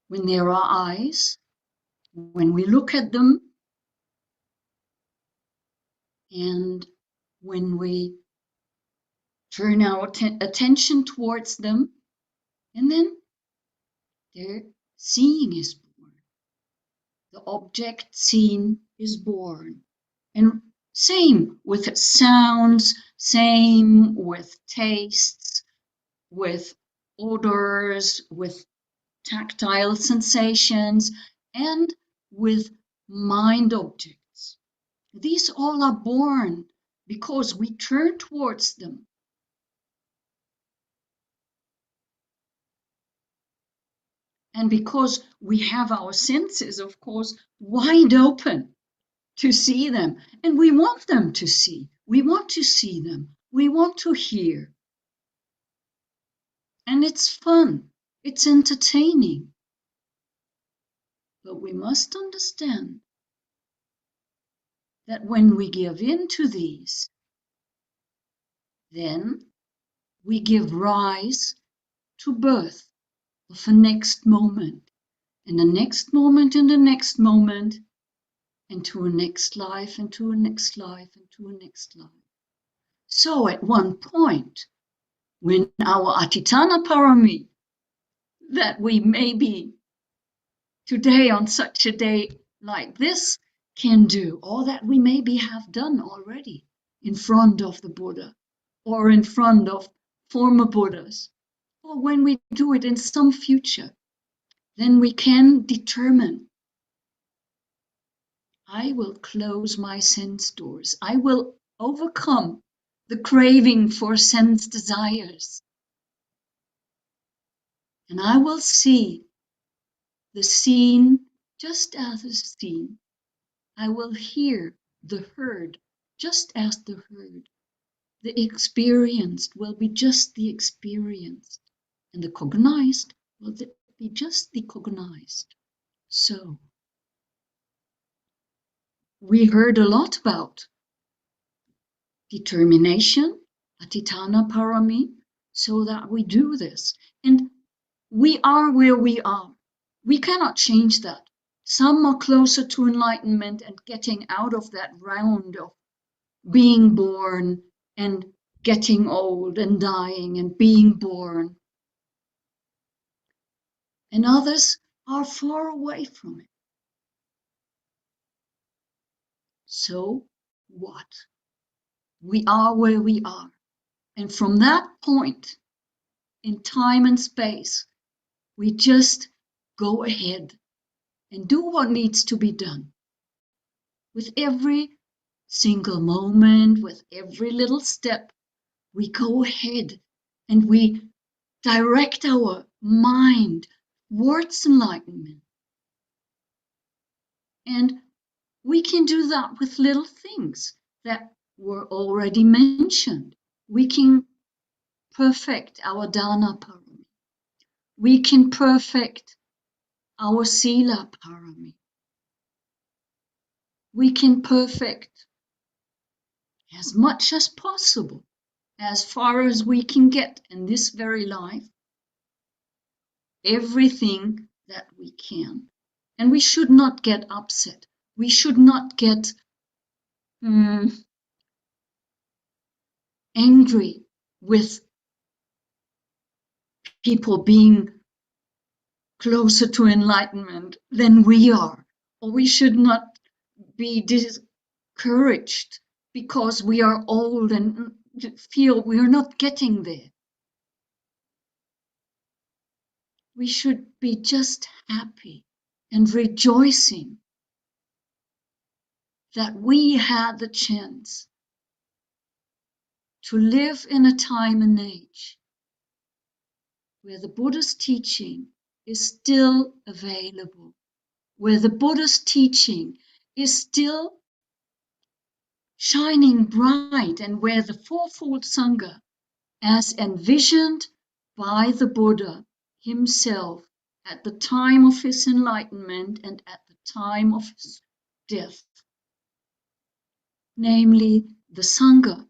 when there are eyes, when we look at them, and when we turn our attention towards them, and then their seeing is born. The object seen is born. And same with sounds, same with tastes, with odors, with tactile sensations, and with mind objects. These all are born because we turn towards them. And because we have our senses, of course, wide open to see them. And we want them to see. We want to see them. We want to hear. And it's fun. It's entertaining. But we must understand that when we give in to these, then we give rise to birth of a next moment, and the next moment, and the next moment, and to a next life, and to a next life, and to a next life. So at one point, when our Atitana Parami, that we maybe today on such a day like this can do, or that we maybe have done already in front of the Buddha, or in front of former Buddhas, or when we do it in some future, then we can determine, I will close my sense doors. I will overcome the craving for sense desires. And I will see the seen just as a seen. I will hear the heard just as the heard. The experienced will be just the experienced. And the cognized will be just the cognized. So, we heard a lot about determination, Atitana Parami, so that we do this. And we are where we are. We cannot change that. Some are closer to enlightenment and getting out of that round of being born and getting old and dying and being born. And others are far away from it. So what? We are where we are. And from that point in time and space, we just go ahead and do what needs to be done. With every single moment, with every little step, we go ahead and we direct our mind towards enlightenment. And we can do that with little things that were already mentioned. We can perfect our dana parami. We can perfect our sila parami. We can perfect as much as possible, as far as we can get in this very life, everything that we can. And we should not get upset. We should not get angry with people being closer to enlightenment than we are. Or we should not be discouraged because we are old and feel we are not getting there. We should be just happy and rejoicing that we had the chance to live in a time and age where the Buddha's teaching is still available, where the Buddha's teaching is still shining bright, and where the Fourfold Sangha, as envisioned by the Buddha himself at the time of his enlightenment and at the time of his death, namely the Sangha,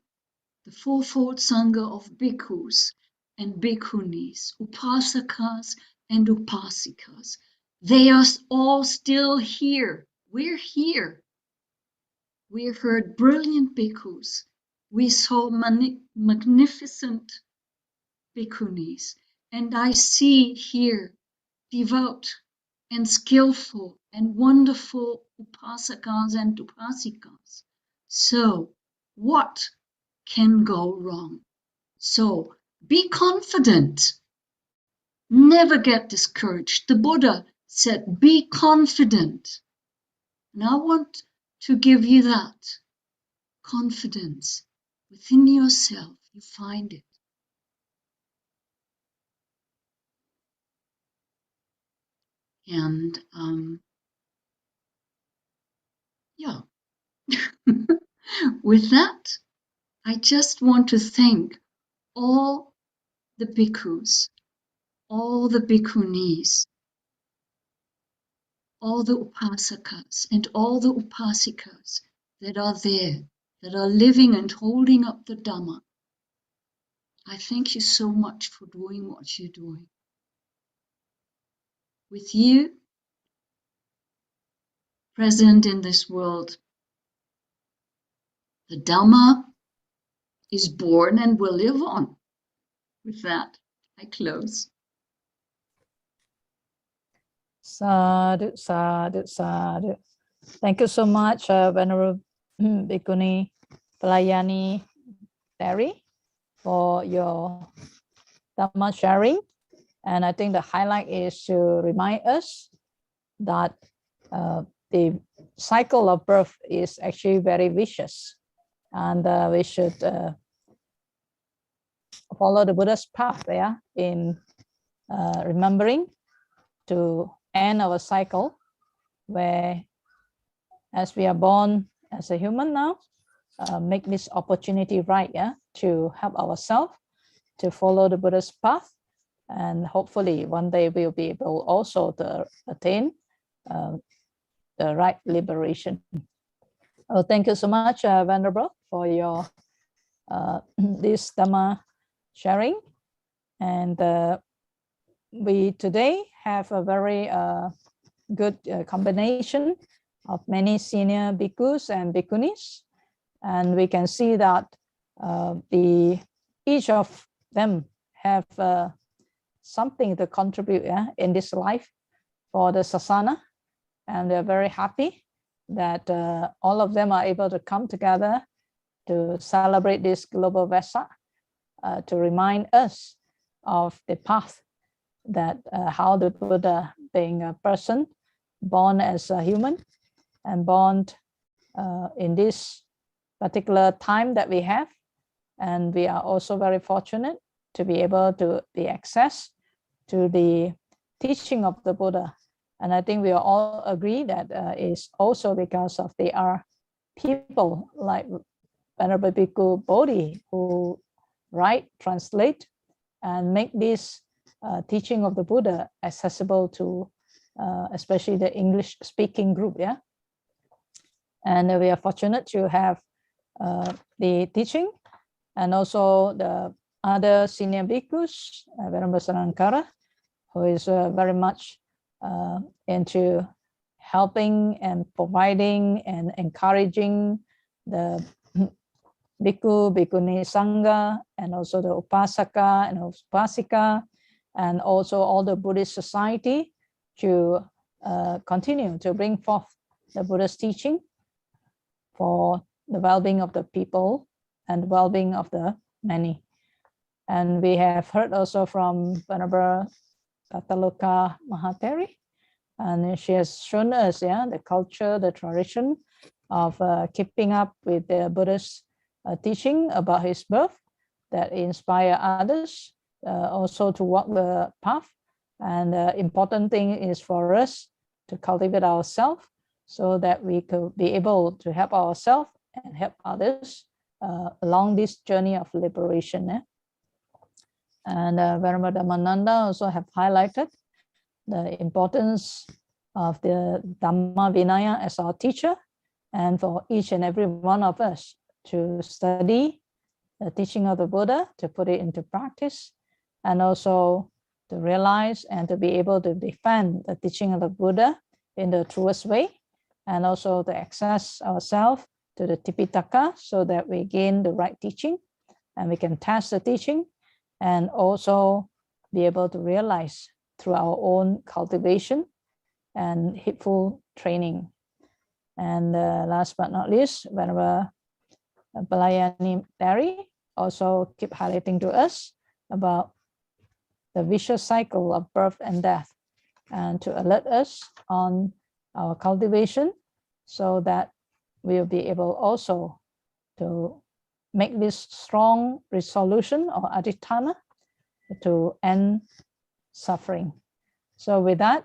the Fourfold Sangha of bhikkhus and bhikkhunis, upasakas and upasikas. They are all still here. We're here. We heard brilliant bhikkhus. We saw magnificent bhikkhunis. And I see here devout and skillful and wonderful upasakas and upasikas. So, what can go wrong? So, be confident. Never get discouraged. The Buddha said, be confident. And I want to give you that confidence within yourself. You find it. And yeah, with that, I just want to thank all the bhikkhus, all the bhikkhunis, all the upasakas, and all the upasikas that are there, that are living and holding up the Dhamma, I thank you so much for doing what you're doing. With you present in this world, the Dhamma is born and will live on. With that, I close. Sadhu, sadhu, sadhu. Thank you so much, Venerable Bhikkhuni Palayani Terry, for your Dhamma sharing. And I think the highlight is to remind us that the cycle of birth is actually very vicious, and we should follow the Buddha's path there in remembering to end our cycle, where as we are born as a human now, make this opportunity right, to help ourselves to follow the Buddha's path, and hopefully one day we'll be able also to attain the right liberation. Oh, thank you so much, Venerable, for your this Dhamma sharing. And we today have a very good combination of many senior bhikkhus and bhikkhunis, and we can see that each of them have something to contribute in this life for the sasana, and they're very happy that all of them are able to come together to celebrate this global Vesak, to remind us of the path, that how the Buddha, being a person born as a human and born in this particular time that we have, and we are also very fortunate to be able to be access to the teaching of the Buddha. And I think we all agree that it's also because of they are people like Venerable Bhikkhu Bodhi who write, translate, and make this teaching of the Buddha accessible to especially the English-speaking group, And we are fortunate to have the teaching, and also the other senior bhikkhus, Venerable Sarankara, who is very much into helping and providing and encouraging the bhikkhu, bhikkhuni sangha, and also the upasaka and upasika, and also all the Buddhist society to continue to bring forth the Buddha's teaching for the well-being of the people and well-being of the many. And we have heard also from Venerable Tataloka Mahateri, and she has shown us the culture, the tradition of keeping up with the Buddha's teaching about his birth, that inspire others also to walk the path. And the important thing is for us to cultivate ourselves so that we could be able to help ourselves and help others along this journey of liberation. And Venerable Dhammananda also have highlighted the importance of the Dhamma Vinaya as our teacher, and for each and every one of us to study the teaching of the Buddha, to put it into practice, and also to realize and to be able to defend the teaching of the Buddha in the truest way, and also to access ourselves to the Tipitaka so that we gain the right teaching and we can test the teaching, and also be able to realize through our own cultivation and heedful training. And last but not least, Venerable Palayani Terry also keep highlighting to us about the vicious cycle of birth and death, and to alert us on our cultivation so that we'll be able also to make this strong resolution or adhitthana to end suffering. So with that,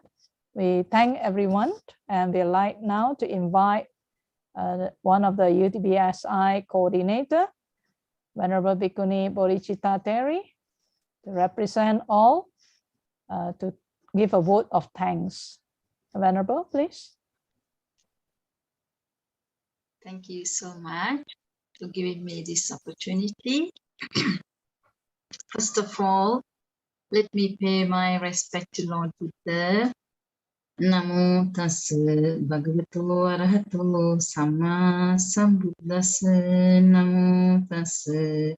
we thank everyone, and we'd like now to invite one of the UTBSI coordinator, Venerable Bhikkhuni Bodhicitta Terry, to represent all, to give a vote of thanks. Venerable, please. Thank you so much for giving me this opportunity. First of all, let me pay my respect to Lord Buddha. Namo tassa bhagavato arahato samma sambuddhassa. Namo tassa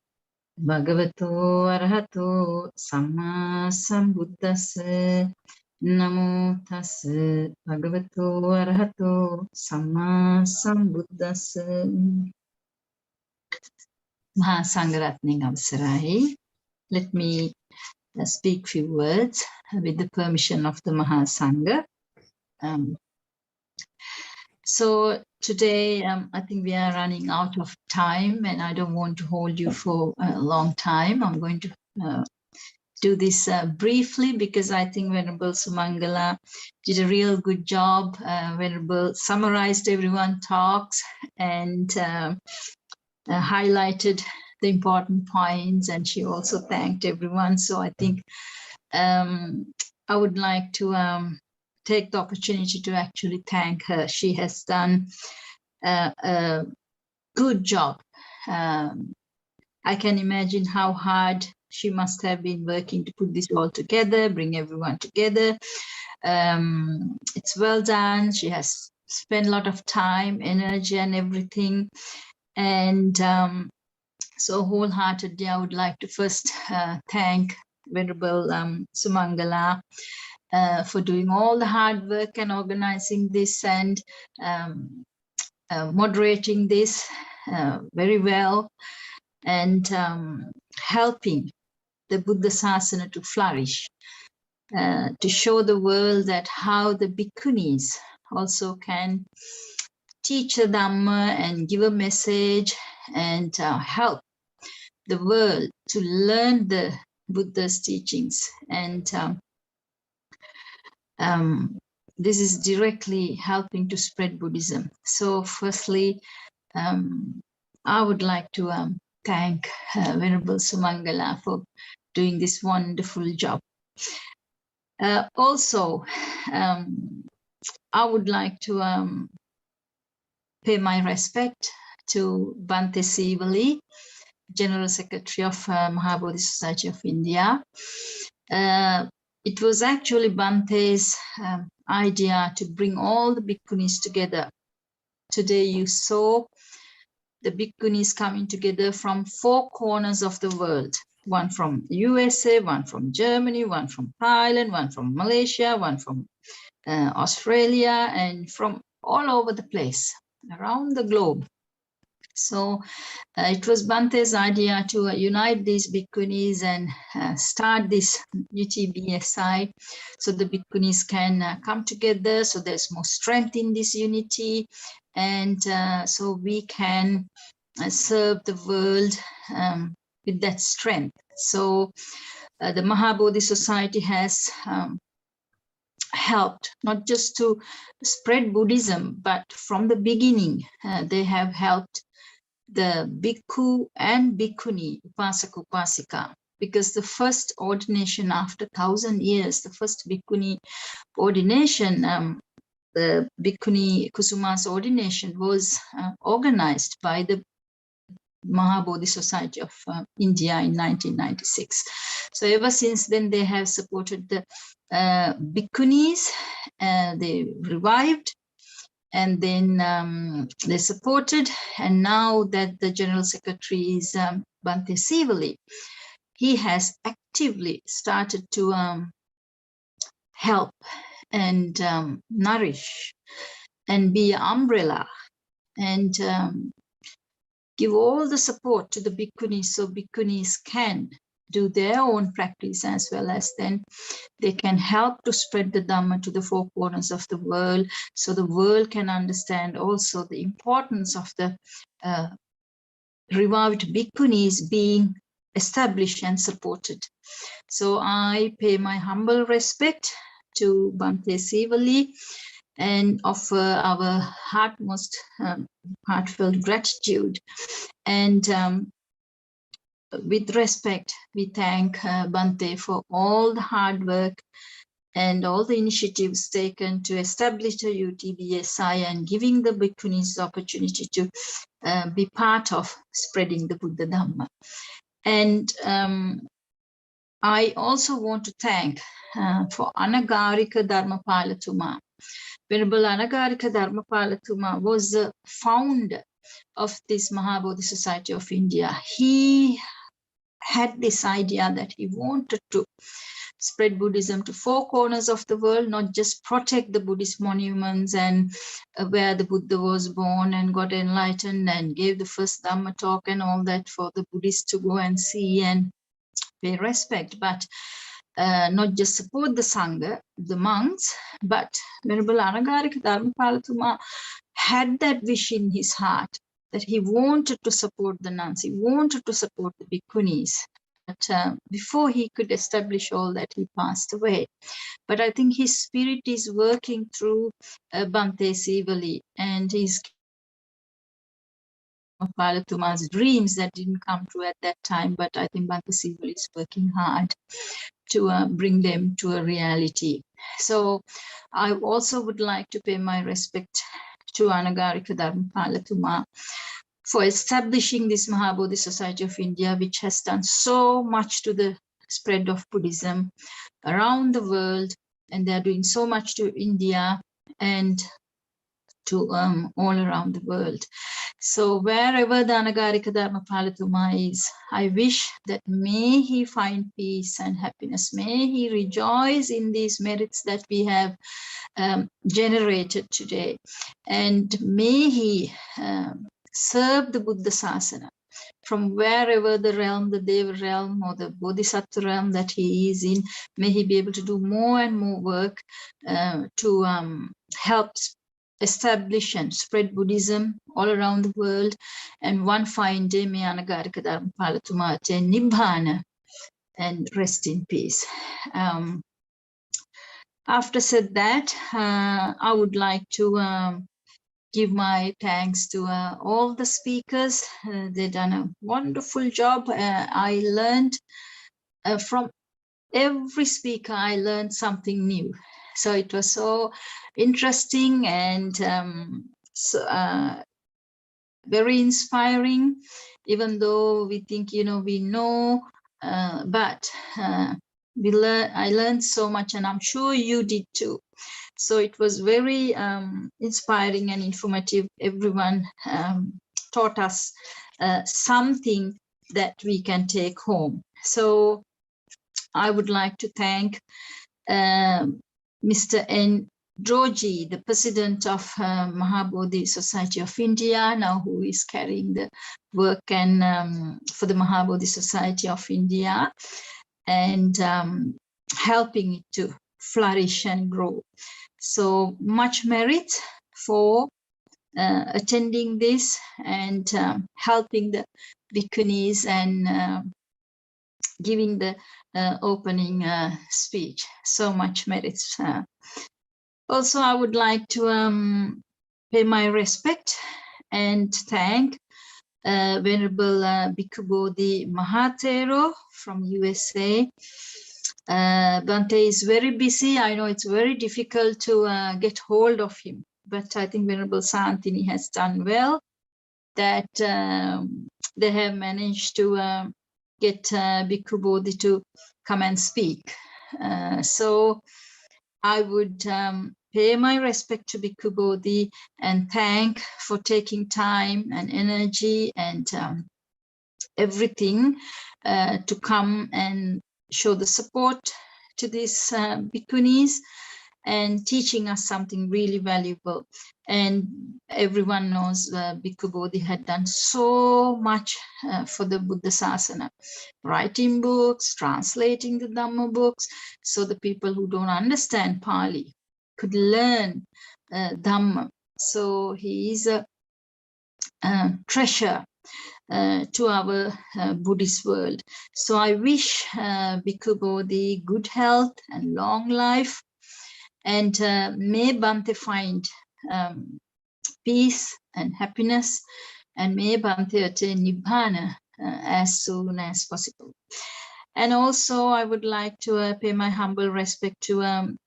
bhagavato arahato samma sambuddhassa. Namo tassa bhagavato arahato samma sambuddhassa. Maha Sangharatne Avsarai. Let me speak few words with the permission of the Maha Sangha. So today, I think we are running out of time and I don't want to hold you for a long time. I'm going to do this briefly because I think Venerable Sumangala did a real good job. Venerable summarized everyone's talks and highlighted the important points, and she also thanked everyone. So I think I would like to take the opportunity to actually thank her. She has done a good job. I can imagine how hard she must have been working to put this all together, bring everyone together. It's well done. She has spent a lot of time, energy, and everything. And so wholeheartedly, I would like to first thank Venerable Sumangala for doing all the hard work and organizing this and moderating this very well, and helping the Buddha Sasana to flourish, to show the world that how the bhikkhunis also can teach the Dhamma and give a message and help the world to learn the Buddha's teachings. And this is directly helping to spread Buddhism. So firstly, I would like to thank Venerable Sumangala for doing this wonderful job. Also, I would like to pay my respect to Bhante Sivali, General Secretary of Mahabodhi Society of India. It was actually Bhante's idea to bring all the bhikkhunis together. Today you saw the bhikkhunis coming together from 4 corners of the world. One from the USA, one from Germany, one from Thailand, one from Malaysia, one from Australia, and from all over the place, around the globe. So it was Bhante's idea to unite these bhikkhunis and start this UTBSI so the bhikkhunis can come together, so there's more strength in this unity, and so we can serve the world with that strength. So the Mahabodhi Society has helped not just to spread Buddhism, but from the beginning they have helped the bhikkhu and bhikkhuni, upasaka upasika, because the first ordination after 1,000 years, the first bhikkhuni ordination, the Bhikkhuni Kusuma's ordination was organized by the Mahabodhi Society of India in 1996. So ever since then, they have supported the bhikkhunis, they revived, and then they supported, and now that the General Secretary is Bhante Sivali, he has actively started to help and nourish and be an umbrella and give all the support to the bhikkhunis, so bhikkhunis can do their own practice, as well as then they can help to spread the Dhamma to the 4 corners of the world, so the world can understand also the importance of the revived bhikkhunis being established and supported. So I pay my humble respect to Bhante Sivali and offer our heartfelt gratitude. And with respect, we thank Bhante for all the hard work and all the initiatives taken to establish the UTBSI and giving the bhikkhunis the opportunity to be part of spreading the Buddha Dhamma. And I also want to thank for Anagarika Dharmapalatuma. Venerable Anagarika Dharmapalatuma was the founder of this Mahabodhi Society of India. He had this idea that he wanted to spread Buddhism to 4 corners of the world, not just protect the Buddhist monuments and where the Buddha was born and got enlightened and gave the first Dhamma talk and all that for the Buddhists to go and see and pay respect, but not just support the Sangha, the monks, but Venerable Anagarika Dharmapalatuma had that wish in his heart that he wanted to support the nuns, he wanted to support the bhikkhunis. But before he could establish all that, he passed away. But I think his spirit is working through Bhante Sivali and his Palatuma's dreams that didn't come true at that time. But I think Bhante Sivali is working hard to bring them to a reality. So I also would like to pay my respect to Anagarika Dharmapalatuma for establishing this Mahabodhi Society of India, which has done so much to the spread of Buddhism around the world, and they're doing so much to India and to all around the world. So wherever the Anagarika Dharmapalatuma is, I wish that may he find peace and happiness. May he rejoice in these merits that we have generated today. And may he serve the Buddha Sasana from wherever the realm, the Deva realm or the Bodhisattva realm that he is in. May he be able to do more and more work to help establish and spread Buddhism all around the world. And one fine day, may Anagarika Dharmapalatuma attain Nibbana and rest in peace. After said that, I would like to give my thanks to all the speakers. They've done a wonderful job. I learned from every speaker, I learned something new. So it was so interesting and very inspiring, even though we think, we know, but I learned so much, and I'm sure you did too. So it was very inspiring and informative. Everyone taught us something that we can take home. So I would like to thank Mr. N. Droji, the president of Mahabodhi Society of India, now who is carrying the work and for the Mahabodhi Society of India and helping it to flourish and grow. So much merit for attending this and helping the bhikkhunis and giving the opening speech. So much merits. Also, I would like to pay my respect and thank Venerable Bhikkhu Bodhi Mahatero from USA. Bhante is very busy. I know it's very difficult to get hold of him, but I think Venerable Santini has done well that they have managed to get Bhikkhu Bodhi to come and speak. So I would pay my respect to Bhikkhu Bodhi and thank for taking time and energy and everything to come and show the support to these bhikkhunis and teaching us something really valuable. And everyone knows Bhikkhu Bodhi had done so much for the Buddha Sasana, writing books, translating the Dhamma books, so the people who don't understand Pali could learn Dhamma. So he is a treasure to our Buddhist world. So I wish Bhikkhu Bodhi good health and long life, and may Bhante find peace and happiness, and may Bhante attain Nibbana as soon as possible. And also I would like to pay my humble respect to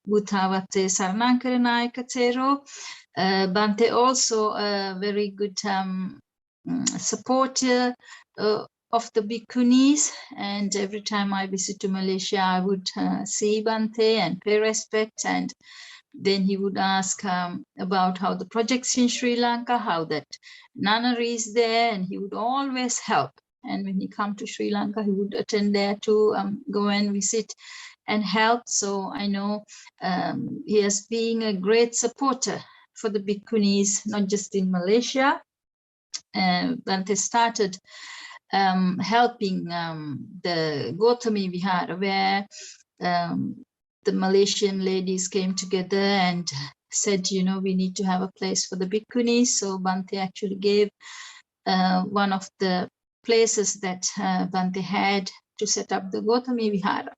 Bhuttavatte Saranankara Nayaka Thero. Bhante also a very good supporter of the bhikkhunis, and every time I visit to Malaysia, I would see Bante and pay respect, and then he would ask about how the projects in Sri Lanka, how that nunnery is there, and he would always help. And when he come to Sri Lanka, he would attend there to go and visit and help. So I know he has been a great supporter for the bhikkhunis, not just in Malaysia. Bante started helping the Gautami Vihara, where the Malaysian ladies came together and said, you know, we need to have a place for the bhikkhunis. So Bante actually gave one of the places that Bante had to set up the Gautami Vihara.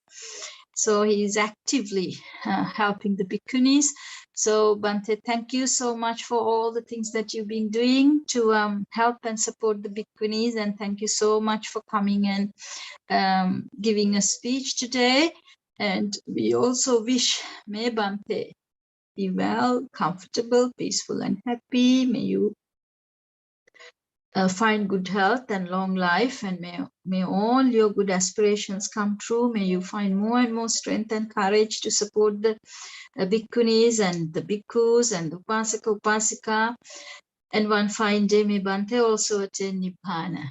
So he is actively helping the bhikkhunis. So Bante, thank you so much for all the things that you've been doing to help and support the bhikkhunis. And thank you so much for coming and giving a speech today. And we also wish, may Bante be well, comfortable, peaceful and happy. May you find good health and long life, and may all your good aspirations come true. May you find more and more strength and courage to support the bhikkhunis and the bhikkhus and the upasaka upasika. And one fine day, may Bante also attain Nibbana.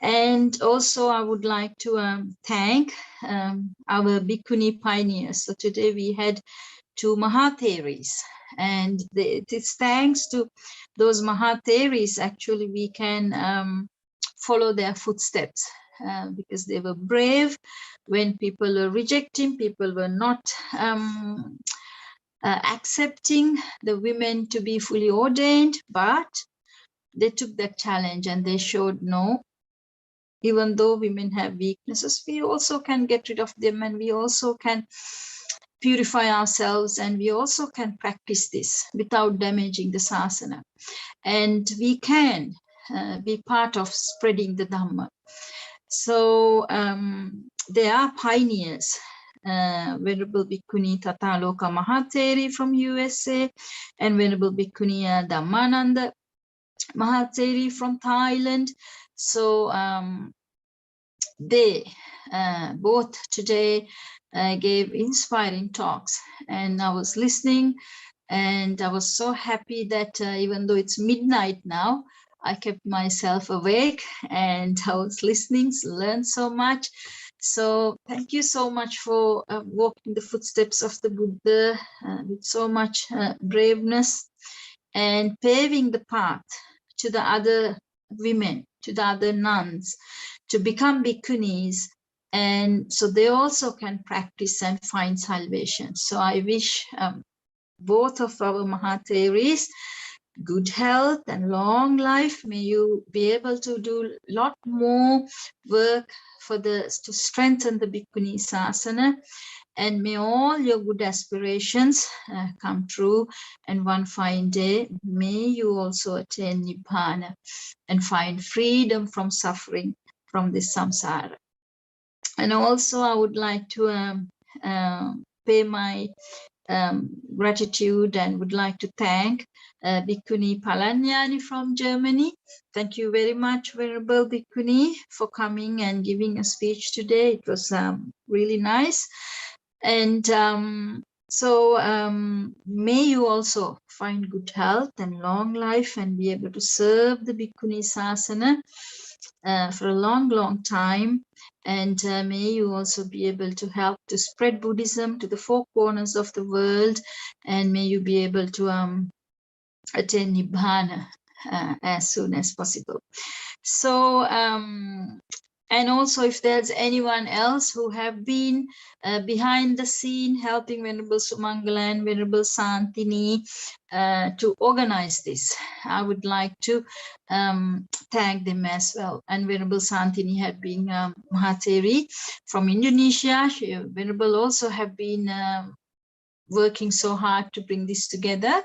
And also I would like to thank our bhikkhuni pioneers. So today we had 2 Mahatheris, and it is thanks to those Mahatheris actually we can follow their footsteps, because they were brave when people were rejecting, people were not accepting the women to be fully ordained, but they took that challenge and they showed, no, even though women have weaknesses, we also can get rid of them, and we also can purify ourselves, and we also can practice this without damaging the sasana. And we can be part of spreading the Dhamma. So there are pioneers, Venerable Bhikkhuni Tataloka Mahatheri from USA, and Venerable Bhikkhuni Dhammananda Mahatheri from Thailand. So they both today gave inspiring talks, and I was listening, and I was so happy that even though it's midnight now, I kept myself awake and I was listening, learned so much. So thank you so much for walking the footsteps of the Buddha with so much braveness, and paving the path to the other women, to the other nuns, to become bhikkhunis, and so they also can practice and find salvation. So I wish both of our Mahatheris good health and long life. May you be able to do a lot more work for to strengthen the Bhikkhuni Sasana, and may all your good aspirations come true, and one fine day may you also attain Nibbana and find freedom from suffering from this samsara. And also I would like to pay my gratitude and would like to thank Bhikkhuni Palanyani from Germany. Thank you very much, Venerable Bhikkhuni, for coming and giving a speech today. It was really nice. And may you also find good health and long life and be able to serve the Bhikkhuni Sasana for a long, long time. And may you also be able to help to spread Buddhism to the 4 corners of the world. And may you be able to attain Nibbana as soon as possible. So, and also if there's anyone else who have been behind the scene helping Venerable Sumangala and Venerable Santini to organize this, I would like to thank them as well. And Venerable Santini had been Mahatheri from Indonesia. Venerable also have been working so hard to bring this together.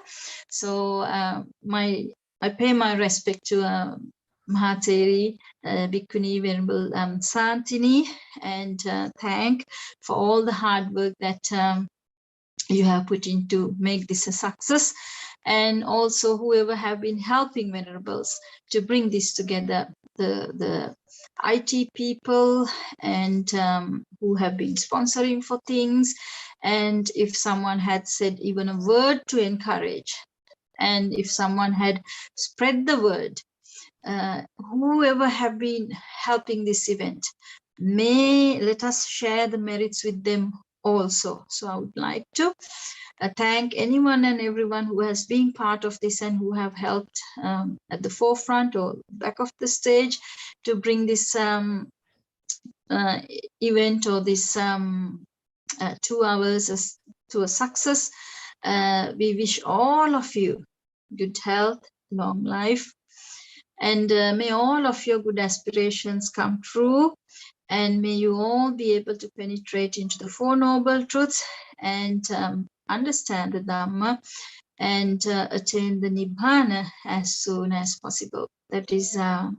So I pay my respect to Mahatheri, Bhikkhuni Venerable Santini, and thank for all the hard work that you have put in to make this a success, and also whoever have been helping Venerables to bring this together. the IT people and who have been sponsoring for things. And if someone had said even a word to encourage, and if someone had spread the word, whoever have been helping this event, may let us share the merits with them also. So I would like to thank anyone and everyone who has been part of this and who have helped at the forefront or back of the stage to bring this event or this 2 hours to a success. We wish all of you good health, long life, and may all of your good aspirations come true, and may you all be able to penetrate into the Four Noble Truths and understand the Dhamma and attain the Nibbana as soon as possible. That is our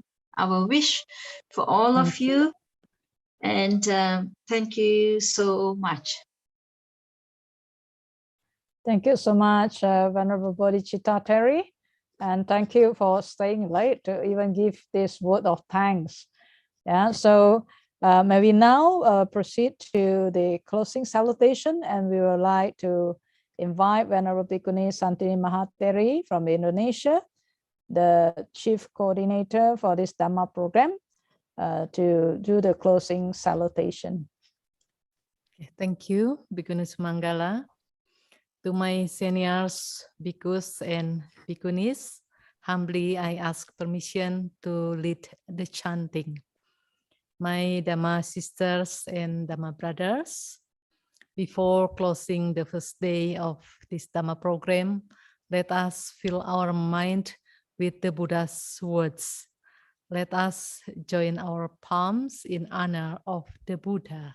wish for all of you. And thank you so much. Thank you so much, Venerable Bodhicitta Terry. And thank you for staying late to even give this word of thanks. Yeah, so may we now proceed to the closing salutation, and we would like to invite Venerable Bhikkhuni Santini Mahateri from Indonesia, the chief coordinator for this Dhamma program, to do the closing salutation. Thank you, Bhikkhuni Sumanggala. To my seniors, bhikkhus and bhikkhunis, humbly I ask permission to lead the chanting. My Dhamma sisters and Dhamma brothers, before closing the first day of this Dhamma program, let us fill our mind with the Buddha's words. Let us join our palms in honor of the Buddha.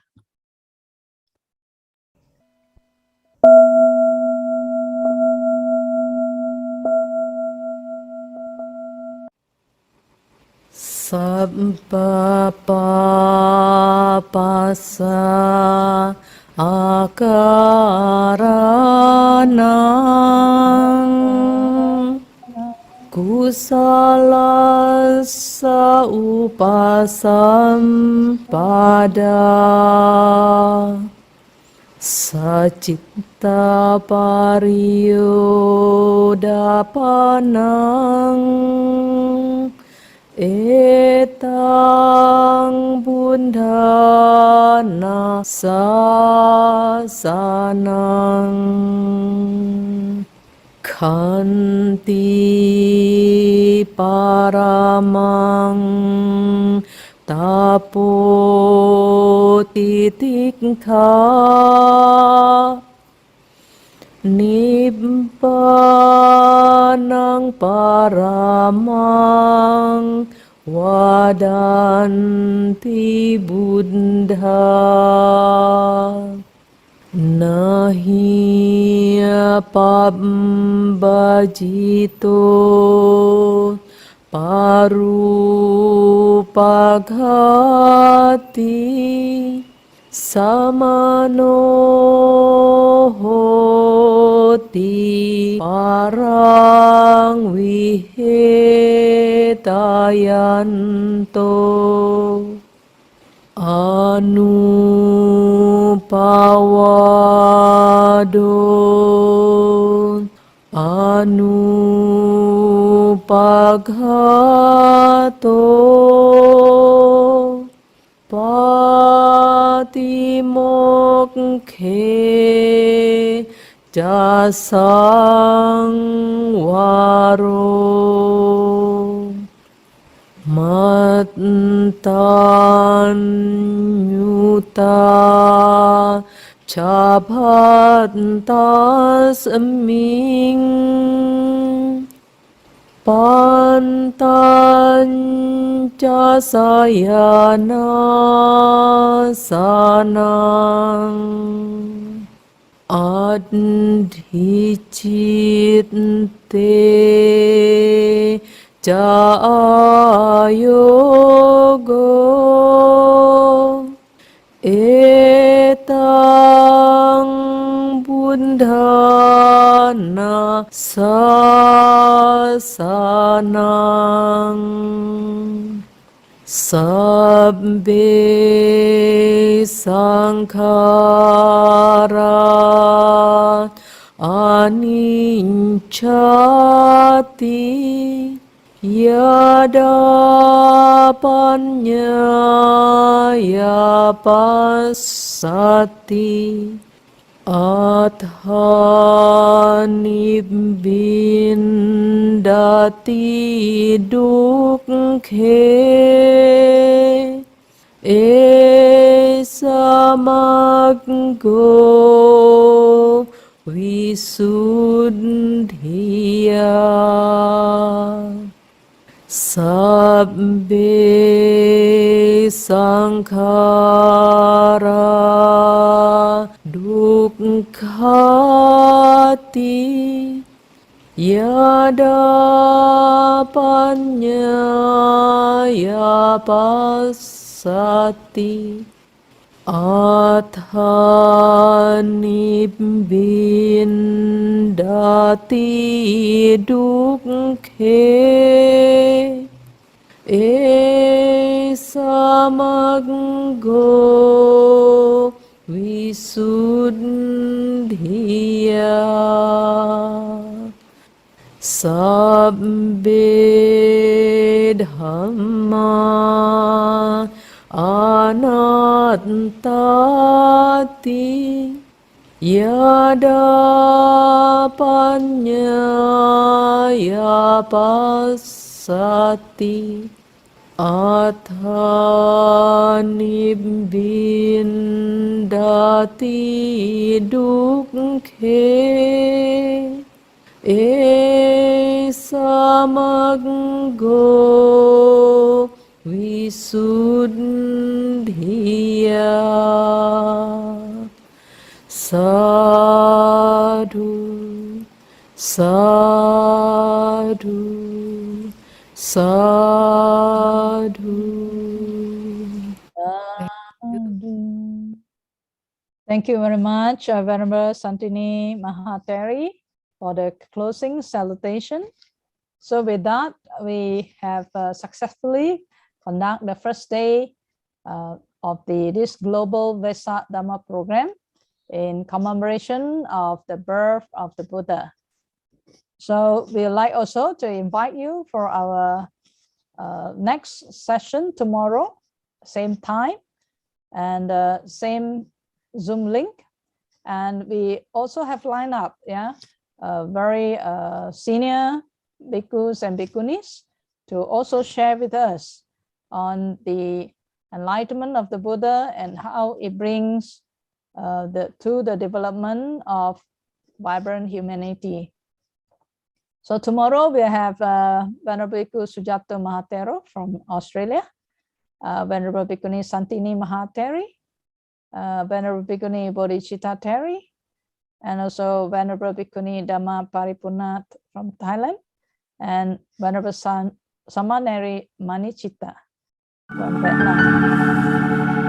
Sabba pasa akaranang kusala upasam pada sacitta pariyodapanang etang bundhana sasanang khanti paramang tapo titikha Nibbanang paramang wadanti buddha nahi pambajito parupaghati samano hoti parang vihetayanto anupawado anupaghato Patimokhe jasang waro Mattan nyuta cabhantas eming Pantanca sayana sanang adhicite jayogo etang bundhana sasanang Sabbe sankhara anicchati yada panyaya passati Athanibindati dukkhe esamaggo visuddhiya Sabbe sankhara dukkhati yada panyaya passati Athanibindati dukkhe esamaggo visuddhiya Sabbe Dhamma anattati yada panyaya passati Athanibindati dukkhe esamaggo visuddhiya Sadhu, sadhu, sadhu. Thank you very much, Venerable Santini Mahateri, for the closing salutation. So with that, we have successfully conducted the first day of this global Vesak Dhamma program in commemoration of the birth of the Buddha. So we'd like also to invite you for our next session tomorrow, same time and same Zoom link. And we also have lined up, very senior bhikkhus and bhikkhunis to also share with us on the enlightenment of the Buddha and how it brings to the development of vibrant humanity. So tomorrow we have Venerable Bhikkhu Sujato Mahatero from Australia, Venerable Bhikkhuni Santini Mahateri, Venerable Bhikkhuni Bodhicitta Teri, and also Venerable Bhikkhuni Dhamma Paripurnat from Thailand, and Venerable Samaneri Manichitta from Vietnam.